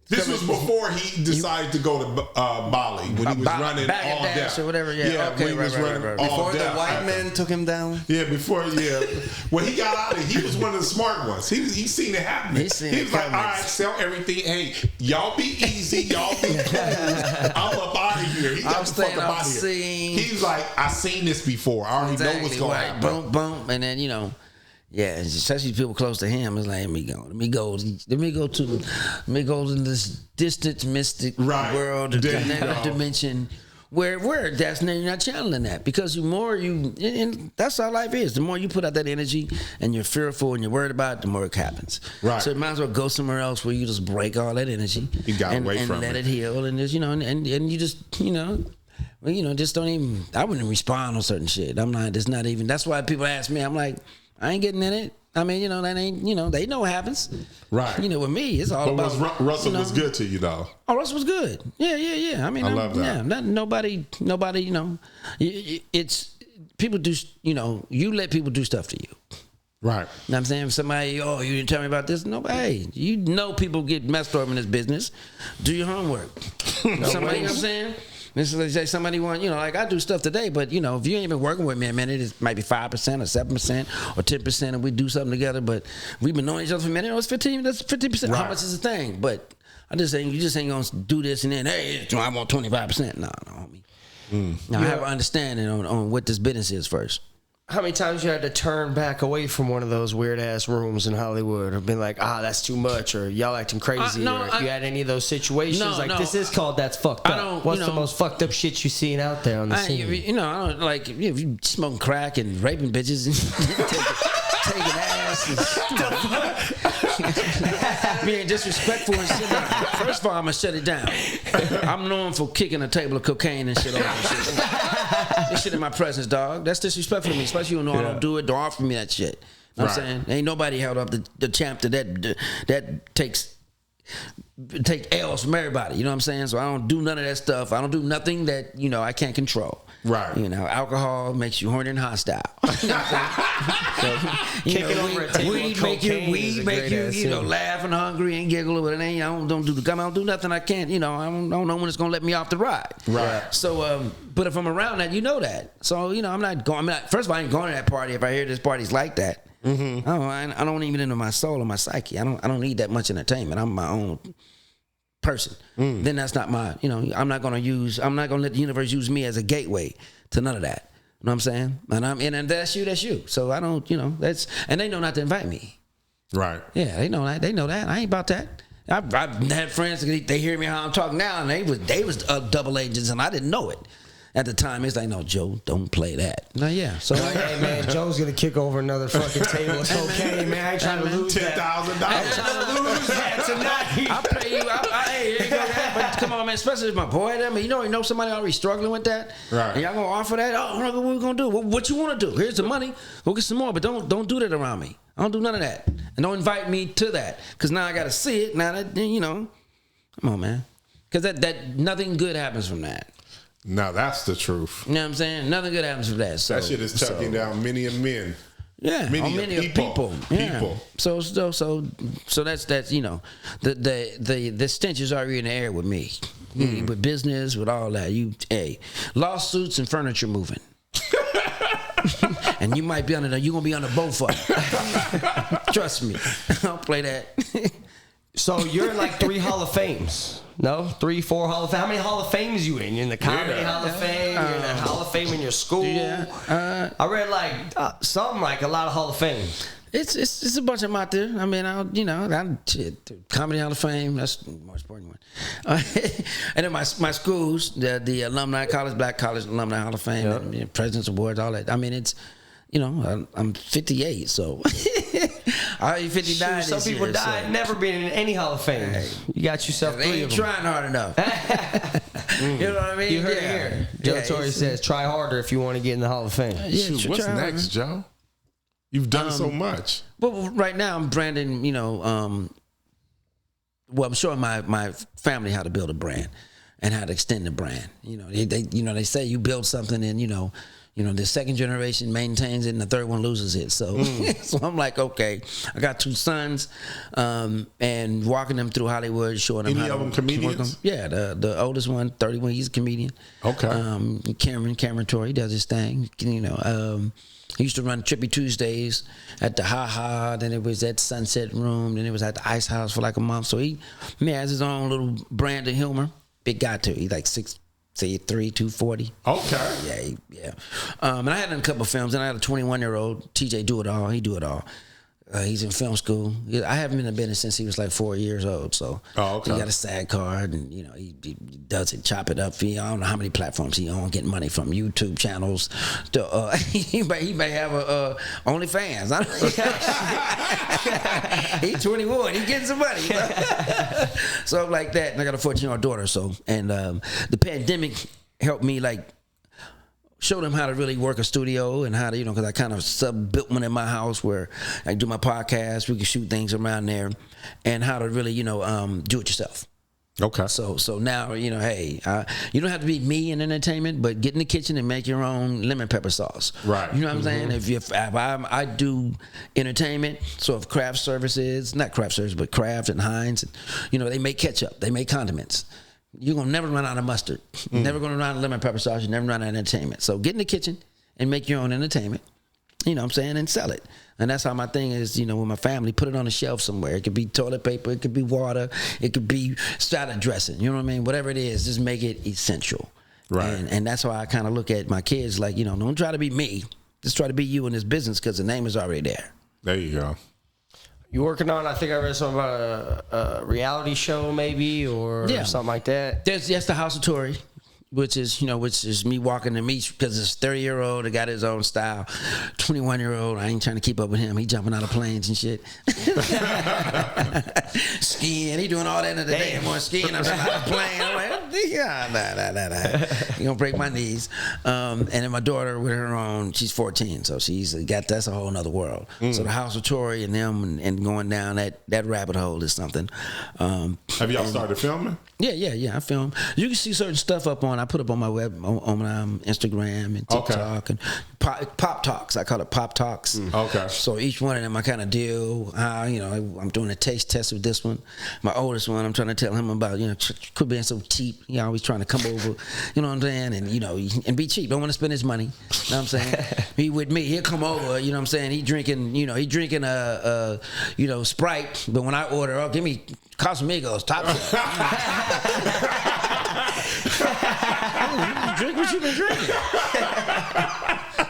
This was before he decided to go to Bali when he was running all death or whatever. Yeah, okay, when he was running all before death. The white man took him down. Yeah, when he got out of it, he was one of the smart ones. He seen it happening. He was like, all right, sell everything. Hey, y'all be easy. Y'all be cool. I'm up out of here. He got the fuck up out of here. He was like, I seen this before. I already know what's going to happen. Boom, and then yeah, especially people close to him. It's like, let me go in this distant mystic world, dimension, where that's you're not channeling that, because the more and that's how life is. The more you put out that energy and you're fearful and you're worried about it, the more it happens. Right. So you might as well go somewhere else where you just break all that energy. You got away from let it heal, and just and you just just don't even. I wouldn't respond on certain shit. I'm not. It's not even. That's why people ask me. I'm like, I ain't getting in it. I mean, that ain't, they know what happens. Right. With me, it's all about. But Russell was good to you, though. Oh, Russell was good. Yeah. I mean, I love that. Yeah, nobody, it's, people do, you let people do stuff to you. Right. You know what I'm saying? If somebody, you didn't tell me about this. No, hey, people get messed up in this business. Do your homework. Somebody, you know what I'm saying? This is like somebody want, like I do stuff today, but if you ain't been working with me a minute, it might be 5% or 7% or 10%, and we do something together. But we've been knowing each other for a minute. It's 15. That's 50%. Right. How much is the thing? But I just saying, you just ain't gonna do this and then, hey, I want 25%. No, homie. Now I have an understanding on what this business is first. How many times you had to turn back away from one of those weird ass rooms in Hollywood, or been like, that's too much, or y'all acting crazy, or if you had any of those situations, this is called That's Fucked Up. What's the most fucked up shit you seen out there on the scene? I don't like if you smoking crack and raping bitches and taking ass and being disrespectful and shit. First of all, I'm gonna shut it down. I'm known for kicking a table of cocaine and shit over and shit. This shit in my presence, dog. That's disrespectful to me, especially when I don't do it. Don't offer me that shit. You know what I'm saying? Ain't nobody held up the champ that take L's from everybody. You know what I'm saying? So I don't do none of that stuff. I don't do nothing that I can't control. Right. Alcohol makes you horny and hostile. You know what I'm saying? Kicking over a table of cocaine make you laugh and hungry and giggle, but it ain't. I don't do nothing I can't. I don't know when it's gonna let me off the ride. Right. So, but if I'm around that, that. So I'm not going. First of all, I ain't going to that party if I hear this party's like that. Mm-hmm. I don't even into my soul or my psyche. I don't need that much entertainment. I'm my own person. Then that's not my. I'm not gonna let the universe use me as a gateway to none of that. You know what I'm saying? And that's you. So I don't. That's, and they know not to invite me. Right. Yeah, they know that. I ain't about that. I've had friends. They hear me how I'm talking now, and they was double agents, and I didn't know it. At the time, it's like, no, Joe, don't play that. No, yeah. So, hey, man, Joe's going to kick over another fucking table of cocaine, man. I ain't trying to lose $10,000. I'm trying to lose that tonight. I'll pay you. Hey, here you go. But come on, man, especially if my boy, you know somebody already struggling with that. Right. And y'all going to offer that? Oh, what we going to do? What you want to do? Here's the money. Go get some more, but don't do that around me. I don't do none of that. And don't invite me to that. Because now I got to see it. Now that, come on, man. Because that nothing good happens from that. Now that's the truth. You know what I'm saying? Nothing good happens from that. So, that shit is tucking down many a men. Yeah, many people. Yeah. So that's the stench is already in the air with me, with business, with all that. Lawsuits and furniture moving, and you might be under. You gonna be under both of them. Trust me, I'll play that. So you're in like 3 Hall of Fames. No? 3, 4 Hall of Fame. How many Hall of Fames you in? You're in the Comedy Hall of Fame. You're in the Hall of Fame in your school. Yeah. I read something like a lot of Hall of Fame. It's a bunch of them out there. I mean, Comedy Hall of Fame. That's the most important one. And then my schools, the Alumni College, Black College Alumni Hall of Fame, and, President's Awards, all that. I mean, it's. I'm 58, so I'll be 59. Some people year, died never being in any Hall of Fame. You got yourself 3 of them. Ain't trying hard enough. You know what I mean? You heard it here. Joe Torry says, try harder if you want to get in the Hall of Fame. Shoot, what's next, Joe? You've done so much. Well, right now I'm branding, I'm showing my family how to build a brand and how to extend the brand. They say you build something and, the second generation maintains it and the third one loses it. So, so I'm like, okay, I got 2 sons, and walking them through Hollywood, showing them Any of them comedians? Yeah, the oldest one, 31, he's a comedian. Okay. Cameron Torry, he does his thing. He used to run Trippy Tuesdays at the Ha Ha, then it was at Sunset Room, then it was at the Ice House for like a month. So he has his own little brand of humor. Big guy too. He's like 6'3", 240. Okay. Yeah. And I had a couple of films, and I had a 21-year-old, TJ Do It All. He do it all. He's in film school. I haven't been in business since he was like 4 years old. So he got a SAG card, and he does it, chop it up. I don't know how many platforms he on, getting money from YouTube channels. He may have a OnlyFans. He's 21. He getting some money. So like that, and I got a 14-year-old daughter. So the pandemic helped me show them how to really work a studio and how to, because I kind of built one in my house where I do my podcast, we can shoot things around there, and how to really, do it yourself. Okay. So now, hey, you don't have to be me in entertainment, but get in the kitchen and make your own lemon pepper sauce. Right. You know what I'm saying? If I do entertainment, so if craft services, not craft services, but Kraft and Heinz, they make ketchup, they make condiments. You're going to never run out of mustard. You're never going to run out of lemon pepper sauce. You never run out of entertainment. So get in the kitchen and make your own entertainment, and sell it. And that's how my thing is, with my family, put it on a shelf somewhere. It could be toilet paper. It could be water. It could be salad dressing. You know what I mean? Whatever it is, just make it essential. Right. And that's why I kind of look at my kids like, don't try to be me. Just try to be you in this business because the name is already there. There you go. You working on? I think I read something about a reality show, maybe, or something like that. That's the House of Torry, which is me walking the meet because it's 30-year-old that got his own style. 21-year-old, I ain't trying to keep up with him. He jumping out of planes and shit. Skiing, he doing all that in the day. I'm skiing, I'm out of plane. I'm like, nah. You gonna break my knees. And then my daughter with her own, she's 14, so that's a whole nother world. So the House of Torry and them and going down that rabbit hole is something. Have y'all started filming? Yeah, I film. You can see certain stuff I put up on my web, on Instagram and TikTok and Pop Talks. I call it Pop Talks. Okay. So each one of them I kind of deal. I'm doing a taste test with this one. My oldest one, I'm trying to tell him about, quit being so cheap. Always trying to come over, you know what I'm saying? And, and be cheap. Don't want to spend his money. You know what I'm saying? He with me, he'll come over, you know what I'm saying? He drinking a Sprite, but when I order, give me Casamigos, top drink what you been drinking.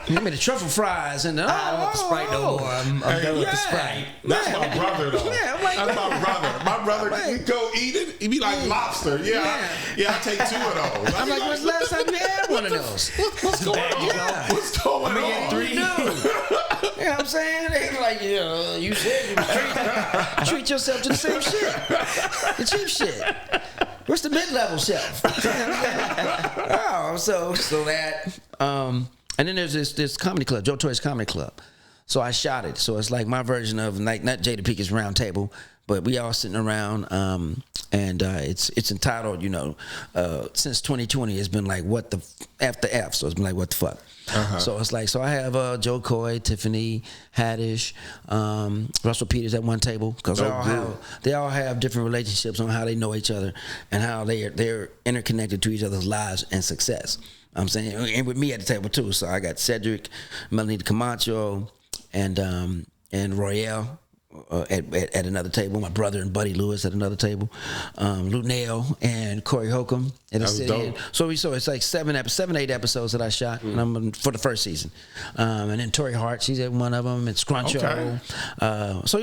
Give me the truffle fries and I don't want the Sprite no more. I'm done with the Sprite. That's my brother though. Yeah, I'm like that's my brother. My brother, we go eat it. He be like lobster. Yeah, I take 2 of those. I'm like, when's the last time you had one of those? What's going on? Yeah. What's going on? 3. You know what I'm saying? They like, you said you treat yourself to the same shit. The cheap shit. What's the mid-level shelf? So that, and then there's this comedy club, Joe Torry's Comedy Club. So I shot it. So it's like my version of like not Jada Pickett's Round Table, but we all sitting around, and it's entitled, since 2020 it's been like what the after F. So it's been like what the fuck. So it's like, so I have Joe Coy, Tiffany Haddish, Russell Peters at one table because they all have different relationships on how they know each other and how they're interconnected to each other's lives and success. I'm saying, and with me at the table too. So I got Cedric, Melanie Camacho, and Royale. At another table, my brother and Buddy Lewis at another table, Lou Nail and Corey Holcomb at a city. So it's like 8 episodes that I shot, and I'm for the first season. And then Tori Hart, she's at one of them. It's Scruncho. So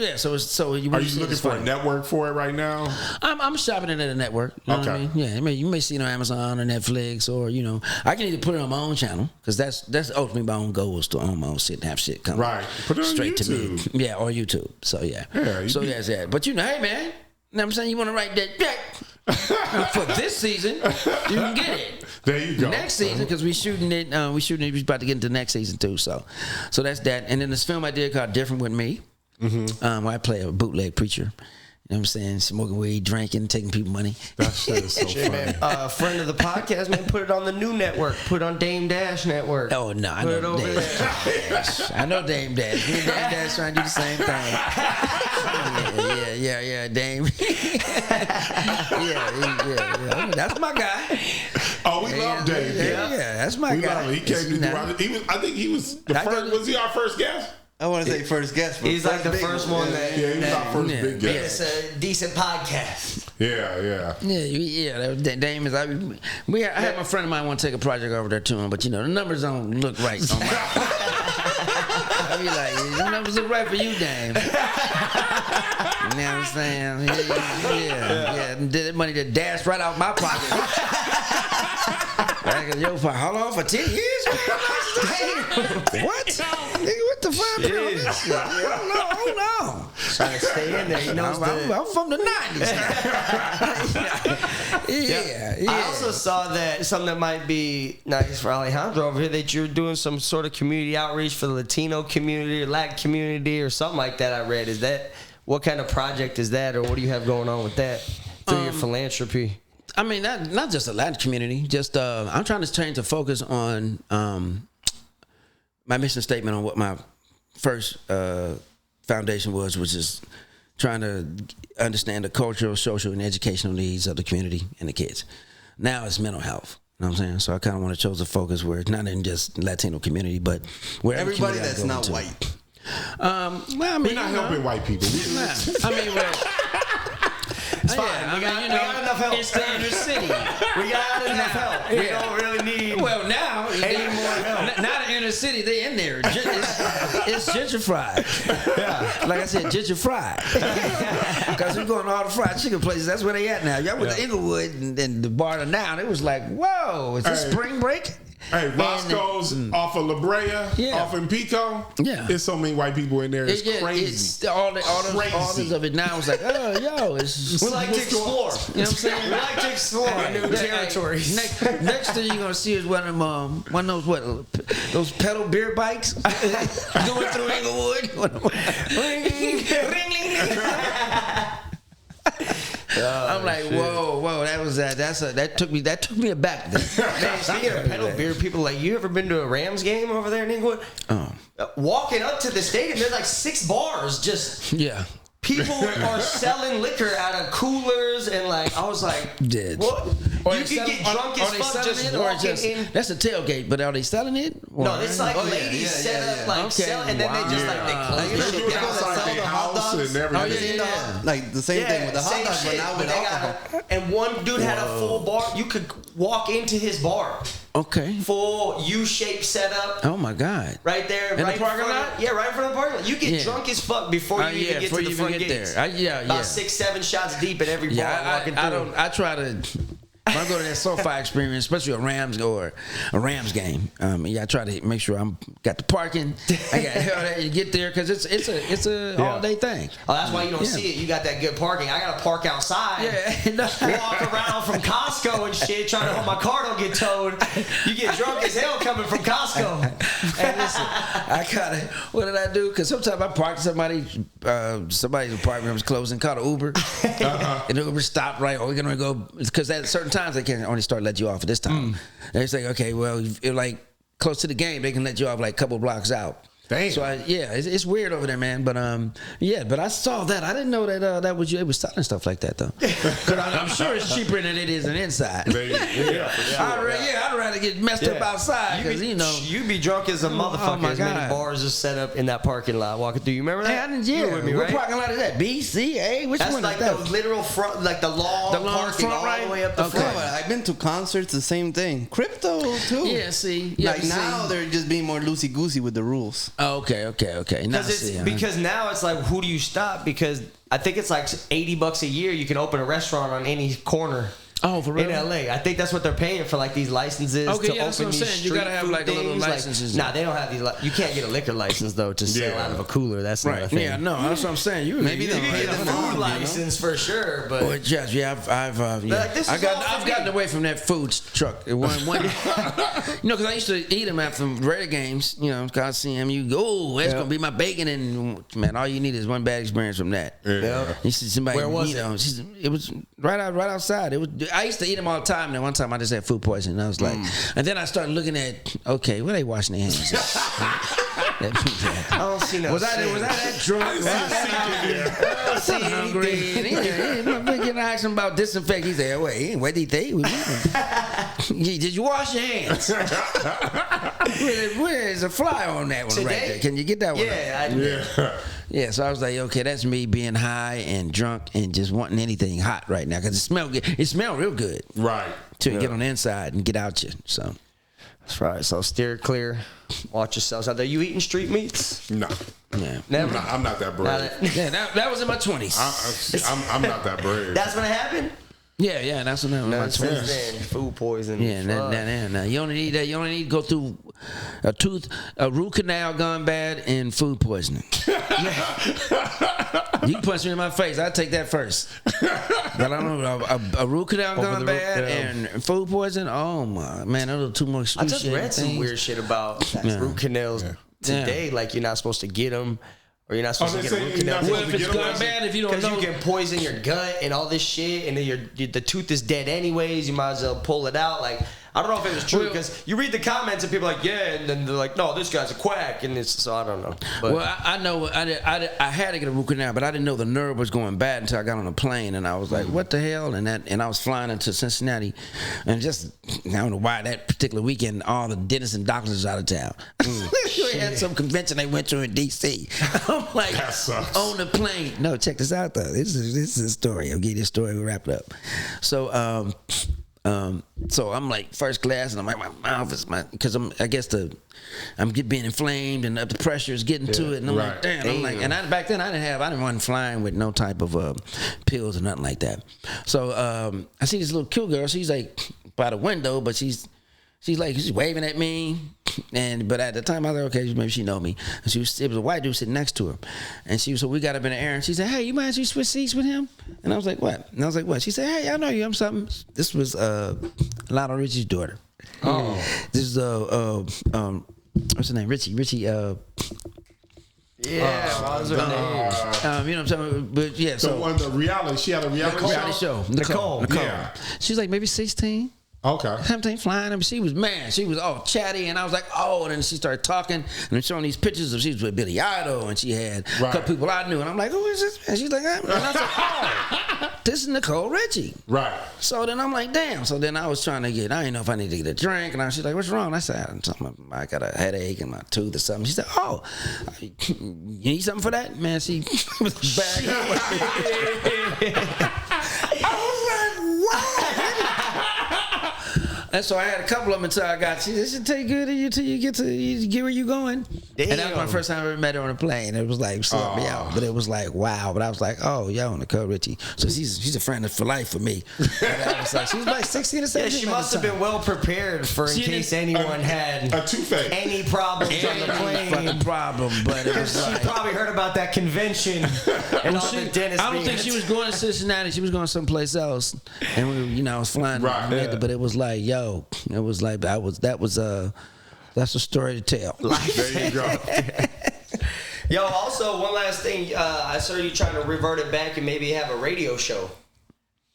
you are you looking for a network for it right now? I'm shopping it at a network. You know what I mean? Yeah, you may see it on Amazon or Netflix, or I can either put it on my own channel because that's ultimately my own goal is to own my own shit and have shit come put it on straight YouTube. to me. Yeah, or YouTube. So yeah. But hey man, you know what I'm saying? You want to write that check for this season, you can get it. There you go. Next season, because we shooting it. We're about to get into next season too. So that's that. And then this film I did called Different With Me, where I play a bootleg preacher. You know what I'm saying? Smoking weed, drinking, taking people money. That shit is so funny. Man, friend of the podcast, man, put it on the new network. Put it on Dame Dash Network. Oh, no. I know Dame Dash. I know Dame Dash. Me and Dame Dash trying to do the same thing. Yeah, Dame. yeah. That's my guy. Oh, we love Dame. Yeah, that's my guy. Love him. He came to do. I think he was the first. Was he our first guest? I want to say first guest. He's like the first one that. Yeah, he was our first big guest. It's a decent podcast. Yeah. Dame is. I had my friend of mine want to take a project over there to him, but the numbers don't look right on my. I be like, the numbers look right for you, Dame. You know what I'm saying? Yeah. That money just dashed right out my pocket. Hold on for 10 years? What? Nigga, what the fuck? Hold on. Trying to stay in there. He knows I'm from the 90s. Yeah. I also saw that something that might be nice for Alejandro over here, that you're doing some sort of community outreach for the Latino community or Latin community or something like that. I read. Is that, what kind of project is that, or what do you have going on with that through your philanthropy? I mean, not just the Latin community. Just I'm trying to change the focus on my mission statement on what my first foundation was, which is trying to understand the cultural, social, and educational needs of the community and the kids. Now it's mental health. You know what I'm saying? So I kind of want to choose a focus where it's not in just Latino community, but where everybody that's not white. Well, I mean, we're not helping white people. It's fine. We got enough help. It's the inner city. We got enough help. We don't really need now any more help. Not the inner city. They in there. It's gentrified. Yeah. Like I said, gentrified. Because we're going to all the fried chicken places. That's where they at now. Y'all went to Englewood and the bar now. It was like, whoa, is this spring break? Hey, Roscoe's off of La Brea, off in Pico. Yeah. There's so many white people in there. It's crazy. It's all those of it now. It's like, oh, yo, it's we like to explore. You know what I'm saying? We like to explore new territories. Next thing you're gonna see is one of those pedal beer bikes going through Englewood. Ring, ring. I'm like, whoa, that was that. That took me aback. Man, speaking of pedal beer, people like, you ever been to a Rams game over there in Englewood? Oh. Walking up to the stadium, there's like 6 bars just. Yeah. People are selling liquor out of coolers and like, I was like, Dead. what? Or You can get drunk as fuck just walking in. That's a tailgate, but are they selling it? No, it's like ladies set up like selling, and then they just like they close They the do shit it down. outside their house and everything. Like the same thing with the hot dogs, but now with alcohol. And one dude had a full bar. You could walk into his bar. Okay. Full U-shaped setup. Oh my God. Right there, in right the parking in front lot. Yeah, right in front of the parking lot. You get drunk as fuck before you even get to the front gates. About 6-7 shots deep at every bar walking through. I try to. When I go to that SoFi experience, especially a Rams or a Rams game, I try to make sure I'm got the parking. I got hell that you get there because it's a all day thing. Oh, that's why you don't see it. You got that good parking. I got to park outside. Walk around from Costco and shit, trying to hope my car don't get towed. You get drunk as hell coming from Costco. Hey, listen, what did I do? Because sometimes I parked somebody's apartment was closing, called an Uber, and the Uber stopped right. We're gonna go because at certain times they can only start let you off at this time. And it's like, okay, well, if like close to the game, they can let you off like a couple blocks out. Damn. So it's weird over there, man. But but I saw that. I didn't know that that was you. It was selling stuff like that though. I'm sure it's cheaper than it is an inside. I'd rather get messed up outside because you be drunk as a motherfucker. As many bars are set up in that parking lot walking through. You remember that? Yeah. You were with me, What right? parking lot is that? B, C, A? Which That's one like is that? the literal front, like the long parking front, all the way up the Yeah, front. but I've been to concerts, the same thing. Crypto too. Yeah, see. Now they're just being more loosey goosey with the rules. Oh, okay. Because now it's like, who do you stop? Because I think it's like $80 a year. You can open a restaurant on any corner. Oh, for real? In LA, I think that's what they're paying for, like these licenses to open that's what I'm these saying. You street gotta have food like a little things. licenses. Nah, they don't have these. You can't get a liquor license though to sell out of a cooler. That's not a thing. Yeah, no, that's what I'm saying. You Maybe You can get a food license for sure, but Well, Josh, I've gotten away from that food truck. Because I used to eat them after Raider games. Because I see them, you go, that's gonna be my bacon, and man, all you need is one bad experience from that. Yeah. You see somebody, Where was it? It was right outside. I used to eat them all the time. And then one time I just had food poisoning. And I was like, and then I started looking at, okay, where they washing their hands? I don't see no. Was I that drunk? I was hungry. And I asked him about disinfect. He said, wait, what did he say? Did you wash your hands? Where is a fly on that one right there? Can you get that one? Yeah, so I was like, okay, that's me being high and drunk and just wanting anything hot right now because it smelled good. It smelled real good. Right. Till you get on the inside and get out you. So that's right. So steer clear. Watch yourselves out there. You eating street meats? No. Yeah. Never. I'm not that brave. That was in my 20s. I'm not that brave. That's when it happened? Yeah, that's when I was in my 20s. Food poisoning. Yeah, nah. You only need that. You only need to go through a root canal gone bad, and food poisoning. You can punch me in my face. I'll take that first. But I don't know, a root canal gone bad and food poisoning. Oh my man, those are two more. I just read some weird shit about root canals today. Like you're not supposed to get them. Or you're not supposed to get a root canal. Well, if it's gone bad, if you don't know, because you can poison your gut and all this shit, and then the tooth is dead anyways. You might as well pull it out. Like I don't know if it was true because you read the comments and people are like, yeah, and then they're like, no, this guy's a quack, and it's so I don't know. But. Well, I know I had to get a root canal, but I didn't know the nerve was going bad until I got on a plane, and I was like, what the hell? And I was flying into Cincinnati, and just I don't know why that particular weekend all the dentists and doctors was out of town. We had some convention they went to in D.C. I'm like, that sucks. On the plane. No, check this out though. This is a story. I'll give you this story. We'll wrap it up. So I'm like first class, and I'm like my mouth is because I'm being inflamed, and the pressure is getting to it, and I'm like, damn. I'm like, and back then I didn't want flying with no type of pills or nothing like that. So I see this little cute girl. She's like by the window, but she's waving at me, but at the time I was like, okay, maybe she know me. And it was a white dude sitting next to her, and so we got up in the air, and she said, hey, you mind if you switch seats with him? And I was like, what? And I was like, what? She said, hey, I know you. I'm something. This was Lionel Richie's daughter. Oh, this is what's her name? Richie. Yeah, what was her name? You know what I'm talking about? But yeah, so on the reality, she had a reality show. Nicole. Yeah. She's like maybe 16. Okay. Something flying. I mean, she was all chatty, and I was like, oh, and then she started talking and showing these pictures of she was with Billy Idol, and she had a couple people I knew, and I'm like, who is this? And she's like, and I was like, oh, this is Nicole Richie. Right. So then I'm like, damn. So then I was trying to I didn't know if I needed to get a drink, and she's like, what's wrong? I said, I got a headache in my tooth or something. She said, oh, you need something for that? Man, she was back. I was like, what? And so I had a couple of them until I got, this should take good of you till you get where you going. Damn. And that was my first time I ever met her on a plane. It was like, slowed me out. But it was like, wow. But I was like, oh, yo, Nicole Richie. So she's a friend for life for me. I was like, she was like 16 or 17. Yeah, she must have been well prepared in case anyone had a toothache. Any problems on the plane. Fucking problem. But it was she probably heard about that convention and all the dentists. I don't think she was going to Cincinnati. She was going someplace else. And I was flying. Right. But it was like, yo. It was like that's a story to tell. There you go. Yo, also one last thing, I saw you trying to revert it back and maybe have a radio show.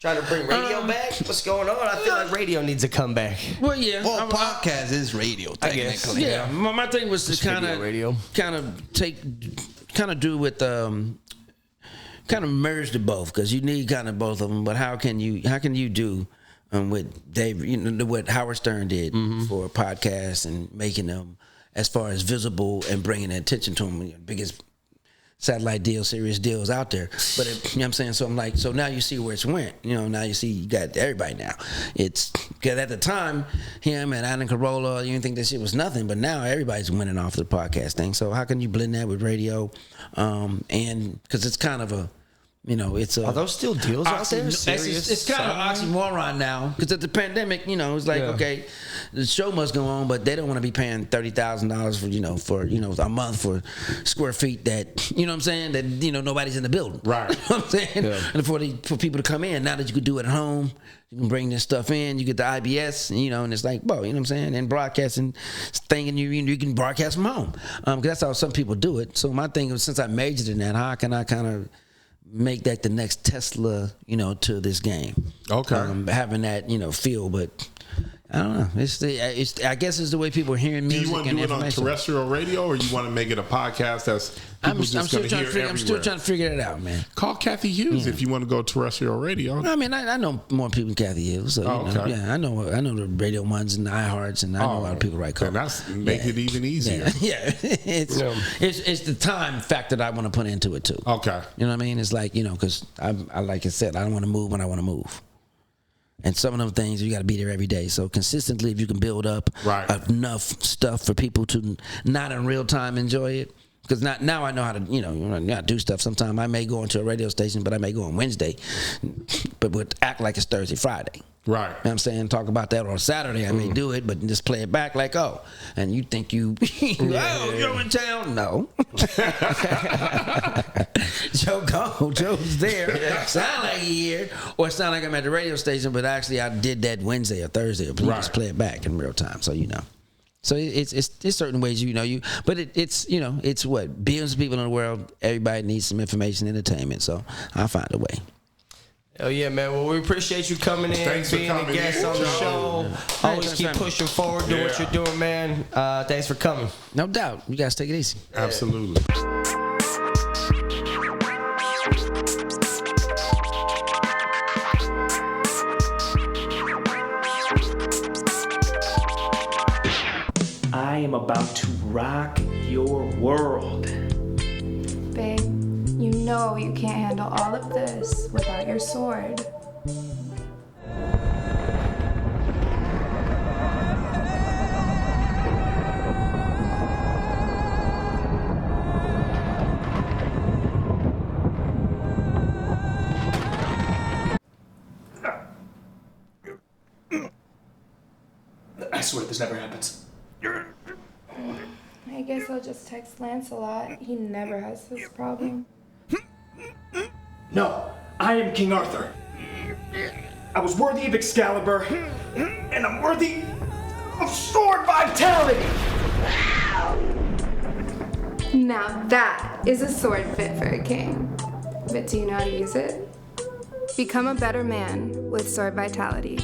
Trying to bring radio back? What's going on? I feel like radio needs a comeback. Well, yeah. Well, podcast is radio, technically. Yeah. My thing was to kind of do with kind of merge the both, because you need kind of both of them. But how can you do what Dave, what Howard Stern did for a podcast and making them as far as visible and bringing attention to them, biggest satellite deal, serious deals out there. But you know what I'm saying? So I'm like, so now you see where it's went. Now you see you got everybody now. It's because at the time, him and Adam Carolla, you didn't think that shit was nothing, but now everybody's winning off the podcast thing. So how can you blend that with radio? And because it's kind of a, it's a. Are those still deals out there? It's kind of an oxymoron now, because at the pandemic, it's like, okay, the show must go on, but they don't want to be paying $30,000 for a month for square feet that, you know what I'm saying, that nobody's in the building. Right. You know what I'm saying? Yeah. And for people to come in, now that you can do it at home, you can bring this stuff in, you get the IBS, and it's like, whoa, you know what I'm saying? And broadcasting thing, and you can broadcast from home. Because that's how some people do it. So my thing was, since I majored in that, how can I kind of make that the next Tesla, to this game? Okay. Having that, feel, but I don't know. I guess it's the way people are hearing music. Do you want to do it on terrestrial radio, or you want to make it a podcast that's I'm still trying to figure it out, man. Call Kathy Hughes if you want to go terrestrial radio. I mean, I know more people than Kathy Hughes. So, I know the radio ones and the iHearts, and I know a lot of people write calls. And that's make it even easier. Yeah. It's the time factor that I want to put into it too. Okay. You know what I mean? It's like, because I like I said, I don't want to move when I want to move. And some of them things, you got to be there every day. So consistently, if you can build up enough stuff for people to not in real time enjoy it. Because now I know how to, do stuff. Sometimes I may go into a radio station, but I may go on Wednesday, but would act like it's Thursday, Friday. Right. You know what I'm saying? Talk about that on Saturday. I may do it, but just play it back like, oh. And you think you're in town? No. Joe's there. Sound like he here. Or it sound like I'm at the radio station, but actually I did that Wednesday or Thursday. Or just play it back in real time, so So it's certain ways but it's what billions of people in the world. Everybody needs some information, entertainment. So I'll find a way. Oh yeah, man. Well, we appreciate you coming in, being a guest on the show. Always keep pushing forward, do what you're doing, man. Thanks for coming. No doubt. You guys take it easy. Absolutely. I am about to rock your world. Babe, you know you can't handle all of this without your sword. I swear this never happens. I guess I'll just text Lancelot. He never has this problem. No, I am King Arthur. I was worthy of Excalibur, and I'm worthy of sword vitality. Now that is a sword fit for a king. But do you know how to use it? Become a better man with sword vitality.